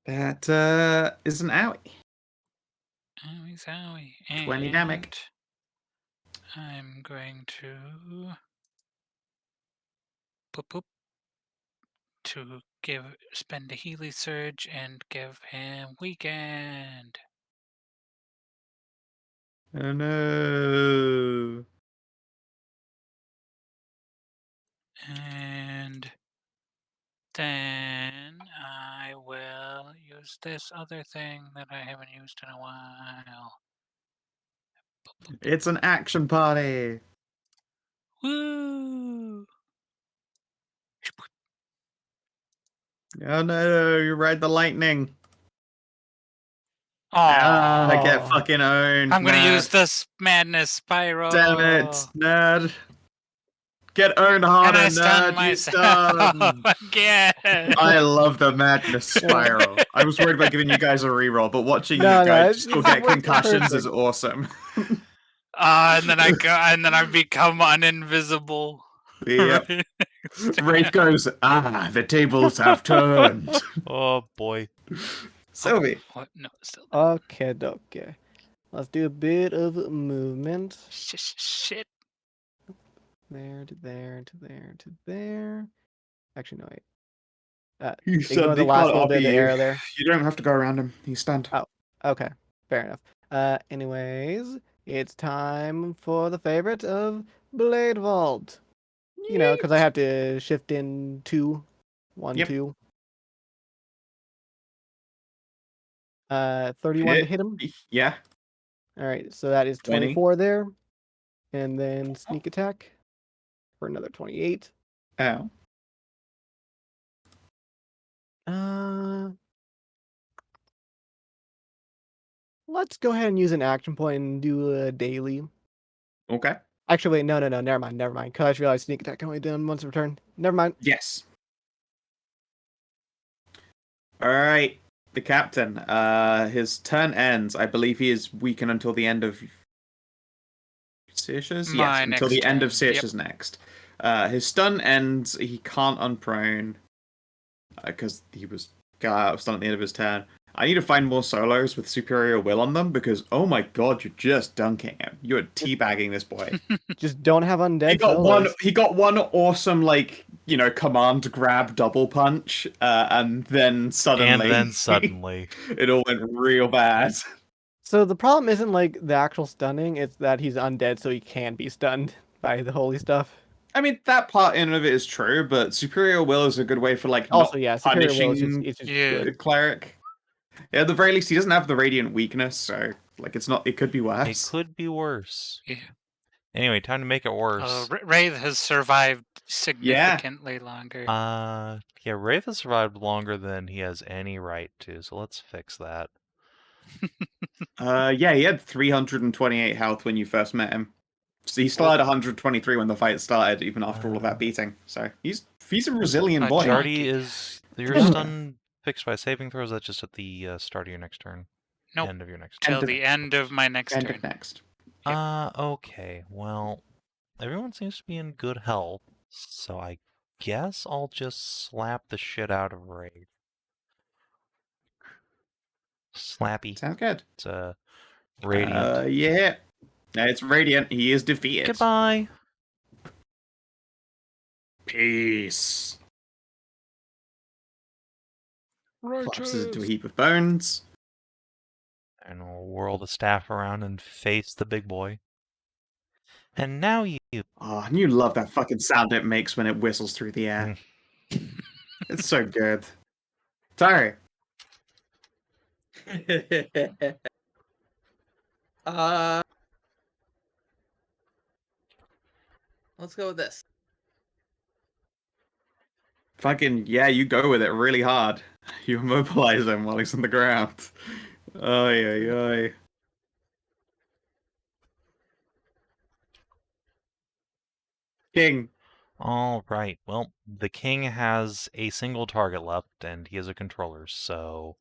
That is an owie. Owie zowie. 20 damage. I'm going to poop to spend a Healy Surge and give him Weekend. Oh no. And then I will use this other thing that I haven't used in a while. It's an action party. Woo! Oh no, you ride the lightning. Oh, I get fucking owned. I'm gonna nerd. use this madness spiral. Damn it, nerd. Get owned harder, And I stun nerd. You myself stun. again. I love the madness spiral. I was worried about giving you guys a reroll, but watching No, you no, guys it's still get worked concussions is perfect. awesome. And then I go, and then I become uninvisible. Yep. Wraith goes, the tables have turned. Oh boy. Sylvie. What? No, still. Okay. Let's do a bit of movement. Shit. There to there to there to there. Actually, no, wait. You Ignore the last little bit of the arrow there. You don't have to go around him. He's stunned. Oh, okay. Fair enough. Anyways, it's time for the favorite of Blade Vault. You know, because I have to shift in 2. 1, Yep. 2. 31 to hit him. Yeah. All right, so that is 20. 24 there. And then sneak attack for another 28. Oh. Let's go ahead and use an action point and do a daily. Okay. Actually, wait, no, never mind. Because I just realized sneak attack can only be done once a turn. Never mind. Yes. All right. The captain. His turn ends. I believe he is weakened until the end of Saoirse's? My Yes, until next the end of turn, Saoirse's next. His stun ends. He can't unprone because he was stunned at the end of his turn. I need to find more solos with superior will on them because, oh my god, you're just dunking him. You're teabagging this boy. Just don't have undead He got solos. He got one awesome, command grab double punch, and then suddenly, it all went real bad. So the problem isn't like the actual stunning; it's that he's undead, so he can be stunned by the holy stuff. I mean, that part in of it is true, but superior will is a good way for Also, not yeah, superior will is punishing just Yeah. the good. cleric. Yeah, at the very least, he doesn't have the radiant weakness, so it could be It worse. could be worse. Yeah. Anyway, time to make it worse. Wraith has survived significantly longer. Yeah, Wraith has survived longer than he has any right to, so let's fix that. Yeah, he had 328 health when you first met him. So he still had 123 when the fight started, even after all of that beating. So he's a resilient boy. Jardy, is your stun fixed by saving throws? That's just at the start of your next turn. Nope. End of your next turn. Till the end of my next End turn. of next. Okay. Well, everyone seems to be in good health, so I guess I'll just slap the shit out of Wraith. Slappy. Sounds good. It's radiant. Yeah. It's radiant. He is defeated. Goodbye. Peace. Collapses into a Righteous. heap of bones. And we'll whirl the staff around and face the big boy. And now you. Oh, and you love that fucking sound it makes when it whistles through the air. It's so good. Tahru. Let's go with this. Fucking, yeah, you go with it really hard. You immobilize him while he's on the ground. Oy, oy, oy. King. All right. Well, the king has a single target left, and he is a controller, so.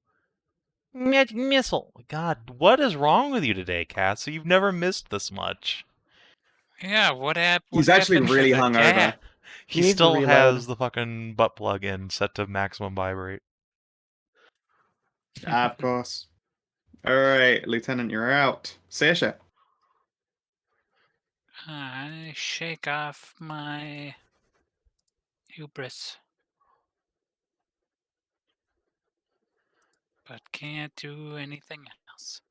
Magic missile. God, what is wrong with you today, Cassie? You've never missed this much. Yeah, what happened? He's actually really hungover. He needs to still reload. has the fucking butt plug in set to maximum vibrate. Of course. Alright, Lieutenant, you're out. Saoirse. I shake off my hubris. But can't do anything else.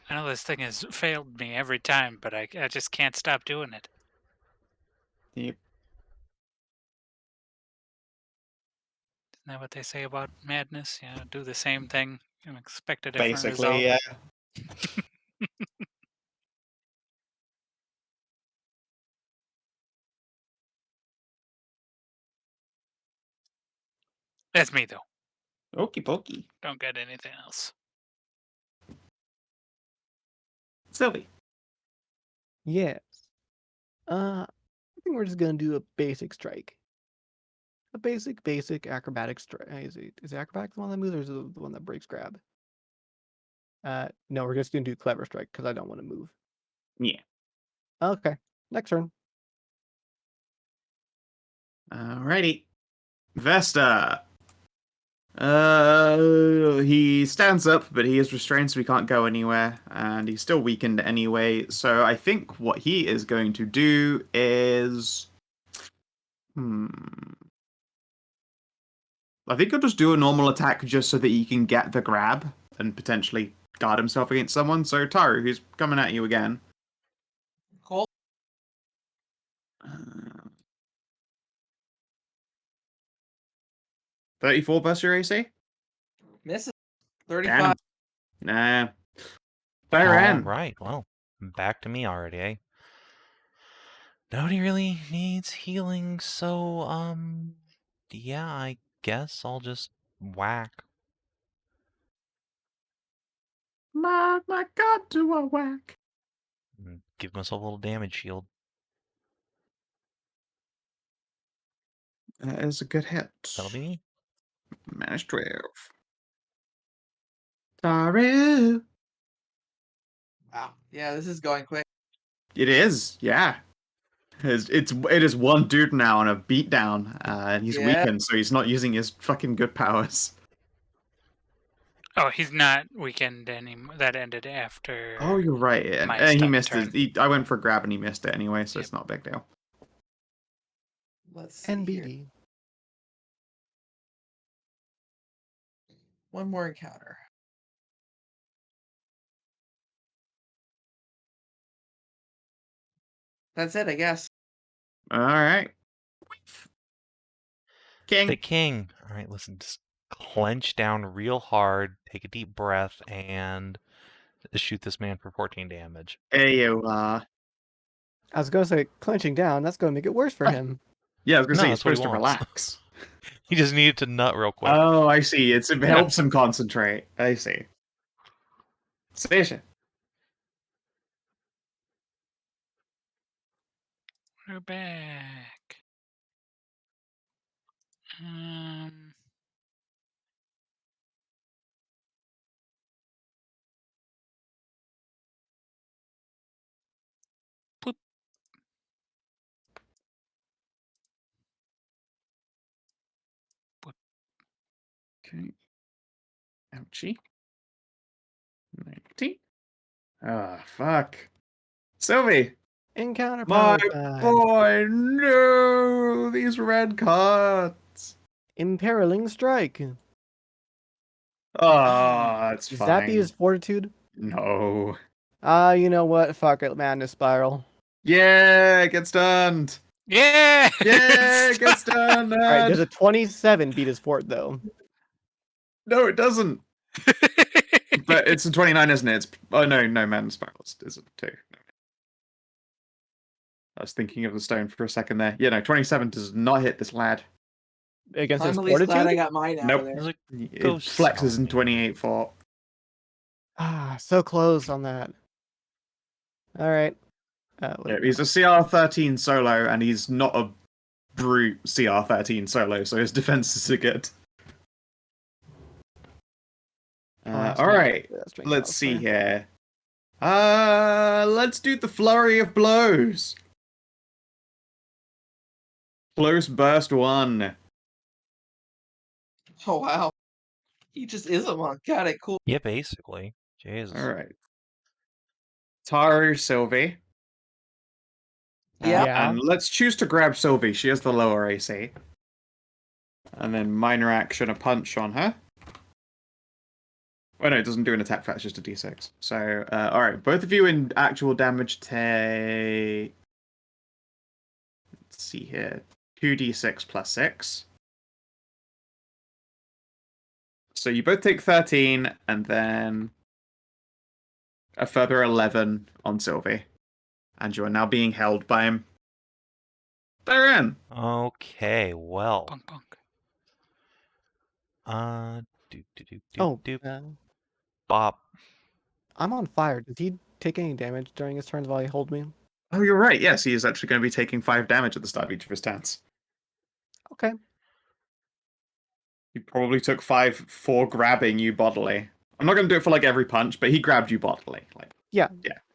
I know this thing has failed me every time, but I just can't stop doing it. Yep. Isn't that what they say about madness? You know, do the same thing and expect a different result. Basically, yeah. That's me though. Okie pokey. Don't get anything else. Sylvie. Yes. I think we're just gonna do a basic strike. A basic acrobatic strike. Is acrobatic the one that moves, or is it the one that breaks grab? No, we're just gonna do clever strike because I don't want to move. Yeah. Okay, next turn. Alrighty. Vesta. He stands up, but he is restrained, so he can't go anywhere, and he's still weakened anyway. So I think what he is going to do is, I think he'll just do a normal attack just so that he can get the grab and potentially guard himself against someone. So Tahru, who's coming at you again. Cool. 34 versus your AC? Misses. Damn. 35. Nah. All Thyrenne. right, well, back to me already, eh? Nobody really needs healing, so, yeah, I guess I'll just whack. My God, do I whack. And give myself a little damage shield. That is a good hit. That'll be me. Manage 12. Tahru. Wow. Yeah, this is going quick. It is, yeah. It is one dude now on a beatdown, and he's Yeah. weakened, so he's not using his fucking good powers. Oh, he's not weakened anymore. That ended after. Oh, you're right. And, my he stun missed turn. I went for a grab and he missed it anyway, so Yep. it's not a big deal. Let's see here. NBD. One more encounter. That's it, I guess. All right. King. The king. All right, listen, just clench down real hard, take a deep breath, and shoot this man for 14 damage. There you are. I was gonna say clenching down. That's gonna make it worse for him. Yeah, I was going to No, say he's that's what he supposed to wants. relax. He just needed to nut real quick. Oh, I see. It helps him concentrate. I see. Saoirse. We're back. Boop. Boop. Okay. Ouchie. 19. Ah, fuck. Sylvie. Encounter My power time. boy, no! These red cards. Imperiling strike. Oh, it's Is fine. that his fortitude? No. You know what? Fuck it, Madness Spiral. Yeah, it gets stunned. Yeah! Yeah, it gets stunned. All right, there's a 27 beat his fort though. No, it doesn't. But it's a 29, isn't it? Oh, no, man, Spirals is a 2. No. I was thinking of the stone for a second there. Yeah, no, 27 does not hit this lad. Against his I'm at least glad I fortitude? got mine out Nope. of there. There's a It Ghost flexes in zone, 28 fort. Ah, so close on that. All right. Yeah, he's a CR13 solo, and he's not a brute CR13 solo, so his defenses are good. All right, let's see here. Let's do the flurry of blows. Close burst 1. Oh, wow. He just is a monk. Got it. Cool. Yeah, basically. Jesus. All right. Tahru, Sylvie. Yeah. And let's choose to grab Sylvie. She has the lower AC. And then minor action, a punch on her. Oh no, it doesn't do an attack flat, it's just a d6. So, alright, both of you in actual damage take... Let's see here. 2d6 plus 6. So you both take 13, and then a further 11 on Sylvie. And you are now being held by him. Thyrenne! Okay, well. Bunk, bunk. Oh, Bop. I'm on fire. Does he take any damage during his turns while he holds me? Oh, you're right. Yes, he is actually going to be taking 5 damage at the start of each of his turns. Okay. He probably took 5 for grabbing you bodily. I'm not going to do it for like every punch, but he grabbed you bodily. Like, Yeah.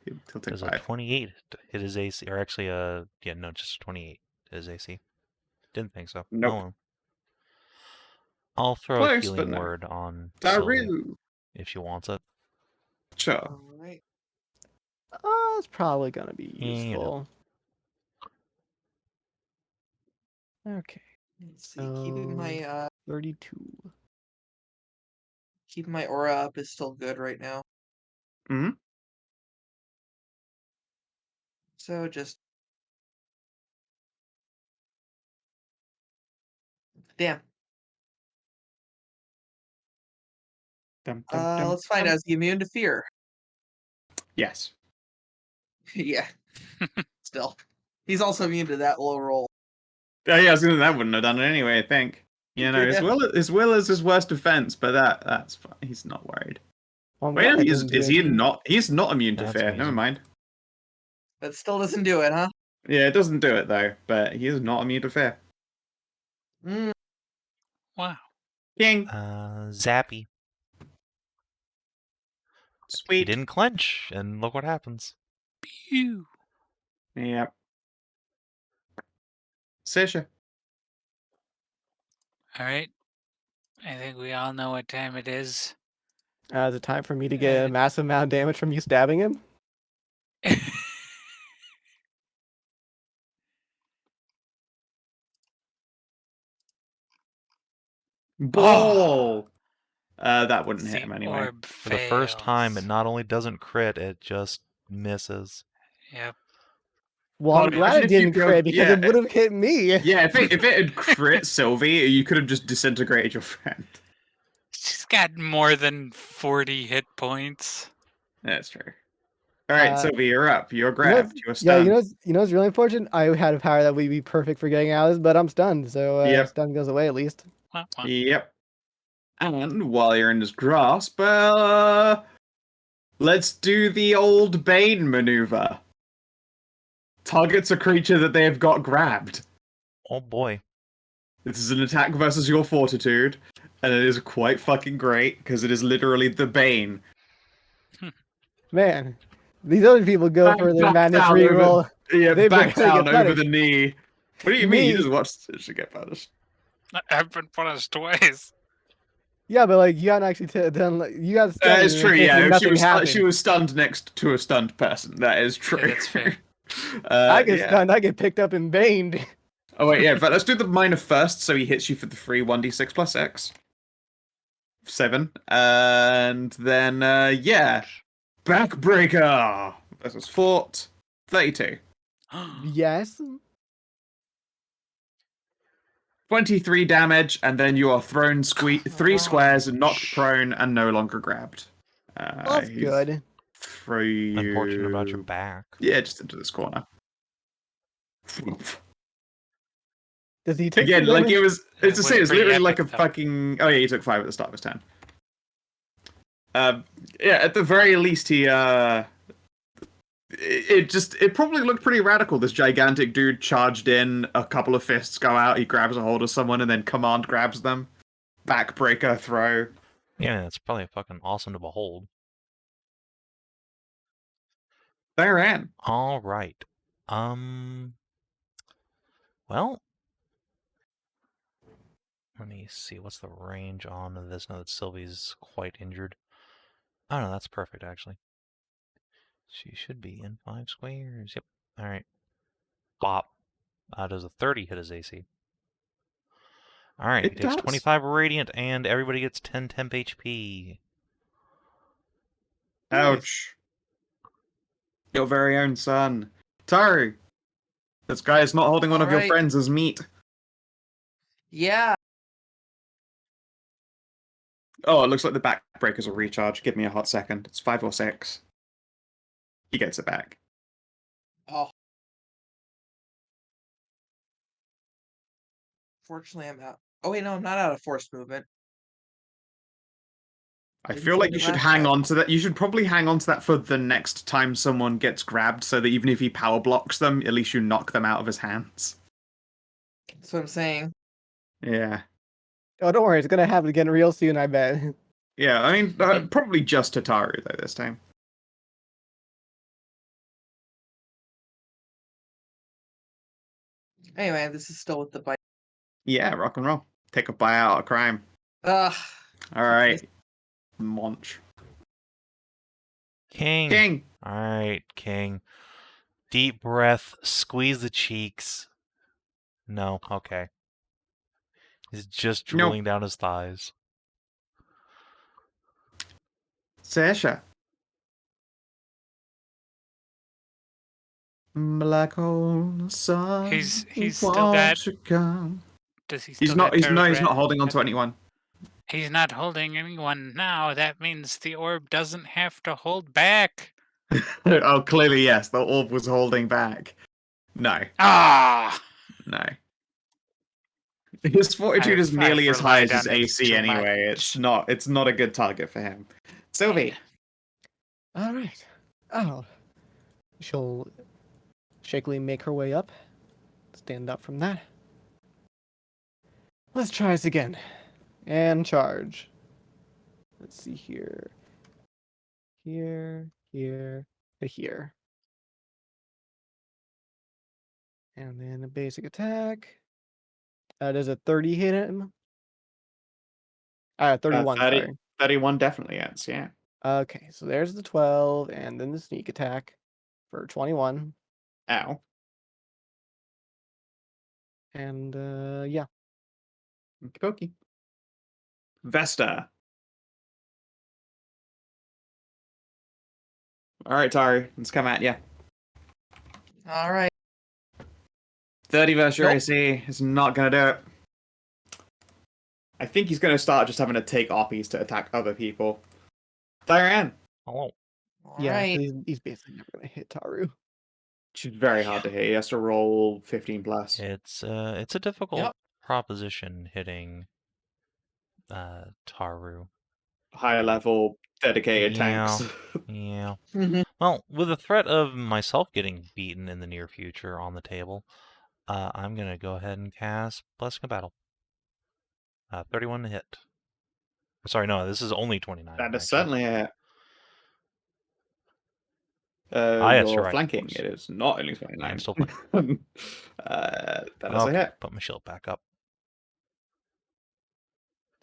he'll take Does a 5. 28 hit his AC? Or actually, yeah, no, just 28 hit his AC. Didn't think so. Nope. Oh, well. I'll throw a Close, healing but no. word on Sylvie Tahru. if she wants it. Sure. All right. It's probably gonna be Yeah, you know. useful. Okay. Let's see. Keeping my 32. keeping my aura up is still good right now. Hmm. So just damn. Let's find out. Is he immune to fear? Yes. Yeah. Still, he's also immune to that low roll. Yeah, I was gonna, that wouldn't have done it anyway, I think. You know, Yeah. his will is his worst defense, but that's fine. He's not worried. Well, I'm Wait, glad no, it doesn't do is he anything. not? He's not immune to That's fear. Never amazing. mind. That still doesn't do it, huh? Yeah, it doesn't do it though, but he is not immune to fear. Mm. Wow. King. Zappy. He Sweet. didn't clench, and look what happens. Pew. Yep. Saoirse. All right. I think we all know what time it is. Is it time for me to get a massive amount of damage from you stabbing him? Ball. That wouldn't hit The him anyway. orb For the first time, it fails. not only doesn't crit, it just misses. Yep. Well, Well, I'm glad imagine it if you didn't go- crit because yeah, it would have hit me. Yeah, if it had crit Sylvie, you could have just disintegrated your friend. She's got more than 40 hit points. That's true. All right, Sylvie, you're up. You're You know grabbed. what's- You're yeah, stunned. you know what's really unfortunate? I had a power that would be perfect for getting out of this, but I'm stunned, so Yep. stun goes away at least. Wah, wah. Yep. And while you're in his grasp, let's do the old Bane maneuver. Targets a creature that they have got grabbed. Oh boy. This is an attack versus your fortitude, and it is quite fucking great because it is literally the Bane. Man, these other people go for their madness down reroll. Yeah, They back barely down get over the punished. knee. What do you mean? You Me- just watched it get punished. I've been punished twice. Yeah, but like you got actually done. Like, you got stunned. It's and true. basically Yeah, nothing happened. she was stunned next to a stunned person. That is true. Yeah, that's fair. I get yeah. stunned. I get picked up and baned. Oh wait, yeah. But let's do the minor first. So he hits you for the free 1d6 plus X. 7, and then yeah, backbreaker versus fort 32. Yes. 23 damage, and then you are thrown 3 squares and knocked prone and no longer grabbed. That's he's good. Throw you. Unfortunate about your back. Yeah, just into this corner. Does he take Again, some like damage? it's the was same. It's pretty literally like a epic, though. fucking. Oh yeah, he took 5 at the start of his turn. Yeah, at the very least, he it probably looked pretty radical. This gigantic dude charged in, a couple of fists go out, he grabs a hold of someone, and then command grabs them. Backbreaker throw. Yeah, it's probably fucking awesome to behold. Thyrenne. All right. Well, let me see. What's the range on this? Now that Sylvie's quite injured. Oh no, that's perfect actually. She should be in 5 squares. Yep. All right. Bop. Does a 30 hit his AC? All right. He takes 25 radiant, and everybody gets 10 temp HP. Ouch. Your very own son. Tahru. This guy is not holding one of your Alright. friends as meat. Yeah. Oh, it looks like the backbreakers will recharge. Give me a hot second. It's 5 or 6. He gets it back. Oh. Fortunately, I'm out. Oh wait, no, I'm not out of forced movement. I Didn't feel see like it you should last hang time. on to that. You should probably hang on to that for the next time someone gets grabbed, so that even if he power blocks them, at least you knock them out of his hands. That's what I'm saying. Yeah. Oh, don't worry, it's gonna happen again real soon, I bet. Yeah, I mean, probably just to Tahru, though, this time. Anyway, this is still with the bite. Yeah, rock and roll. Take a bite out of crime. Ugh. Alright. Munch. King. King! Alright, King. Deep breath, squeeze the cheeks. No, okay. He's just drooling down his thighs. Saoirse. Black hole sun. He's still got. to come. Does he He's still not. got He's no. He's Thyrenne? not holding on to anyone. He's not holding anyone now. That means the orb doesn't have to hold back. Oh, clearly yes. The orb was holding back. No. Ah! No. His fortitude is I've nearly as high as relied his on it AC too anyway. It's not. It's not a good target for him. Sylvie. All right. Oh, she'll shakily make her way up. Stand up from that. Let's try this again. And charge. Let's see here. Here, here, and here. And then a basic attack. Does a 30 hit him? 31, 30, sorry. 31 definitely hits. Yeah. Okay, so there's the 12, and then the sneak attack for 21. Ow. And, yeah. Okie dokie. Vesta. All right, Tahru. Let's come at you. All right. 30 versus your Nope. AC is not going to do it. I think he's going to start just having to take oppies to attack other people. Thyrenne. Hello. All Yeah, right. he's basically never going to hit Tahru. She's very hard to hit. He has to roll 15 plus. It's a difficult proposition hitting Tahru. Higher level, dedicated tanks. Yeah. Mhm. Well, with the threat of myself getting beaten in the near future on the table, I'm gonna go ahead and cast Blessing of Battle. 31 to hit. Sorry, no, this is only 29. That is actually. certainly a hit. Yes, you're You're right, flanking. of course. It is not only 29. Yeah, I'm still flanking. That is a Okay, hit. put my shield back up.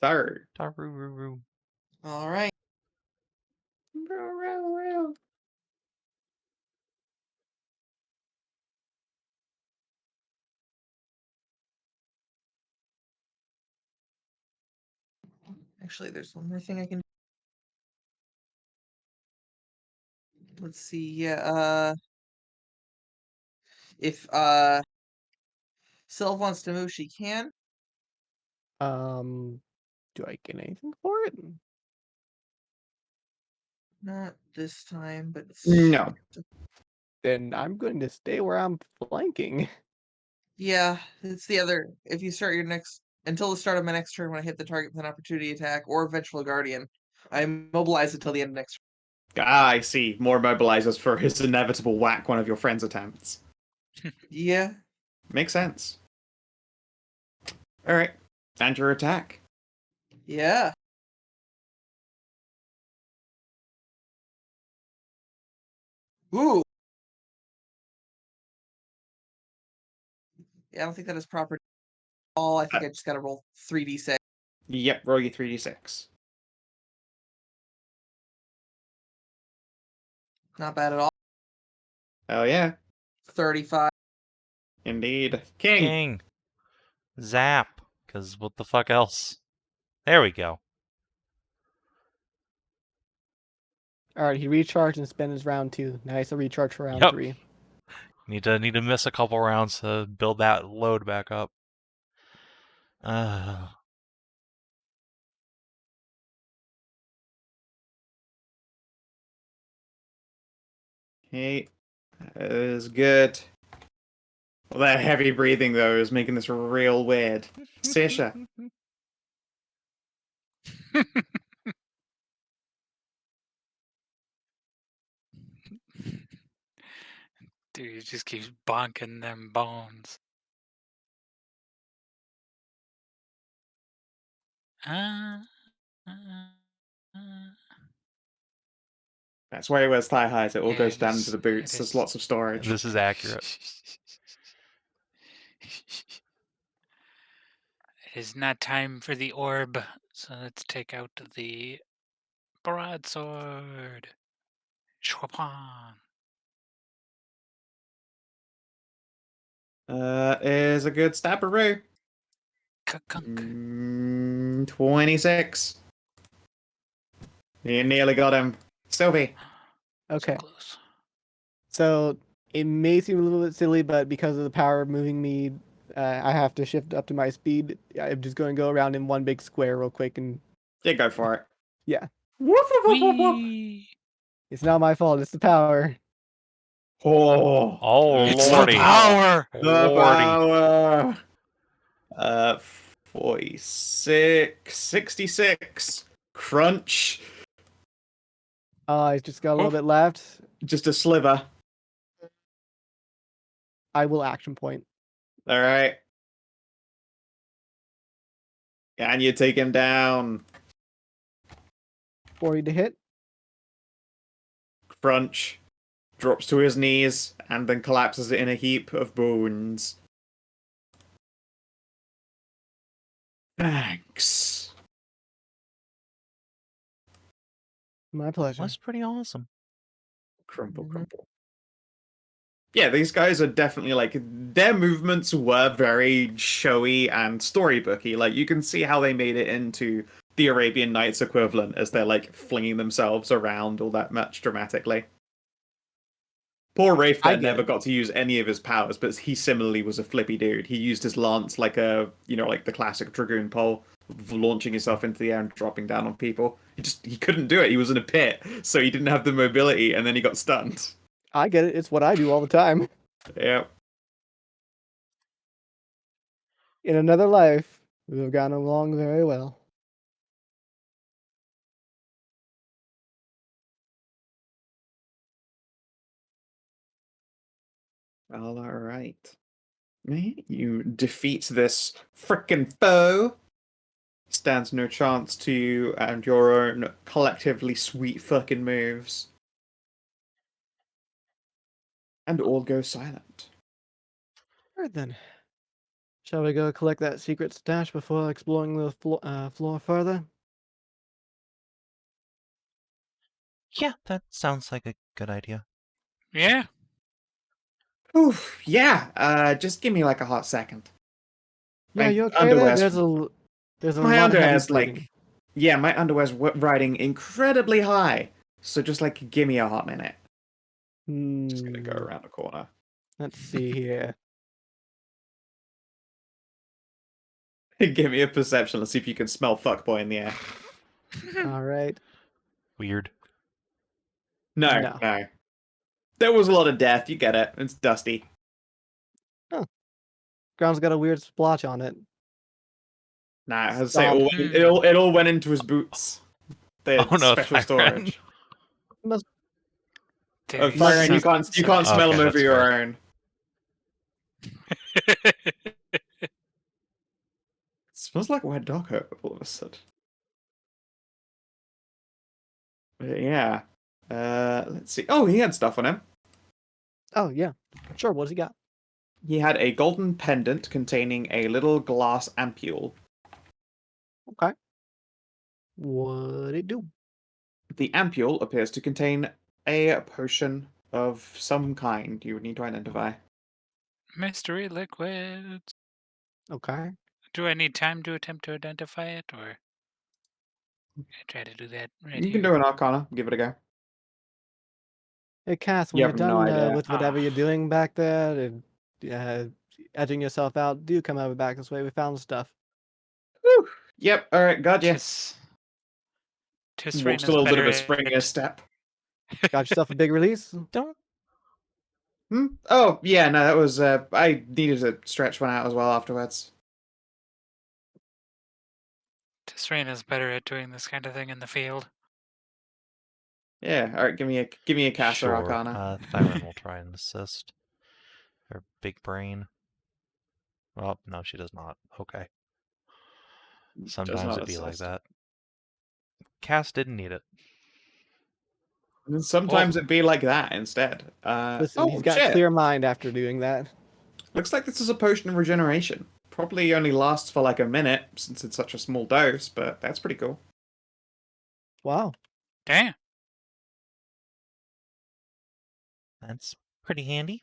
Third. Tahru. All right. Actually, there's one more thing I can. Let's see. Yeah. If Sylv wants to move, she can. Do I get anything for it? Not this time, but No. Then I'm going to stay where I'm flanking. yeah, it's the other. If you start your next until the start of my next turn, when I hit the target with an opportunity attack or Vengeful Guardian, I mobilize until the end of next. Ah, I see. More mobilizers for his inevitable whack one of your friend's attempts. Yeah. Makes sense. Alright. And your attack. Yeah. Ooh. Yeah, I don't think that is proper. All I think I just got to roll 3d6. Yep, roll your 3d6. Not bad at all. Hell yeah. 35. Indeed. King. Zap. Because what the fuck else? There we go. Alright, he recharged and spent his round 2. Now he's a recharge for round Yep. 3. Need to miss a couple rounds to build that load back up. Okay. That is good. Well, that heavy breathing, though, is making this real weird. Saoirse. Dude, he just keeps bonking them bones. Uh, uh, uh. That's why he wears thigh highs. It all Yeah, goes it down is- to the it boots. There's is- lots of storage. This is accurate. It is not time for the orb, so let's take out the broadsword. Chopin. Is a good stabberoo. Kunk. 26. You nearly got him. Sylvie. So Okay. close. So it may seem a little bit silly, but because of the power moving me, I have to shift up to my speed. I'm just going to go around in one big square real quick, and Yeah, go for it. yeah, Woof, woof, woof, woof, woof. Whee! it's not my fault. It's the power. Oh, Oh, It's the lordy. power! the Lordy. power. 46, 66. Crunch. I just got a little Oh. bit left. Just a sliver. I will action point. All right. Can you take him down? 40 to hit. Crunch. Drops to his knees and then collapses in a heap of bones. Thanks. My pleasure. That's pretty awesome. Crumple, Mhm. crumple. Yeah, these guys are definitely like their movements were very showy and storybooky. Like you can see how they made it into the Arabian Nights equivalent as they're like flinging themselves around all that much dramatically. Poor Rafe I there get never it. got to use any of his powers, but he similarly was a flippy dude. He used his lance like a, like the classic dragoon pole, launching himself into the air and dropping down on people. He couldn't do it. He was in a pit, so he didn't have the mobility, and then he got stunned. I get it. It's what I do all the time. Yeah. In another life, we have gotten along very well. All right. You defeat this frickin' foe. Stands no chance to you and your own collectively sweet fucking moves. And all go silent. Alright then. Shall we go collect that secret stash before exploring the floor further? Yeah, that sounds like a good idea. Yeah. Oof, yeah, just give me like a hot second. Yeah, My you okay there? underwear's- There's a My lot of heavy underwear's breathing. like, yeah, my underwear's riding incredibly high. So just like, give me a hot minute. Just gonna go around the corner. Let's see here. Give me a perception. Let's see if you can smell fuckboy in the air. All right. Weird. No, No. no. There was a lot of death. You get it. It's dusty. Ground's got a weird splotch on it. Nah, as I say, Stop. it all went into his boots. They had Oh, no, special Thyrenne. storage. Dude, Oh, he's Thyrenne, you so- can't so smell Okay, them over that's your fair. own. It smells like wet dog hair all of a sudden. But yeah. Let's see. Oh, he had stuff on him. Oh yeah. Sure. What's he got? He had a golden pendant containing a little glass ampule. Okay. What'd it do? The ampule appears to contain a potion of some kind you would need to identify. Mystery liquids. Okay. Do I need time to attempt to identify it, or I try to do that right You here? can do an arcana. Give it a go. Hey, Cass, when You you're have no done idea. with whatever you're Ah. doing back there and edging yourself out, do come over back this way. We found stuff. Whew. Yep, alright, got you. Tisrena's Walks a little bit of a better springier at- step. Got yourself a big release? Don't. Hmm? Oh, yeah, no, that was, I needed to stretch one out as well afterwards. Tisrena's better at doing this kind of thing in the field. Yeah, alright, give me a caster Sure. arcana. Thyrenne will try and assist. Her big brain. Well, no, she does not. Okay. Does Sometimes not it'd be like assist. that. Cass didn't need it. And sometimes Oh. it'd be like that instead. Listen, he's got shit. clear mind after doing that. Looks like this is a potion of regeneration. Probably only lasts for like a minute since it's such a small dose, but that's pretty cool. Wow. Damn. That's pretty handy.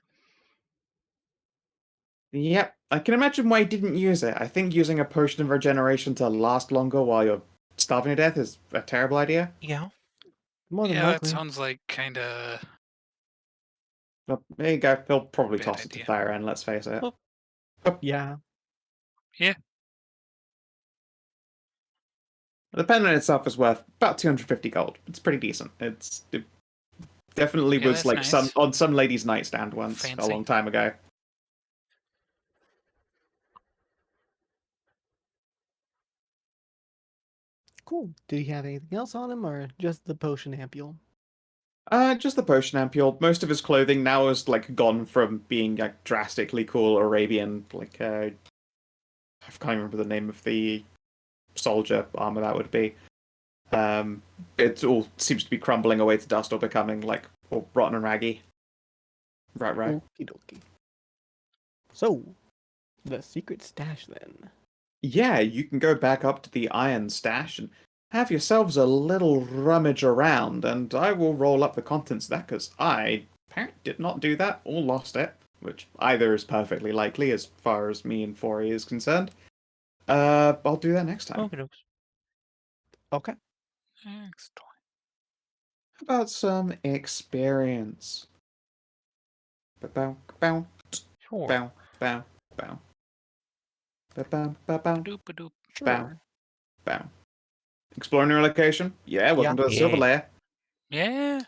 Yep, I can imagine why he didn't use it. I think using a potion of regeneration to last longer while you're starving to death is a terrible idea. Yeah. More than Yeah, that likely. sounds like kind of Well, there you go. He'll probably Bad toss it to idea. Thyrenne, let's face it. Oh. Yeah. The pendant itself is worth about 250 gold. It's pretty decent. It definitely Yeah, was that's like nice. on some lady's nightstand once a Fancy. long time ago. Cool. Did he have anything else on him, or just the potion ampule? Just the potion ampule. Most of his clothing now is like gone from being like drastically cool Arabian, like I can't remember the name of the soldier armor that would be. It all seems to be crumbling away to dust or becoming like all rotten and raggy. Right. Okie dokie. So, the secret stash then. Yeah, you can go back up to the iron stash and have yourselves a little rummage around, and I will roll up the contents of that because I apparently did not do that or lost it, which either is perfectly likely as far as me and Fori is concerned. I'll do that next time. Okay, dokes. Okay. Excellent. How about some experience? Bow, bow, Sure. bow, bow, bow. Bow, bow, bow, Doop-a-doop. bow, Sure. bow. Exploring your location? Yeah, welcome to the Silver Yeah. Layer. Yeah.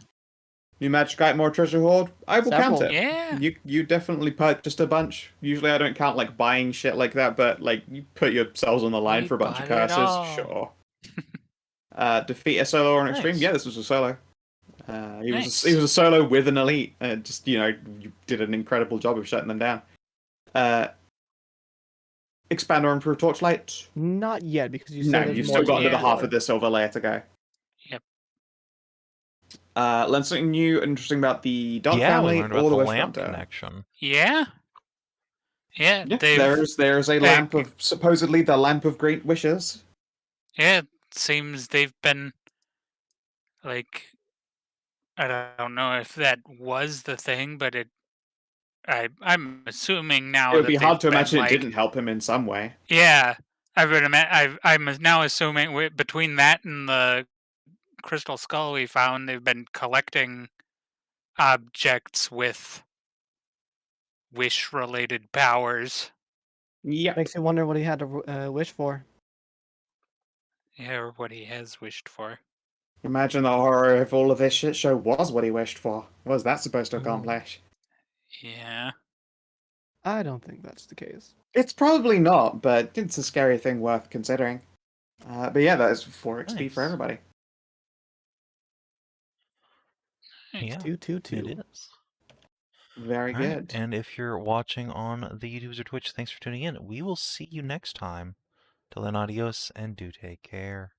New magic item or treasure hoard? I will count Several. it. Yeah. You definitely purchased a bunch. Usually I don't count like buying shit like that, but like you put yourselves on the line We for a bunch of bought it curses. all. Sure. Defeat a solo or an extreme? Nice. Yeah, this was a solo. He Nice. was a solo with an elite. Just you did an incredible job of shutting them down. Expand or improve Torchlight? Not yet, because you said No, there's you've more still got to another explore. half of the Silver Layer to go. Yep. Learn something new and interesting about the Dark Yeah, we family learned or about the the Wish lamp Hunter. connection. Yeah. Yeah. Yeah, They've. there's a lamp of supposedly the lamp of great wishes. Yeah. It seems they've been like. I don't know if that was the thing, but it. I'm assuming now It would that be hard they've to been imagine it like. didn't help him in some way. Yeah. I'm now assuming between that and the crystal skull we found, they've been collecting objects with wish-related powers. Yep. Makes you wonder what he had to wish for. Yeah, or what he has wished for. Imagine the horror if all of this shit show was what he wished for. What was that supposed to Ooh. accomplish? Yeah. I don't think that's the case. It's probably not, but it's a scary thing worth considering. But yeah, that is 4 XP for Nice. everybody. Yeah, 222. it is. Very All right, good. and if you're watching on the YouTubes or Twitch, thanks for tuning in. We will see you next time. Till then, adios, and do take care.